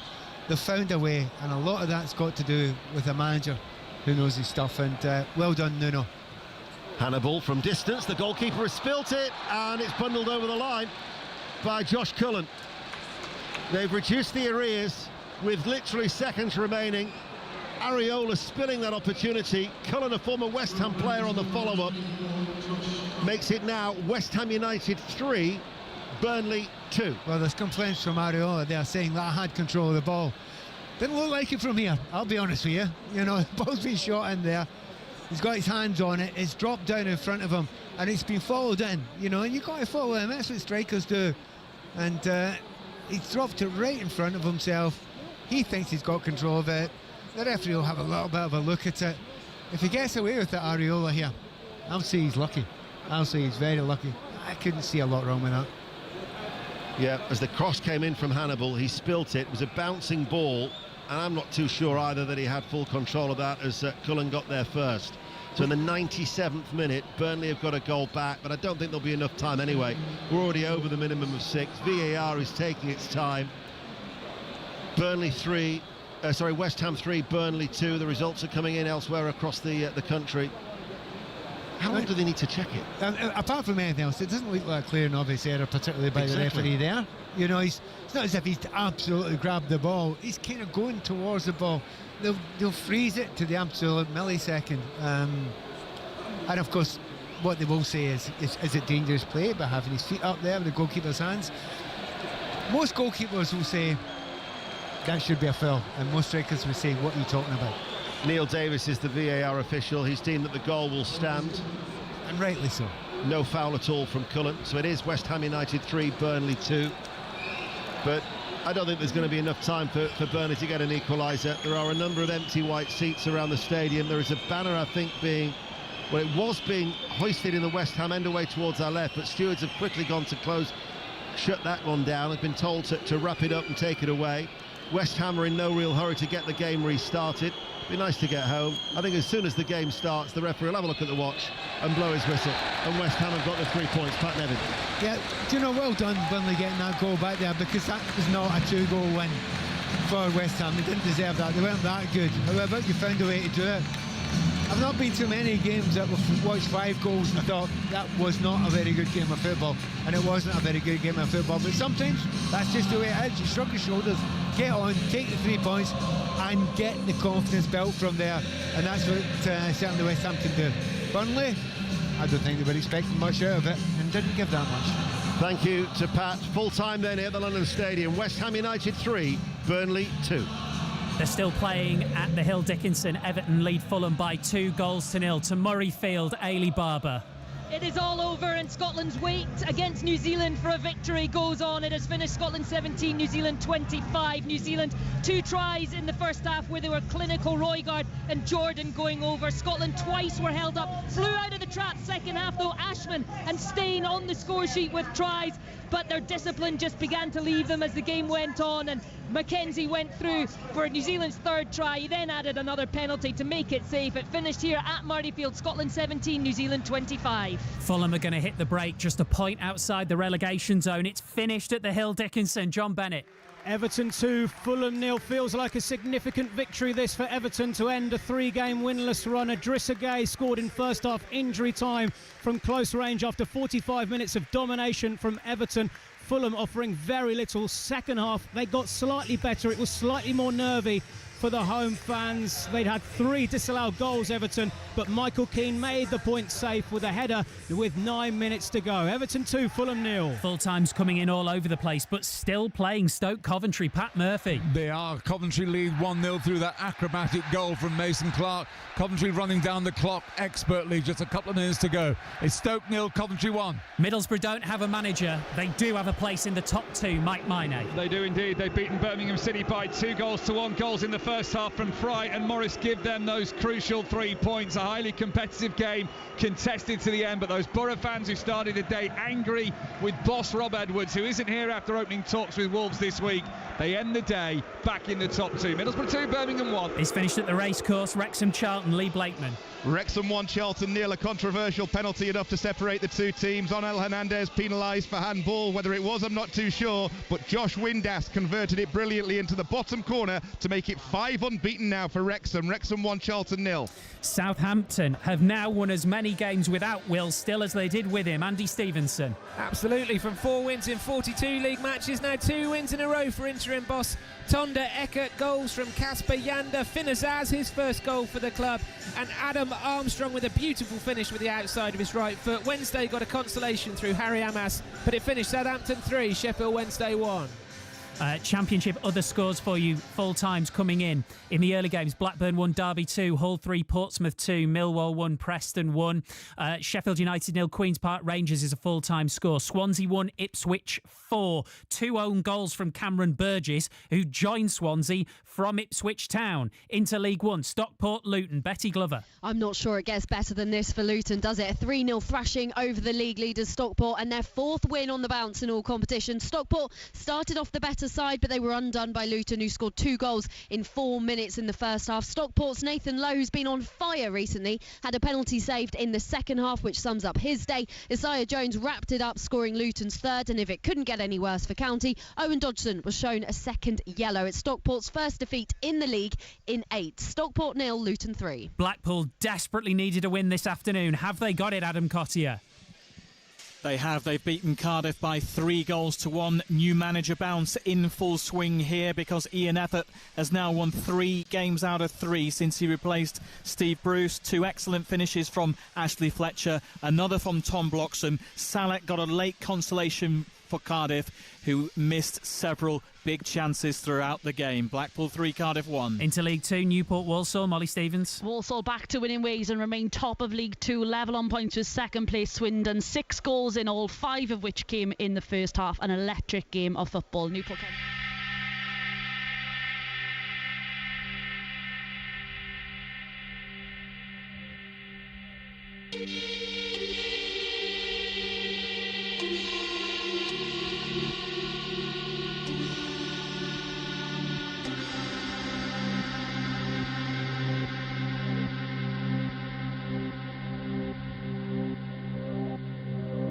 they've found a way, and a lot of that's got to do with a manager who knows his stuff, and well done, Nuno. Hannibal from distance, the goalkeeper has spilt it, and it's bundled over the line by Josh Cullen. They've reduced the arrears with literally seconds remaining. Areola spilling that opportunity. Cullen, a former West Ham player, on the follow-up, makes it now West Ham United 3, Burnley 2. Well, there's complaints from Areola. They're saying that I had control of the ball. Didn't look like it from here, I'll be honest with you. You know, the ball's been shot in there. He's got his hands on it. It's dropped down in front of him, and it's been followed in. You know, and you've got to follow him. That's what strikers do. And he's dropped it right in front of himself. He thinks he's got control of it. The referee will have a little bit of a look at it. If he gets away with it, Areola here, I'll say he's lucky. I'll say he's very lucky. I couldn't see a lot wrong with that. Yeah, as the cross came in from Hannibal, he spilt it. It was a bouncing ball, and I'm not too sure either that he had full control of that, as Cullen got there first. So in the 97th minute, Burnley have got a goal back, but I don't think there'll be enough time anyway. We're already over the minimum of 6. VAR is taking its time. West Ham 3, Burnley 2. The results are coming in elsewhere across the country. How long do they need to check it? Apart from anything else, it doesn't look like a clear and obvious error, particularly by the referee there. You know, it's not as if he's absolutely grabbed the ball. He's kind of going towards the ball. They'll freeze it to the absolute millisecond. And of course, what they will say is it dangerous play by having his feet up there with the goalkeeper's hands? Most goalkeepers will say that should be a foul, and most strikers will say, what are you talking about? Neil Davis is the VAR official. He's deemed that the goal will stand. And rightly so. No foul at all from Cullen. So it is West Ham United 3, Burnley 2. But I don't think there's going to be enough time for Burnley to get an equaliser. There are a number of empty white seats around the stadium. There is a banner, I think, it was being hoisted in the West Ham end away towards our left, but stewards have quickly gone to shut that one down. They've been told to wrap it up and take it away. West Ham are in no real hurry to get the game restarted. Be nice to get home. I think as soon as the game starts, the referee will have a look at the watch and blow his whistle. And West Ham have got the 3 points. Pat Nevin. Yeah, do you know, well done Burnley getting that goal back there, because that was not a 2-goal win for West Ham. They didn't deserve that. They weren't that good. However, you found a way to do it. I've not been to many games that we've watched 5 goals and thought that was not a very good game of football, and it wasn't a very good game of football. But sometimes that's just the way it is. You shrug your shoulders, get on, take the 3 points, and get the confidence built from there. And that's what certainly West Ham can do. Burnley, I don't think they were expecting much out of it and didn't give that much. Thank you to Pat. Full time then here at the London Stadium. West Ham United 3, Burnley 2. They're still playing at the Hill Dickinson. Everton lead Fulham by 2-0 to Murrayfield. Ailey Barber. It is all over, and Scotland's wait against New Zealand for a victory goes on. It has finished Scotland 17, New Zealand 25. New Zealand 2 tries in the first half where they were clinical. Roygaard and Jordan going over. Scotland twice were held up, flew out of the trap second half though. Ashman and Stein on the score sheet with tries, but their discipline just began to leave them as the game went on, and Mackenzie went through for New Zealand's 3rd try. He then added another penalty to make it safe. It finished here at Murrayfield, Scotland 17, New Zealand 25. Fulham are going to hit the break just a point outside the relegation zone. It's finished at the Hill Dickinson. John Bennett. Everton 2, Fulham 0. Feels like a significant victory this for Everton to end a 3-game winless run. Idrissa Gueye scored in first half injury time from close range after 45 minutes of domination from Everton. Fulham offering very little. Second half, they got slightly better. It was slightly more nervy for the home fans. They'd had 3 disallowed goals, Everton, but Michael Keane made the point safe with a header with 9 minutes to go. Everton 2, Fulham 0. Full times coming in all over the place, but still playing Stoke Coventry. Pat Murphy. They are. Coventry lead 1-0 through that acrobatic goal from Mason Clark. Coventry running down the clock expertly. Just a couple of minutes to go. It's Stoke 0, Coventry 1. Middlesbrough don't have a manager. They do have a place in the top 2. Mike Minay. They do indeed. They've beaten Birmingham City by 2-1 goals in the first half from Fry and Morris give them those crucial 3 points. A highly competitive game, contested to the end, but those Borough fans who started the day angry with boss Rob Edwards, who isn't here after opening talks with Wolves this week, they end the day back in the top 2. Middlesbrough 2, Birmingham 1. It's finished at the racecourse. Wrexham Charlton. Lee Blakeman. Wrexham 1, Charlton 0. A controversial penalty enough to separate the 2 teams. Onel Hernandez penalised for handball. Whether it was, I'm not too sure, but Josh Windass converted it brilliantly into the bottom corner to make it 5 unbeaten now for Wrexham. Wrexham 1, Charlton 0. Southampton have now won as many games without Will Still as they did with him. Andy Stevenson. Absolutely, from 4 wins in 42 league matches, now 2 wins in a row for interim boss Tonda Eckert. Goals from Casper Yander, Finn Azaz, his first goal for the club, and Adam Armstrong with a beautiful finish with the outside of his right foot. Wednesday got a consolation through Harry Amas, but it finished Southampton 3, Sheffield Wednesday 1. Championship other scores for you, full times coming in the early games. Blackburn 1, Derby 2, Hull 3, Portsmouth 2, Millwall 1, Preston 1. Sheffield United 0, Queen's Park Rangers is a full time score. Swansea 1, Ipswich 4. 2 own goals from Cameron Burgess, who joined Swansea from Ipswich Town. Into League 1, Stockport Luton. Betty Glover. I'm not sure it gets better than this for Luton, does it? A 3-0 thrashing over the league leaders Stockport, and their 4th win on the bounce in all competitions. Stockport started off the better side, but they were undone by Luton, who scored 2 goals in 4 minutes in the first half. Stockport's Nathan Lowe, who's been on fire recently, had a penalty saved in the second half, which sums up his day. Isaiah Jones wrapped it up, scoring Luton's 3rd, and if it couldn't get any worse for County, Owen Dodgson was shown a 2nd yellow. It's Stockport's first defeat in the league in 8. Stockport 0, Luton 3. Blackpool desperately needed a win this afternoon. Have they got it, Adam Cottier? They have. They've beaten Cardiff by 3-1. New manager bounce in full swing here because Ian Effort has now won 3 games out of 3 since he replaced Steve Bruce. 2 excellent finishes from Ashley Fletcher, another from Tom Bloxham. Salek got a late consolation for Cardiff, who missed several big chances throughout the game. Blackpool 3, Cardiff 1. Into League 2, Newport Walsall. Molly Stevens. Walsall back to winning ways and remain top of League 2, level on points with second place Swindon. 6 goals in all, 5 of which came in the first half. An electric game of football. Newport.